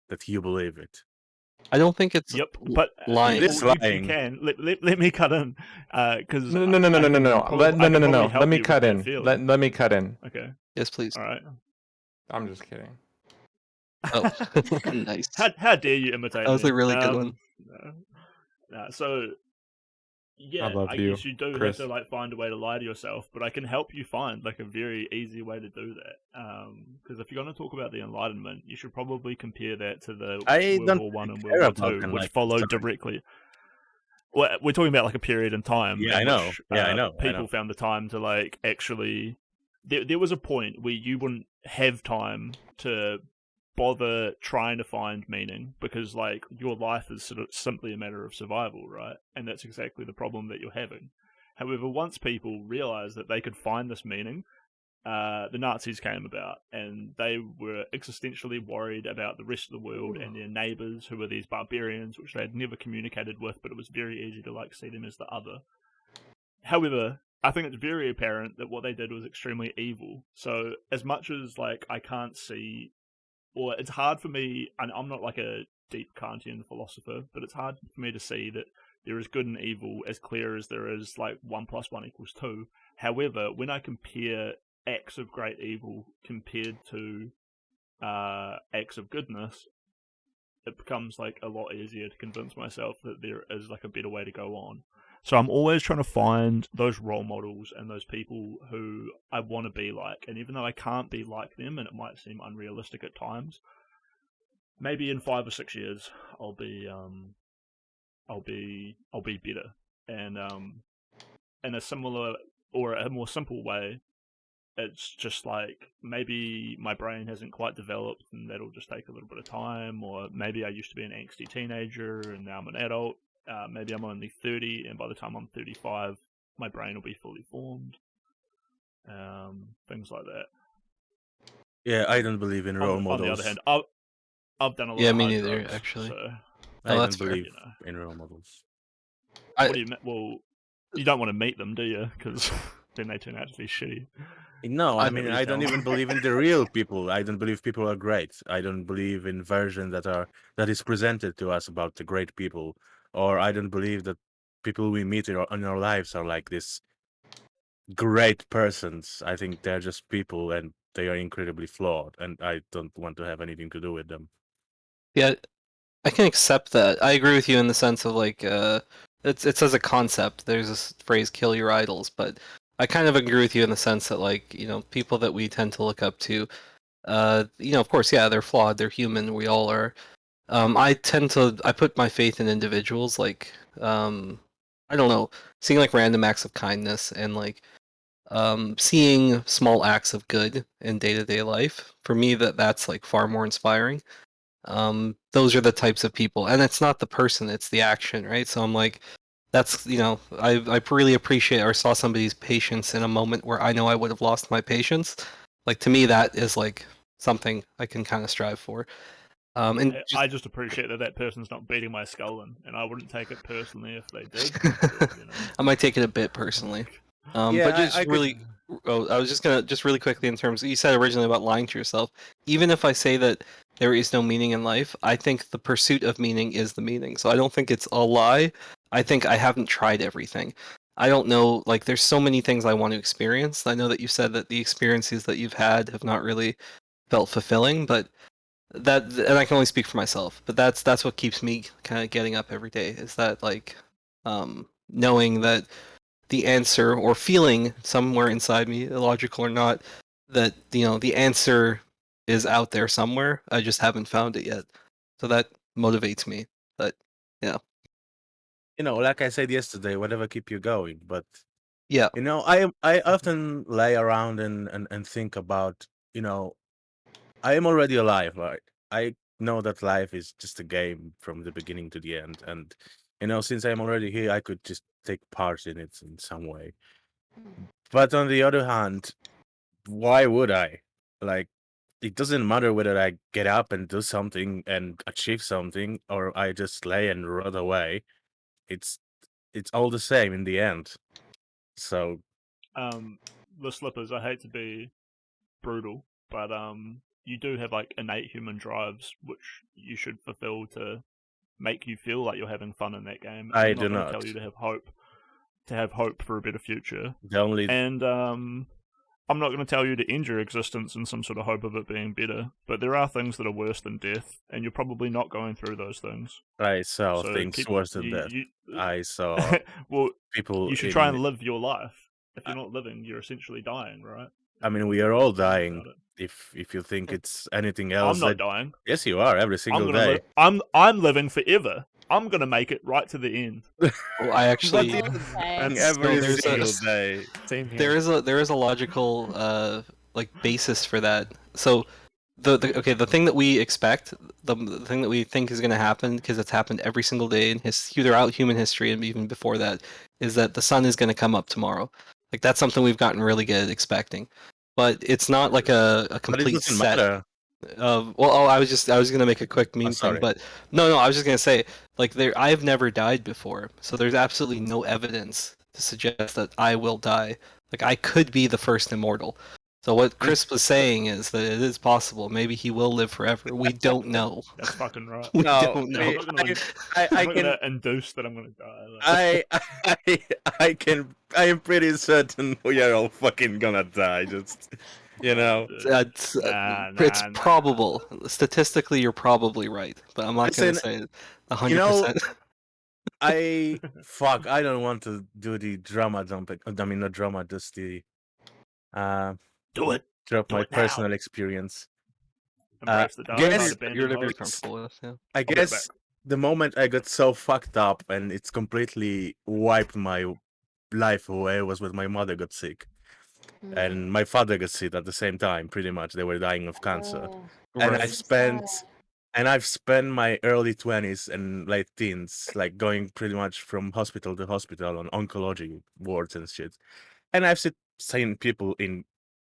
that you believe it. I don't think it's but lying. It is you lying. can let me cut in because No. Let me cut in. Let me cut in. Okay. Yes, please. All right. I'm just kidding. Oh, nice. How dare you imitate me? That was a really good one. So, yeah, I guess you do Chris. have to like find a way to lie to yourself, but I can help you find like a very easy way to do that. Because if you're going to talk about the Enlightenment, you should probably compare that to the World War One and World War Two, which followed directly. Well, we're talking about like a period in time. Yeah, in I know. Which, I know. People found the time to like actually. There was a point where you wouldn't have time to bother trying to find meaning because like your life is sort of simply a matter of survival, right? And that's exactly the problem that you're having. However, once people realized that they could find this meaning, the Nazis came about and they were existentially worried about the rest of the world and their neighbors who were these barbarians which they had never communicated with, but it was very easy to like see them as the other. However, I think it's very apparent that what they did was extremely evil. So as much as like I can't see, or it's hard for me, and I'm not like a deep Kantian philosopher, but it's hard for me to see that there is good and evil as clear as there is like 1 + 1 = 2. However, when I compare acts of great evil compared to acts of goodness, it becomes like a lot easier to convince myself that there is like a better way to go on. So I'm always trying to find those role models and those people who I want to be like. And even though I can't be like them, and it might seem unrealistic at times, maybe in 5 or 6 years I'll be better. And in a similar or a more simple way, it's just like maybe my brain hasn't quite developed, and that'll just take a little bit of time. Or maybe I used to be an angsty teenager, and now I'm an adult. Maybe I'm only 30, and by the time I'm 35, my brain will be fully formed. Things like that. Yeah, I don't believe in role models. On the other hand, I've done a lot of me hard neither, drugs, actually. So I don't believe in role models. What do you mean? Well, you don't want to meet them, do you? Because then they turn out to be shitty. No, I mean, I don't even believe in the real people. I don't believe people are great. I don't believe in versions that is presented to us about the great people. Or I don't believe that people we meet in our lives are like this great persons. I think they're just people and they are incredibly flawed, and I don't want to have anything to do with them. Yeah, I can accept that. I agree with you in the sense of like, it's as a concept. There's this phrase "kill your idols," but I kind of agree with you in the sense that like, people that we tend to look up to, of course, yeah, they're flawed, they're human, we all are. I put my faith in individuals, like, I don't know, seeing like random acts of kindness and like, seeing small acts of good in day-to-day life. For me, that's like far more inspiring. Those are the types of people, and it's not the person, it's the action, right? So I'm like, that's, I really appreciate or saw somebody's patience in a moment where I know I would have lost my patience. Like, to me, that is like something I can kind of strive for. I just appreciate that person's not beating my skull in, and I wouldn't take it personally if they did. But, I might take it a bit personally. But just really, I was just really quickly in terms, you said originally about lying to yourself. Even if I say that there is no meaning in life, I think the pursuit of meaning is the meaning. So I don't think it's a lie. I think I haven't tried everything. I don't know, like, there's so many things I want to experience. I know that you said that the experiences that you've had have not really felt fulfilling, but and I can only speak for myself, but that's what keeps me kind of getting up every day, is that, like, knowing that the answer, or feeling somewhere inside me, illogical or not, that the answer is out there somewhere. I just haven't found it yet. So that motivates me. But yeah. Like I said yesterday, whatever keep you going. But yeah, I often lay around and think about, I am already alive. Right? I know that life is just a game from the beginning to the end, and since I'm already here, I could just take part in it in some way. But on the other hand, why would I? Like, it doesn't matter whether I get up and do something and achieve something, or I just lay and rot away. It's all the same in the end. So, the Slippers, I hate to be brutal, but you do have like innate human drives which you should fulfill to make you feel like you're having fun in that game. I I'm do not going not. to tell you to have hope for a better future. The only And I'm not going to tell you to end your existence in some sort of hope of it being better, but there are things that are worse than death, and you're probably not going through those things. I saw So things worse than that. I saw well, people. You should try and live your life. If you're not living, you're essentially dying, right? I mean, we are all dying. If you think it's anything else, I'm not dying. Yes, you are every single day. I'm living forever. I'm gonna make it right to the end. Well, I actually every single day. Same here. There is a logical like basis for that. So the thing that we expect, the thing that we think is going to happen, because it's happened every single day in throughout human history and even before that, is that the sun is going to come up tomorrow. Like, that's something we've gotten really good at expecting. But it's not like a complete set. Matter. I was going to make a quick meme thing, but no, I was just going to say, like, I've never died before, so there's absolutely no evidence to suggest that I will die. Like, I could be the first immortal. So what Chris was saying is that it is possible. Maybe he will live forever. We don't know. That's fucking right. We don't know. I'm not gonna induce that I'm gonna die. I am pretty certain we are all fucking gonna die. Just it's probable. Statistically, you're probably right, but I'm not gonna say 100%. I don't want to do the drama dumping. I mean, not drama, just the do it. Drop do my it personal experience. You're very comfortable with. Yeah. I guess the moment I got so fucked up and it's completely wiped my life away was when my mother got sick. And my father got sick at the same time. Pretty much, they were dying of cancer. And I've spent my early 20s and late teens like going pretty much from hospital to hospital on oncology wards and shit. And I've seen people in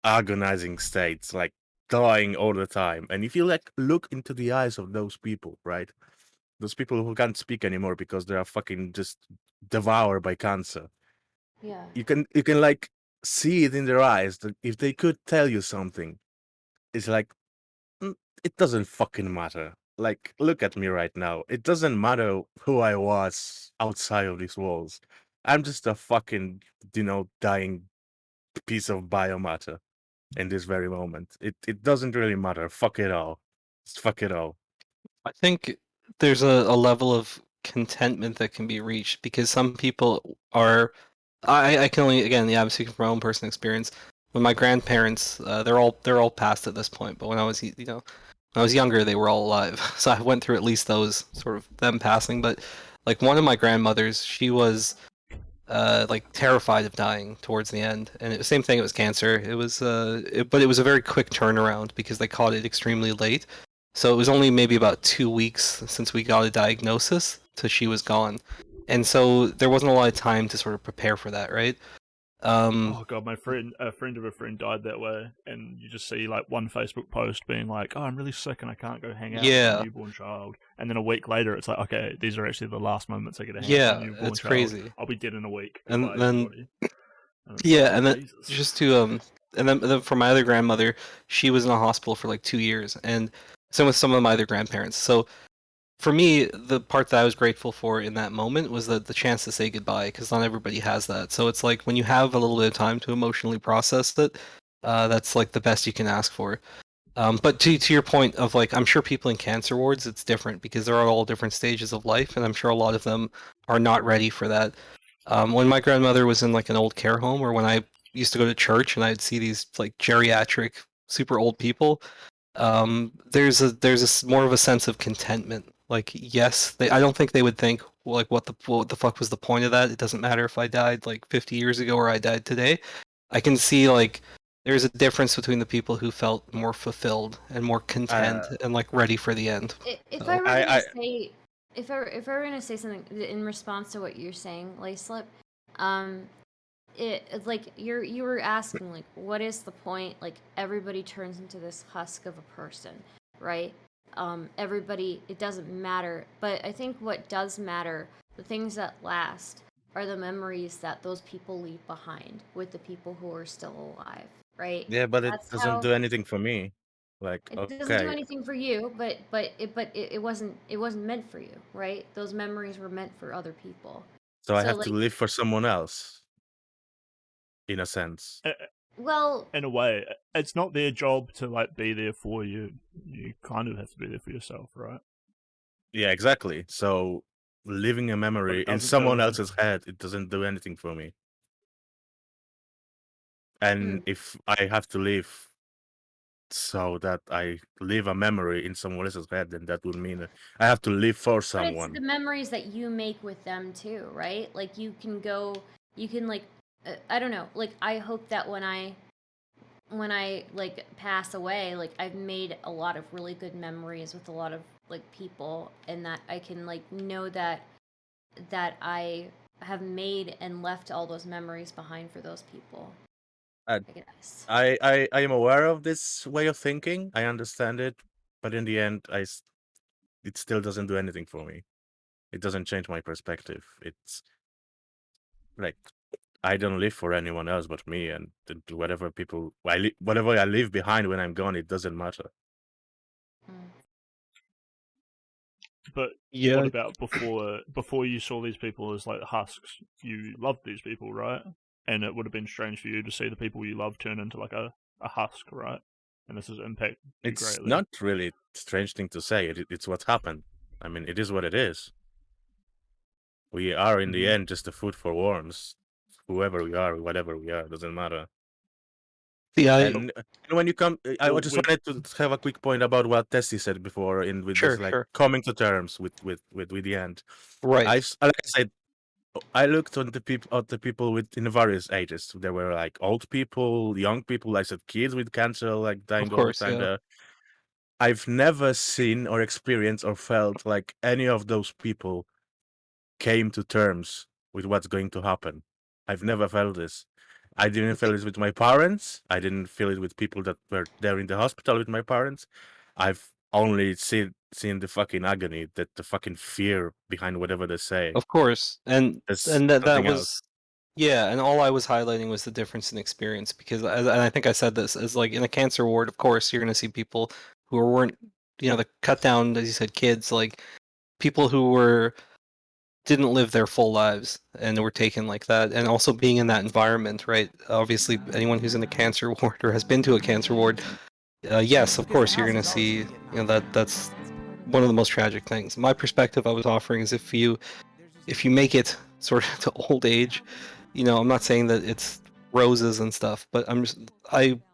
agonizing states, like dying all the time. And if you like look into the eyes of those people, right? Those people who can't speak anymore because they are fucking just devoured by cancer. Yeah. You can like see it in their eyes that if they could tell you something, it's like it doesn't fucking matter. Like, look at me right now. It doesn't matter who I was outside of these walls. I'm just a fucking, dying piece of biomatter in this very moment. It doesn't really matter. Fuck it all. Just fuck it all. I think there's a level of contentment that can be reached because some people are. I can only, again, I'm speaking from my own personal experience. When my grandparents, they're all past at this point, but when I was, when I was younger, they were all alive. So I went through at least those sort of them passing. But like one of my grandmothers, she was like terrified of dying towards the end, and it was same thing. It was cancer. It was, but it was a very quick turnaround because they caught it extremely late. So it was only maybe about 2 weeks since we got a diagnosis till she was gone, and so there wasn't a lot of time to sort of prepare for that, right? Oh god, a friend of a friend died that way, and you just see like one Facebook post being like, "Oh, I'm really sick and I can't go hang out with my newborn child," and then a week later it's like, "Okay, these are actually the last moments I get to hang out with my newborn it's child. crazy. I'll be dead in a week." And Goodbye, then, everybody. and then just to and then for my other grandmother, she was in a hospital for like 2 years, and same with some of my other grandparents. So for me, the part that I was grateful for in that moment was the chance to say goodbye, because not everybody has that. So it's like when you have a little bit of time to emotionally process it, that's like the best you can ask for. But to your point of like, I'm sure people in cancer wards, it's different because they're all different stages of life, and I'm sure a lot of them are not ready for that. When my grandmother was in like an old care home, or when I used to go to church and I'd see these like geriatric, super old people, there's a more of a sense of contentment. Like, yes, I don't think they would think like what the fuck was the point of that? It doesn't matter if I died like 50 years ago or I died today. I can see like there's a difference between the people who felt more fulfilled and more content and like ready for the end. If I were gonna say, if I were gonna say something in response to what you're saying, Laislip, it like you were asking like, what is the point? Like everybody turns into this husk of a person, right? Everybody, it doesn't matter. But I think what does matter, the things that last, are the memories that those people leave behind with the people who are still alive, right? Yeah, but it That's doesn't how. do anything for me. Like, It doesn't do okay, anything for you, but it wasn't meant for you, right? Those memories were meant for other people. so I So have to like, live for someone else, in a sense. well, In a way, it's not their job to like be there for you. You kind of have to be there for yourself, right? Yeah, exactly. So living a But memory it in doesn't do someone anything. else's head, it doesn't do anything for me. And if I have to live so that I live a memory in someone else's head, then that would mean I have to live for but it's someone. the memories that you make with them too, right? Like you can go, you can like, I don't know. Like I hope that when I like pass away, like I've made a lot of really good memories with a lot of like people, and that I can like know that I have made and left all those memories behind for those people. Uh, I guess. I am aware of this way of thinking. I understand it, but in the end, it still doesn't do anything for me. It doesn't change my perspective. It's like I don't live for anyone else but me, and whatever whatever I leave behind when I'm gone, it doesn't matter. But Yeah. what about before you saw these people as like husks? You loved these people, right? And it would have been strange for you to see the people you love turn into like a husk, right? And this has impacted you It's greatly. not really a strange thing to say. It's what happened. I mean, it is what it is. We are in the end just a food for worms. Whoever we are, whatever we are, doesn't matter. Yeah. And when you come, I Well, just wanted to have a quick point about what Tessie said before, in with this like Sure. coming to terms with the end. Right. Like I said, I looked on the people with in various ages. There were like old people, young people. I said kids with cancer, like Of dying all the course, time. yeah. There, I've never seen or experienced or felt like any of those people came to terms with what's going to happen. I've never felt this. I didn't feel it with my parents. I didn't feel it with people that were there in the hospital with my parents. I've only seen the fucking agony, that the fucking fear behind whatever they say. Of course. And There's that something else. was, yeah, and all I was highlighting was the difference in experience, because and I think I said this, is like in a cancer ward, of course, you're going to see people who weren't, the cut down, as you said, kids, like people who didn't live their full lives and were taken like that, and also being in that environment, right? Obviously, anyone who's in a cancer ward or has been to a cancer ward, yes, of course, you're going to see, that's one of the most tragic things. My perspective I was offering is if you make it sort of to old age, I'm not saying that it's roses and stuff, but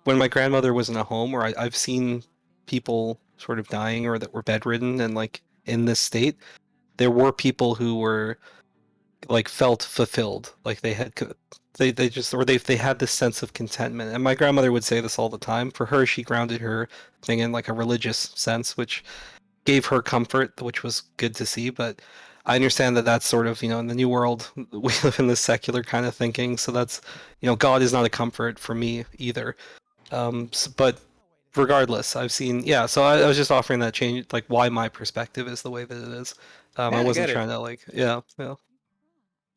when my grandmother was in a home, or I've seen people sort of dying or that were bedridden and like in this state, there were people who were like felt fulfilled, like they had they just, or they had this sense of contentment. And my grandmother would say this all the time. For her, she grounded her thing in like a religious sense, which gave her comfort, which was good to see. But I understand that that's sort of, in the new world, we live in this secular kind of thinking. So that's, God is not a comfort for me either. But regardless, I've seen, yeah. So I was just offering that change, like why my perspective is the way that it is. Yeah, I I wasn't get it. trying to like, yeah.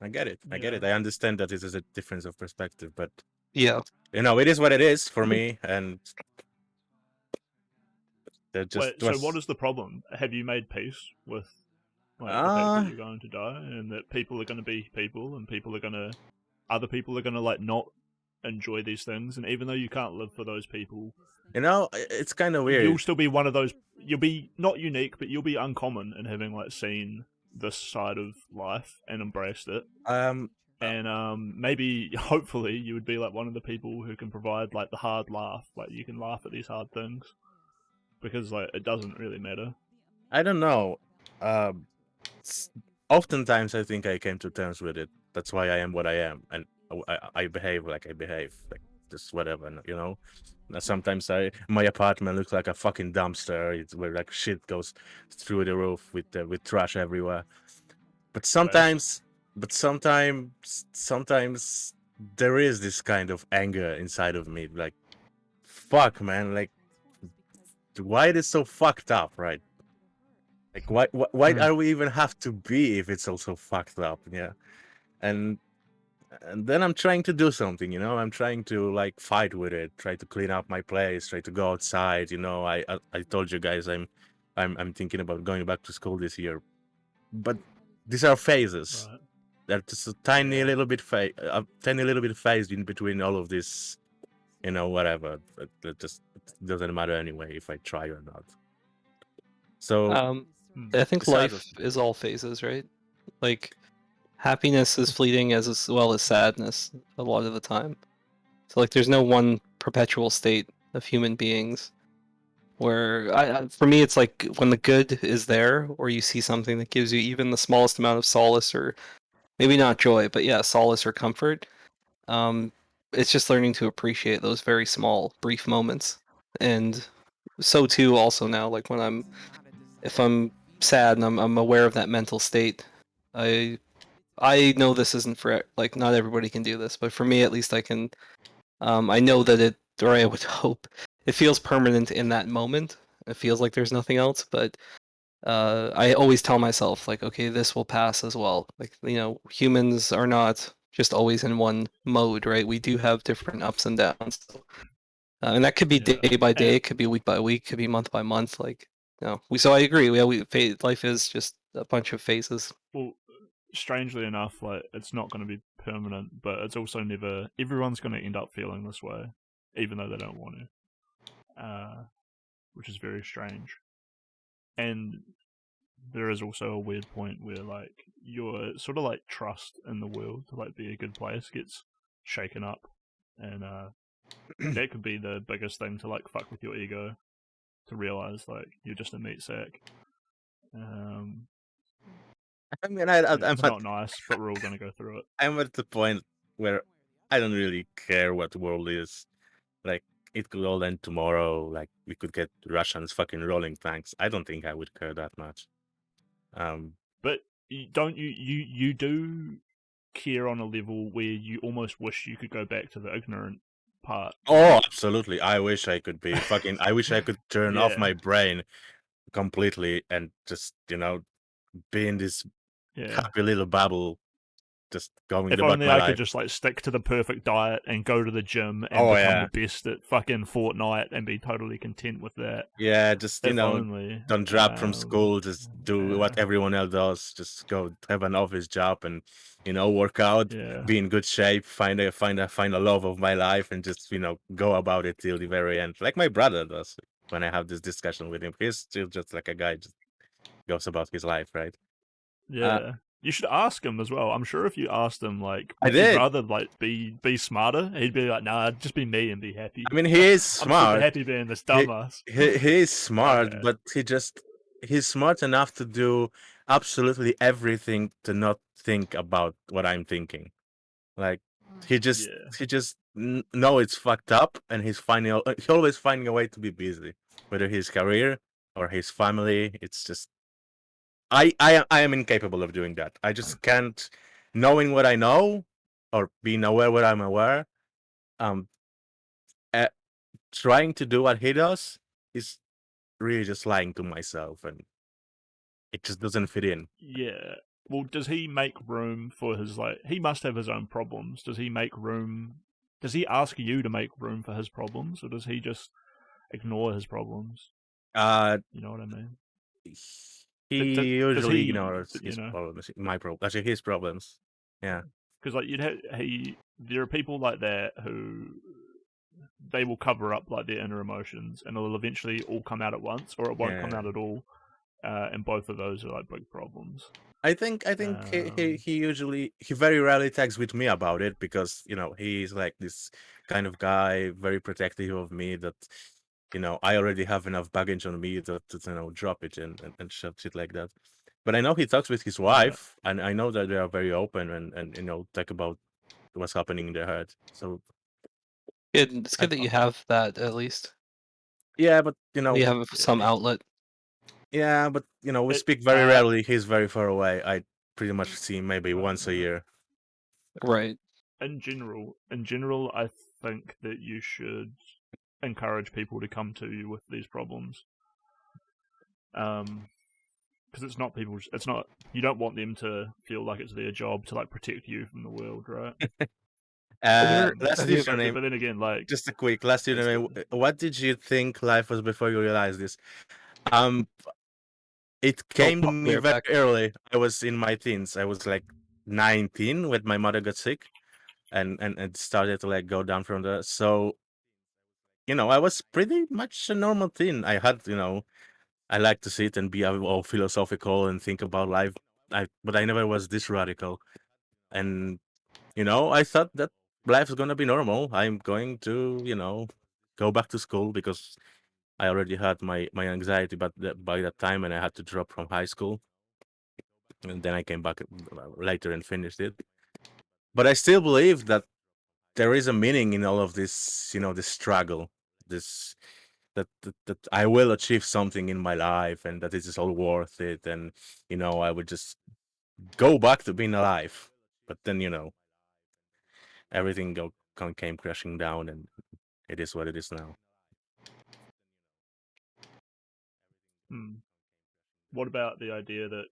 I get it. I get it. I understand that this is a difference of perspective, but Yeah. it is what it is for me, and that just Wait, so was. what is the problem? Have you made peace with like the fact that you're going to die, and that people are going to be people, and other people are going to like not enjoy these things, and even though you can't live for those people, you know, it's kind of weird. You'll still be one of those. You'll be not unique, but you'll be uncommon in having like seen this side of life and embraced it. And maybe, hopefully, you would be like one of the people who can provide like the hard laugh. Like you can laugh at these hard things because like it doesn't really matter. I don't know. Oftentimes, I think I came to terms with it. That's why I am what I am, and I behave like I behave, like just whatever, you know. Sometimes my apartment looks like a fucking dumpster. It's where like shit goes through the roof with trash everywhere. But sometimes there is this kind of anger inside of me, like, fuck, man, like, why it is so fucked up, right? Like, why are we even have to be if it's also fucked up? Yeah, and then I'm trying to do something, you know. I'm trying to like fight with it, try to clean up my place, try to go outside. You know, I told you guys I'm thinking about going back to school this year, but these are phases. Right. They're just a tiny little bit phased in between all of this, you know, whatever. It just doesn't matter anyway if I try or not. So I think life is all phases, right? Like happiness is fleeting as well as sadness a lot of the time. So like there's no one perpetual state of human beings where for me it's like when the good is there or you see something that gives you even the smallest amount of solace, or maybe not joy, but yeah, solace or comfort. It's just learning to appreciate those very small brief moments. And so too also now, like when if I'm sad and I'm aware of that mental state, I know this isn't for, like, not everybody can do this, but for me at least I can, I know that it, or I would hope it feels permanent in that moment. It feels like there's nothing else, but I always tell myself, like, okay, this will pass as well. Like, you know, humans are not just always in one mode, right? We do have different ups and downs. And that could be day by day, it could be week by week, could be month by month. Like, you know, so I agree. Life is just a bunch of phases. Well, strangely enough, like it's not going to be permanent, but it's also never. Everyone's going to end up feeling this way, even though they don't want to, which is very strange. And there is also a weird point where like your sort of like trust in the world to like be a good place gets shaken up, and that could be the biggest thing to like fuck with your ego, to realize like you're just a meat sack. I mean, it's not nice, but we're all gonna go through it. I'm at the point where I don't really care what the world is. Like, it could all end tomorrow. Like, we could get Russians fucking rolling tanks. I don't think I would care that much. But don't you do care on a level where you almost wish you could go back to the ignorant part? Oh, absolutely. I wish I could be fucking. I wish I could turn off my brain completely and just, you know, be in this happy little bubble, just going if about only my I life. could just like stick to the perfect diet and go to the gym and become the best at fucking Fortnite and be totally content with that. Yeah, just, you if know, only. don't drop from school, just do what everyone else does. Just go have an office job and, you know, work out, be in good shape, find a love of my life, and just, you know, go about it till the very end, like my brother does. When I have this discussion with him, he's still just like a guy, just goes about his life, right? Yeah. You should ask him as well. I'm sure if you asked him, like, I would you did. rather like be smarter? He'd be like, nah, just be me and be happy. I mean, he is I'm smart. super happy being this dumbass. He is smart, but he's smart enough to do absolutely everything to not think about what I'm thinking. Like, he just know it's fucked up, and he's always finding a way to be busy, whether his career or his family. It's just I am incapable of doing that. I just can't, knowing what I know or being aware what I'm aware. Trying to do what he does is really just lying to myself, and it just doesn't fit in. Yeah. Well, does he make room for his, like, he must have his own problems. Does he make room? Does he ask you to make room for his problems, or does he just ignore his problems? You know what I mean? He usually ignores his problems, my problems, actually his problems. Yeah. Because like there are people like that who they will cover up like their inner emotions, and it'll eventually all come out at once, or it won't come out at all. And both of those are like big problems. I think he very rarely texts with me about it because he's like this kind of guy, very protective of me that I already have enough baggage on me to drop it and shit like that. But I know he talks with his wife, and I know that they are very open and talk about what's happening in their head. So it's good that you have that at least. Yeah, but you have some outlet. Yeah, but we speak very rarely. He's very far away. I pretty much see him maybe once a year. Right. In general, I think that you should encourage people to come to you with these problems. Because it's not you don't want them to feel like it's their job to like protect you from the world, right? Last username. But then again, like just a quick last username. What did you think life was before you realized this? It came to me very early. I was in my teens. I was like 19 when my mother got sick, and started to like go down from there. So, I was pretty much a normal teen. I had, I like to sit and be all philosophical and think about life. But I never was this radical. And I thought that life's gonna be normal. I'm going to, go back to school because I already had my anxiety, but by that time, and I had to drop from high school. And then I came back later and finished it. But I still believe that there is a meaning in all of this, this struggle, this that I will achieve something in my life, and that it is all worth it, and I would just go back to being alive. But then everything came crashing down, and it is what it is now. What about the idea that,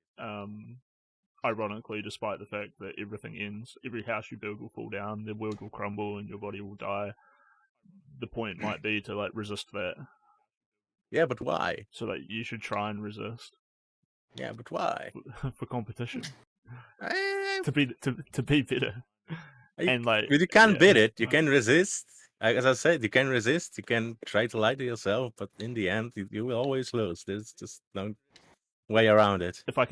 ironically, despite the fact that everything ends, every house you build will fall down, the world will crumble, and your body will die, the point might be to like resist that. Yeah, but why? So that you should try and resist. Yeah, but why? For competition. To be better. And like, you can beat it. You can resist. As I said, you can resist. You can try to lie to yourself, but in the end, you will always lose. There's just no way around it. If I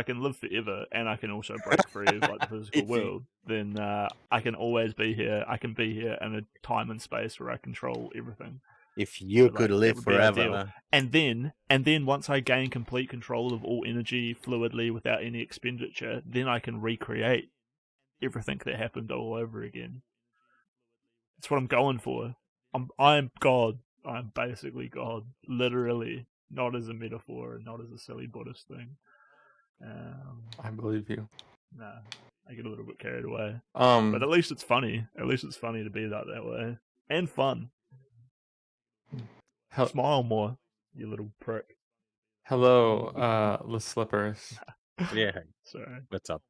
can live forever and I can also break free of like the physical world, then I can always be here. I can be here in a time and space where I control everything. If you could live forever, and then once I gain complete control of all energy fluidly without any expenditure, then I can recreate everything that happened all over again. That's what I'm going for. I'm God. I'm basically God, literally, not as a metaphor, not as a silly Buddhist thing. I believe you. Nah, I get a little bit carried away. But at least it's funny. At least it's funny to be that way, and fun. Smile more, you little prick. Hello, the slippers. Yeah. Sorry. What's up?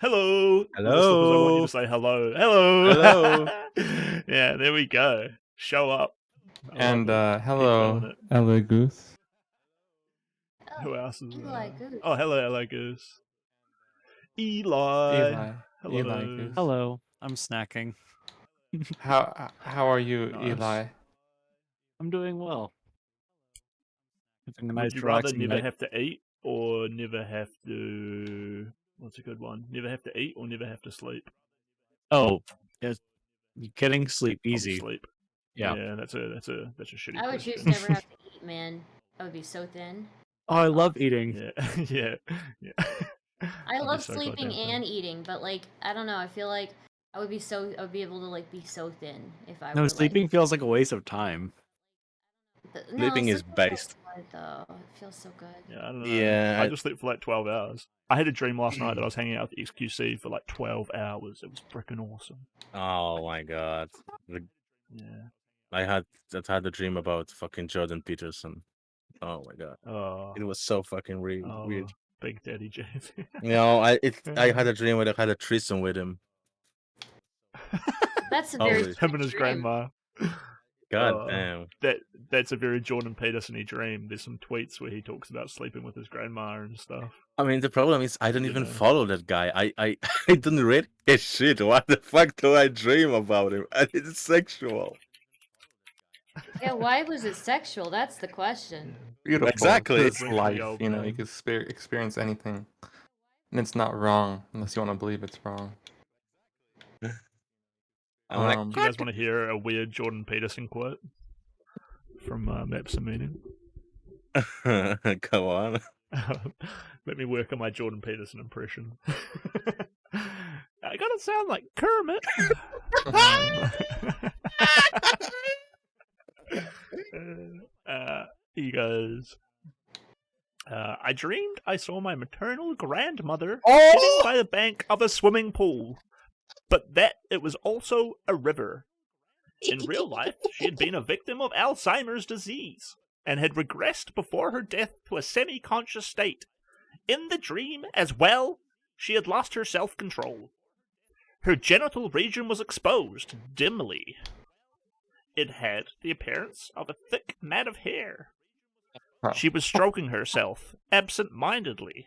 Hello. Hello. The slippers, I want you to say hello. Hello. Hello. Yeah, there we go. Show up. And hello, Ella Goose. Who else is Eli Goose. Oh, hello, Ella Goose. Eli. Hello. Eli Goose. Hello. I'm snacking. How are you, Nice. Eli? I'm doing well. Having a Would nice you rather relaxing never night. have to eat or never have to... What's a good one? Never have to eat or never have to sleep? Oh, you're getting sleep easy. Sleep. Yeah. That's a shitty I would question. choose never have to eat, man. I would be so thin. Oh, I love eating. Yeah. I love sleeping and eating, but like I don't know. I feel like I would be able to like be so thin if I were. No, sleeping feels like a waste of time. Sleeping is based. Good, though. It feels so good. Yeah, I don't know. Yeah. I just slept for like 12 hours. I had a dream last night that I was hanging out with the XQC for like 12 hours. It was freaking awesome. Oh my god. Yeah. I had a dream about fucking Jordan Peterson. Oh my god. Oh. It was so fucking weird. Big Daddy James. I had a dream where I had a threesome with him. That's a very him and his grandma. God damn. That's a very Jordan Peterson-y dream. There's some tweets where he talks about sleeping with his grandma and stuff. I mean, the problem is I don't You even know. follow that guy. I I don't read his shit. What the fuck do I dream about him? And it's sexual. Yeah, why was it sexual? That's the question. Beautiful. Exactly. It's life. You know, you can experience anything, and it's not wrong unless you want to believe it's wrong. I'm like, do you guys want to hear a weird Jordan Peterson quote from Maps and Meaning? Go on. Let me work on my Jordan Peterson impression. I gotta sound like Kermit. He goes, I dreamed I saw my maternal grandmother sitting by the bank of a swimming pool, but that it was also a river. In real life, she had been a victim of Alzheimer's disease and had regressed before her death to a semi-conscious state. In the dream, as well, she had lost her self-control. Her genital region was exposed, dimly. It had the appearance of a thick mat of hair. She was stroking herself, absent-mindedly.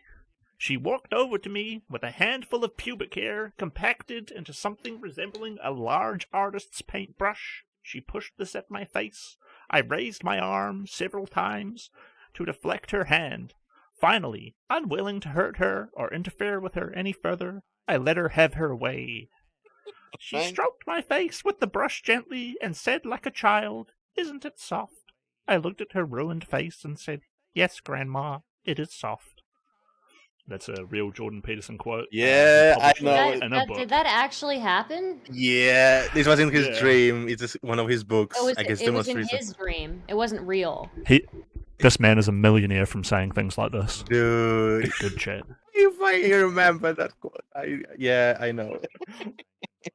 She walked over to me with a handful of pubic hair compacted into something resembling a large artist's paintbrush. She pushed this at my face. I raised my arm several times to deflect her hand. Finally, unwilling to hurt her or interfere with her any further, I let her have her way. She stroked my face with the brush gently and said like a child, "Isn't it soft?" I looked at her ruined face and said, "Yes, Grandma, it is soft." That's a real Jordan Peterson quote. Yeah, I know. Did that actually happen? Yeah, this was in his Yeah. dream. It's one of his books. I guess It was in demonstration. his dream. It wasn't real. This man is a millionaire from saying things like this. Dude. Good chat. If I remember that quote, I know.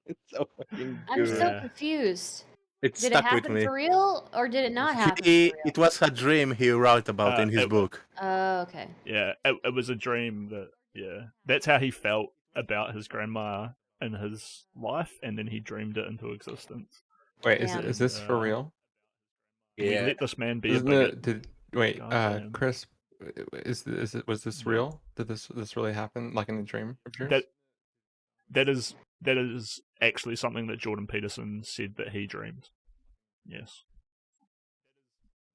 It's so fucking good. I'm so confused. It Did it stuck with happen me. for real, or did it not happen? It was a dream he wrote about in his book. Oh, okay. Yeah, it was a dream that, that's how he felt about his grandma in his life, and then he dreamed it into existence. Wait, is this for real? We let this man be a Isn't bigot. it, wait, Goddamn. Chris, was this real? Did this really happen, like in a dream of yours? That is actually something that Jordan Peterson said that he dreamed. Yes.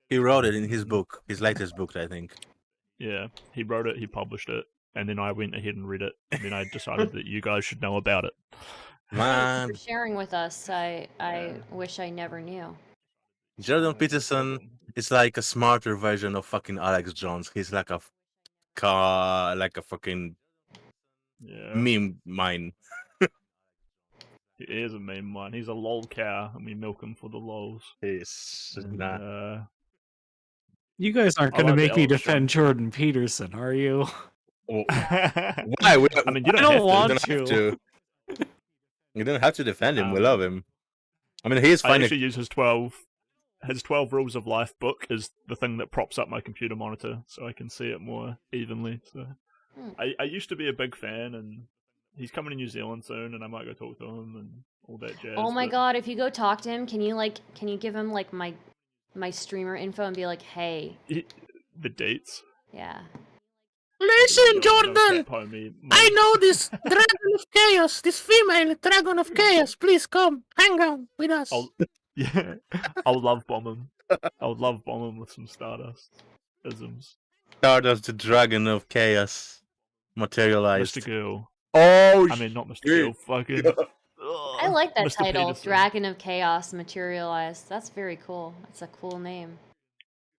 He wrote it in his book, his latest book, I think. Yeah, he wrote it, he published it, and then I went ahead and read it, and then I decided that you guys should know about it. Man, Thanks for sharing with us. I wish I never knew. Jordan Peterson is like a smarter version of fucking Alex Jones. He's like a fucking meme mine. He is a meme mine. He's a lol cow, and we milk him for the lols. He's You guys aren't going to make me defend Jordan Peterson, are you? Why? I mean, you don't want to. You don't have to defend him. We love him. I mean, he's I finding. actually use his 12 Rules of Life book is the thing that props up my computer monitor, so I can see it more evenly. So I used to be a big fan, and he's coming to New Zealand soon, and I might go talk to him and all that jazz. Oh my god, if you go talk to him, can you give him like my streamer info and be like, "Hey." The dates? Yeah. Listen, Jordan! I know this Dragon of Chaos, this female Dragon of Chaos. Please come, hang out with us. I'll love bomb him. I'll love bomb him with some Stardust isms. Stardust, the Dragon of Chaos, materialized. Mr. Girl. Oh, I mean, not Mr. Girl. Fucking. I like that Mr. title, Peterson. Dragon of Chaos Materialized. That's very cool. That's a cool name.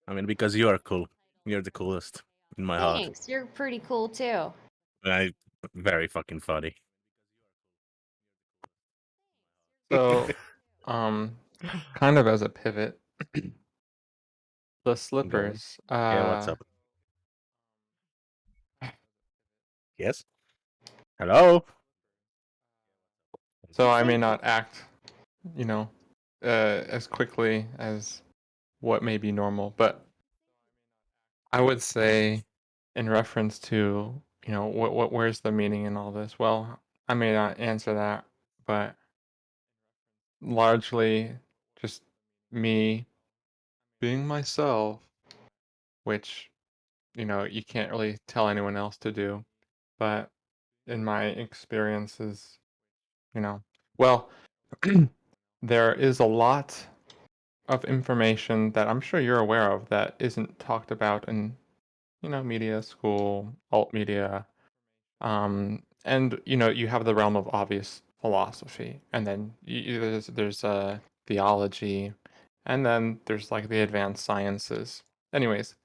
I mean, because you are cool. You're the coolest in my heart. Thanks. You're pretty cool too. Very fucking funny. So, kind of as a pivot, the slippers. Yeah, what's up? Yes. Hello. So I may not act, as quickly as what may be normal, but I would say, in reference to, where's the meaning in all this? Well, I may not answer that, but largely just me being myself, which, you can't really tell anyone else to do. But in my experiences, well, there is a lot of information that I'm sure you're aware of that isn't talked about in, media, school, alt media. And you have the realm of obvious philosophy, and then there's theology, and then there's like the advanced sciences. Anyways,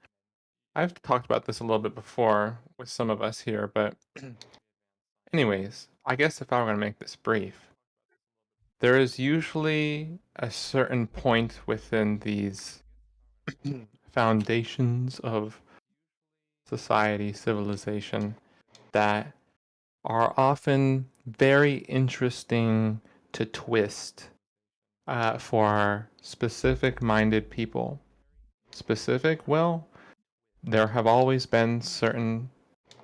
I've talked about this a little bit before with some of us here, but anyways, I guess if I were going to make this brief, there is usually a certain point within these foundations of society, civilization, that are often very interesting to twist for specific minded people. Specific? Well, there have always been certain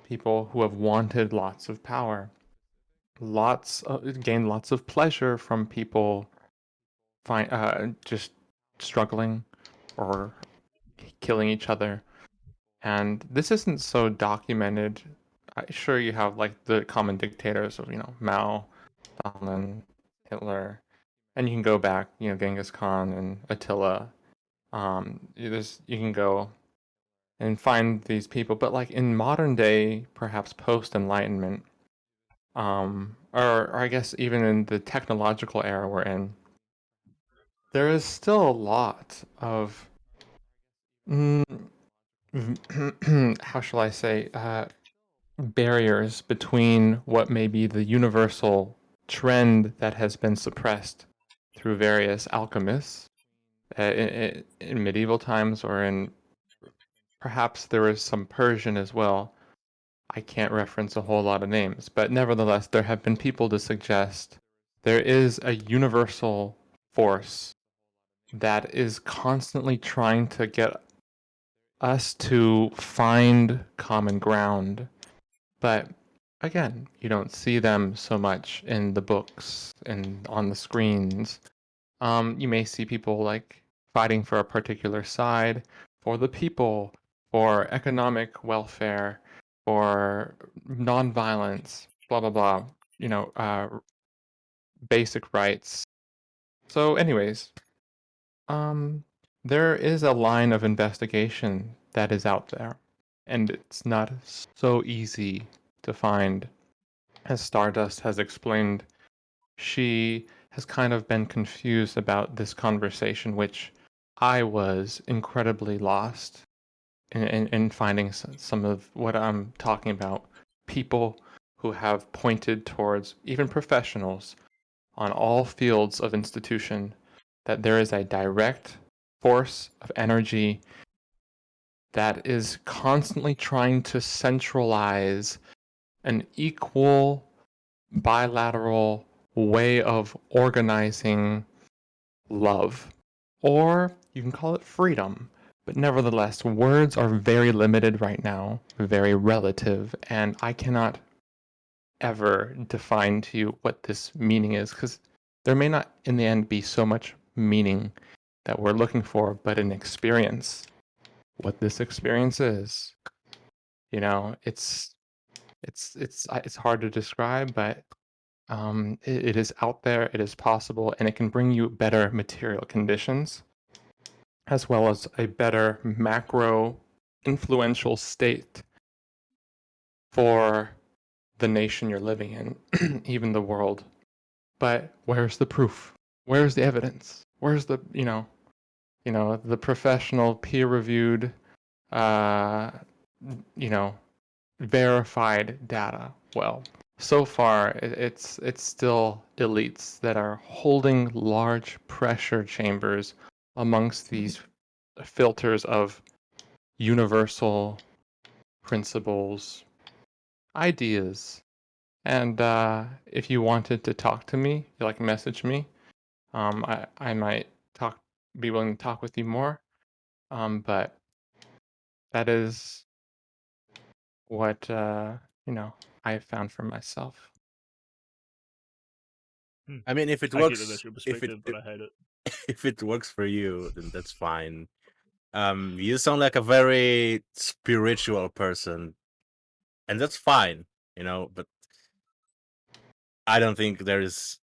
people who have wanted lots of power, gained lots of pleasure from people just struggling or killing each other. And this isn't so documented. Sure, you have like the common dictators of, Mao, Stalin, Hitler, and you can go back, Genghis Khan and Attila. You can go and find these people, but like in modern day, perhaps post Enlightenment, or I guess even in the technological era we're in, there is still a lot of, how shall I say, barriers between what may be the universal trend that has been suppressed through various alchemists in medieval times, or in perhaps there was some Persian as well. I can't reference a whole lot of names, but nevertheless, there have been people to suggest there is a universal force that is constantly trying to get us to find common ground. But again, you don't see them so much in the books and on the screens. You may see people like fighting for a particular side, for the people, for economic welfare, for nonviolence, blah blah blah. Basic rights. So, anyways, there is a line of investigation that is out there, and it's not so easy to find. As Stardust has explained, she has kind of been confused about this conversation, which I was incredibly lost in finding some of what I'm talking about. People who have pointed towards, even professionals, on all fields of institution, that there is a direct force of energy that is constantly trying to centralize an equal bilateral way of organizing love. Or you can call it freedom. But nevertheless, words are very limited right now, very relative, and I cannot ever define to you what this meaning is, because there may not in the end be so much meaning that we're looking for, but an experience. What this experience is, it's hard to describe, but it is out there, it is possible, and it can bring you better material conditions, as well as a better macro influential state for the nation you're living in, even the world. But where's the proof? Where's the evidence? Where's the, the professional, peer-reviewed, verified data? Well, so far it's still elites that are holding large pressure chambers amongst these filters of universal principles, ideas. And if you wanted to talk to me, message me, I might be willing to talk with you more. But that is what I have found for myself. I mean, if it I get works, your perspective, but I hate it. If it works for you, then that's fine. You sound like a very spiritual person, and that's fine, but I don't think there is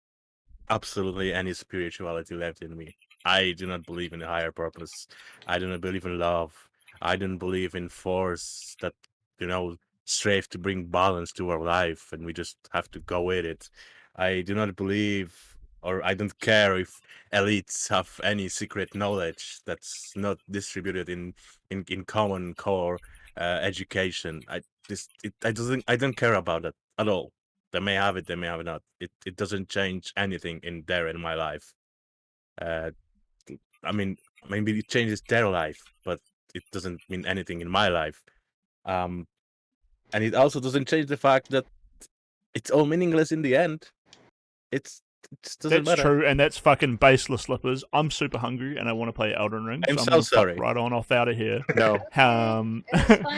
absolutely any spirituality left in me. I do not believe in a higher purpose. I do not believe in love. I don't believe in force that, you know, strive to bring balance to our life and we just have to go with it. I do not believe, or I don't care if elites have any secret knowledge that's not distributed in common core education. I don't care about that at all. They may have it, they may have it not. It doesn't change anything in my life. Uh, I mean, maybe it changes their life, but it doesn't mean anything in my life. And it also doesn't change the fact that it's all meaningless in the end. It just doesn't That's matter. true, and that's fucking baseless, Slippers. I'm super hungry, and I want to play Elden Ring, I'm so I'm so gonna sorry. fuck right on off out of here. No. It was fun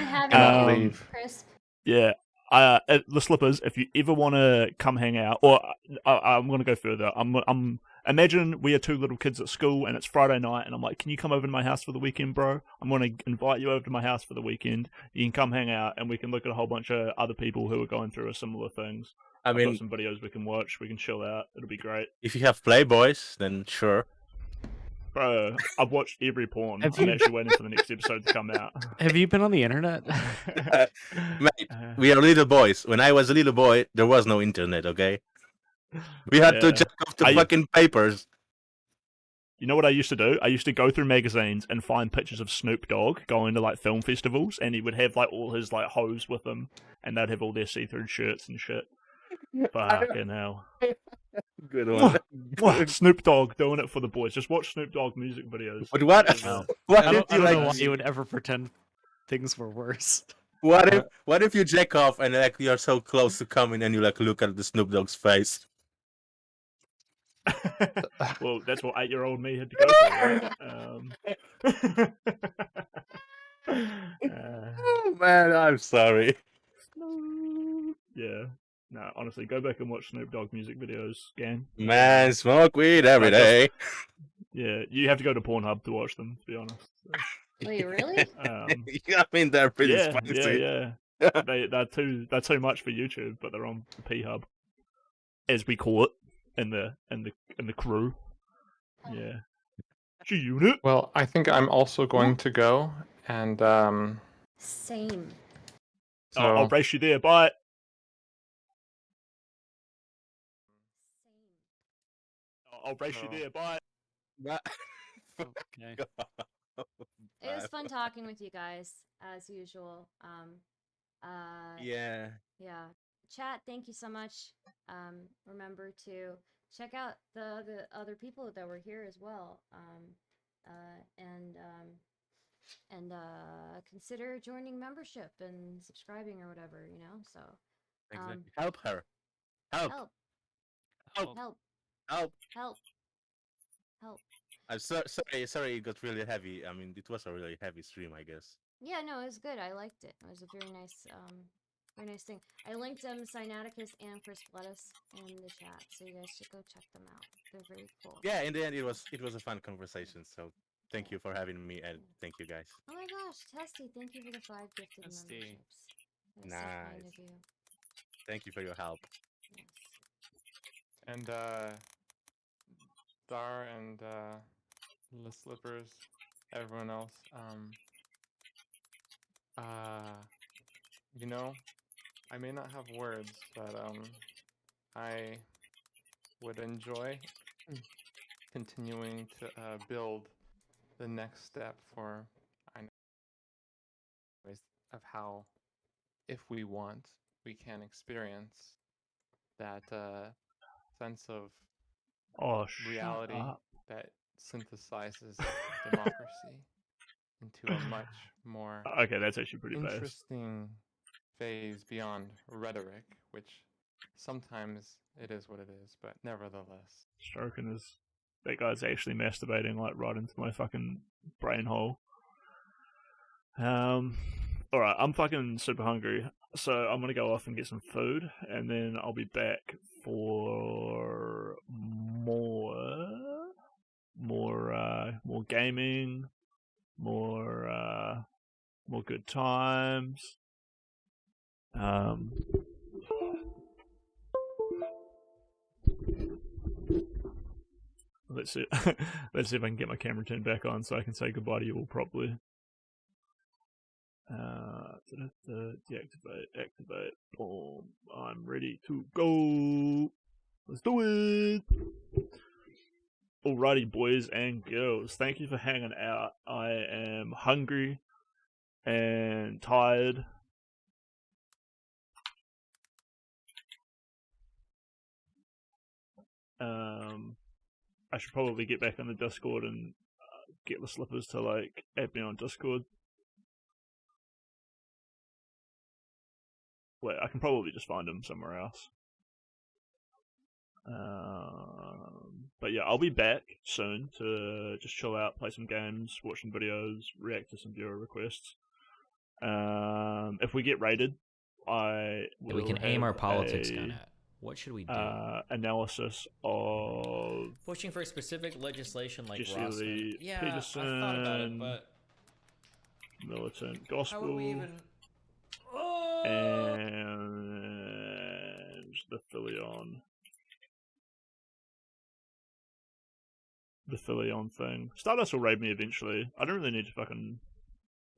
having you, Crisp. Yeah. The Slippers, if you ever want to come hang out, or I'm going to go further. Imagine we are two little kids at school and it's Friday night, and I'm like, can you come over to my house for the weekend, bro? I'm going to invite you over to my house for the weekend. You can come hang out, and we can look at a whole bunch of other people who are going through similar things. I've got some videos we can watch. We can chill out. It'll be great. If you have Playboys, then sure. Bro, I've watched every porn. I'm actually waiting for the next episode to come out. Have you been on the internet? Mate, we are little boys. When I was a little boy, there was no internet, okay? We had to check off the fucking papers. You know what I used to do? I used to go through magazines and find pictures of Snoop Dogg going to like film festivals, and he would have like all his like hoes with him, and they'd have all their see-through shirts and shit. Fucking hell. Good one. Snoop Dogg doing it for the boys. Just watch Snoop Dogg music videos. But what? I don't know why you would ever pretend things were worse. What if you jack off and like you're so close to coming and you like look at the Snoop Dogg's face? Well, that's what 8-year-old me had to go through. Right? Oh man, I'm sorry. Yeah. No, honestly, go back and watch Snoop Dogg music videos, gang. Man, smoke weed every day. Yeah, you have to go to Pornhub to watch them, to be honest. So. Wait, really? I mean, they're pretty spicy. Yeah. They're too much for YouTube, but they're on P Hub, as we call it in the crew. Yeah. G-Unit. Well, I think I'm also going to go, and Same. So... I'll race you there. Bye. I'll race you there. Bye. Okay. It was fun talking with you guys, as usual. Yeah. Yeah. Chat, thank you so much. Remember to check out the other people that were here as well. And consider joining membership and subscribing or whatever, so. Exactly. Help her. Help. Help. Help. Help. Help. Help. Help. I'm sorry it got really heavy. I mean, it was a really heavy stream, I guess. Yeah, no, it was good. I liked it. It was a very nice thing. I linked Syndacus and Chris Lettuce in the chat, so you guys should go check them out. They're very cool. Yeah, in the end, it was a fun conversation. So thank you for having me, and thank you guys. Oh my gosh, Testy, thank you for the 5 gifted memberships. That's so kind of you. Thank you for your help. Yes. And Dar and the Slippers, everyone else. I may not have words, but I would enjoy continuing to build the next step for of how, if we want, we can experience that sense of reality that synthesizes democracy into a much more okay, that's actually pretty interesting phase beyond rhetoric, which sometimes it is what it is, but nevertheless. Stroking is that guy's actually masturbating like right into my fucking brain hole. Alright, I'm fucking super hungry, so I'm gonna go off and get some food, and then I'll be back for more gaming, more good times. Let's see. Let's see if I can get my camera turned back on so I can say goodbye to you all properly. Deactivate, activate. Boom. I'm ready to go. Let's do it. Alrighty, boys and girls. Thank you for hanging out. I am hungry and tired. I should probably get back on the Discord and get the slippers to like add me on Discord. Wait, I can probably just find them somewhere else. But yeah, I'll be back soon to just chill out, play some games, watch some videos, react to some viewer requests. If we get raided, we can aim our politics gun at. What should we do? Analysis of pushing for specific legislation like Jesse Ross. Yeah, Peterson, I thought about it, but militant gospel. How would we even? And the Philion thing. Stardust will raid me eventually. I don't really need to fucking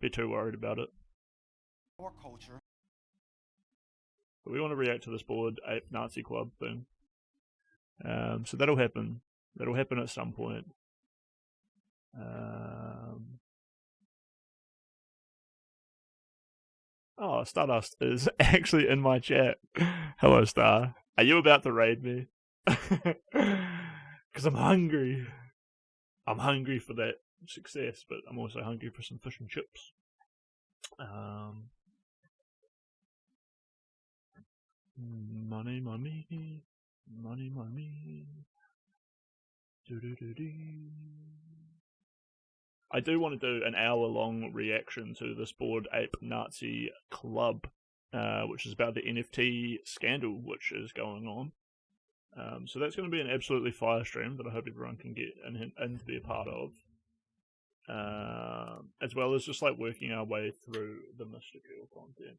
be too worried about it. Or culture. But we want to react to this board ape Nazi club thing. So that'll happen. That'll happen at some point. Oh, Stardust is actually in my chat. Hello, Star. Are you about to raid me? Because I'm hungry. I'm hungry for that success, but I'm also hungry for some fish and chips. Money, money, money, money. I do want to do an hour-long reaction to this Bored Ape Nazi Club, which is about the NFT scandal which is going on. So that's going to be an absolutely fire stream that I hope everyone can get in to be a part of. As well as just like working our way through the mystical content.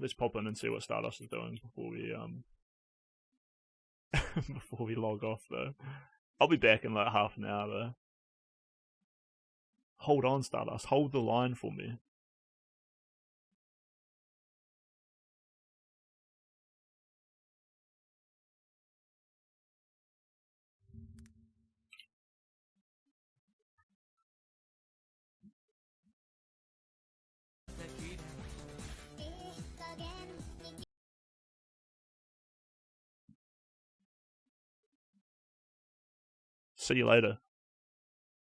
Let's pop in and see what Stardust is doing before we before we log off though. I'll be back in like half an hour though. Hold on, Stardust, hold the line for me. See you later.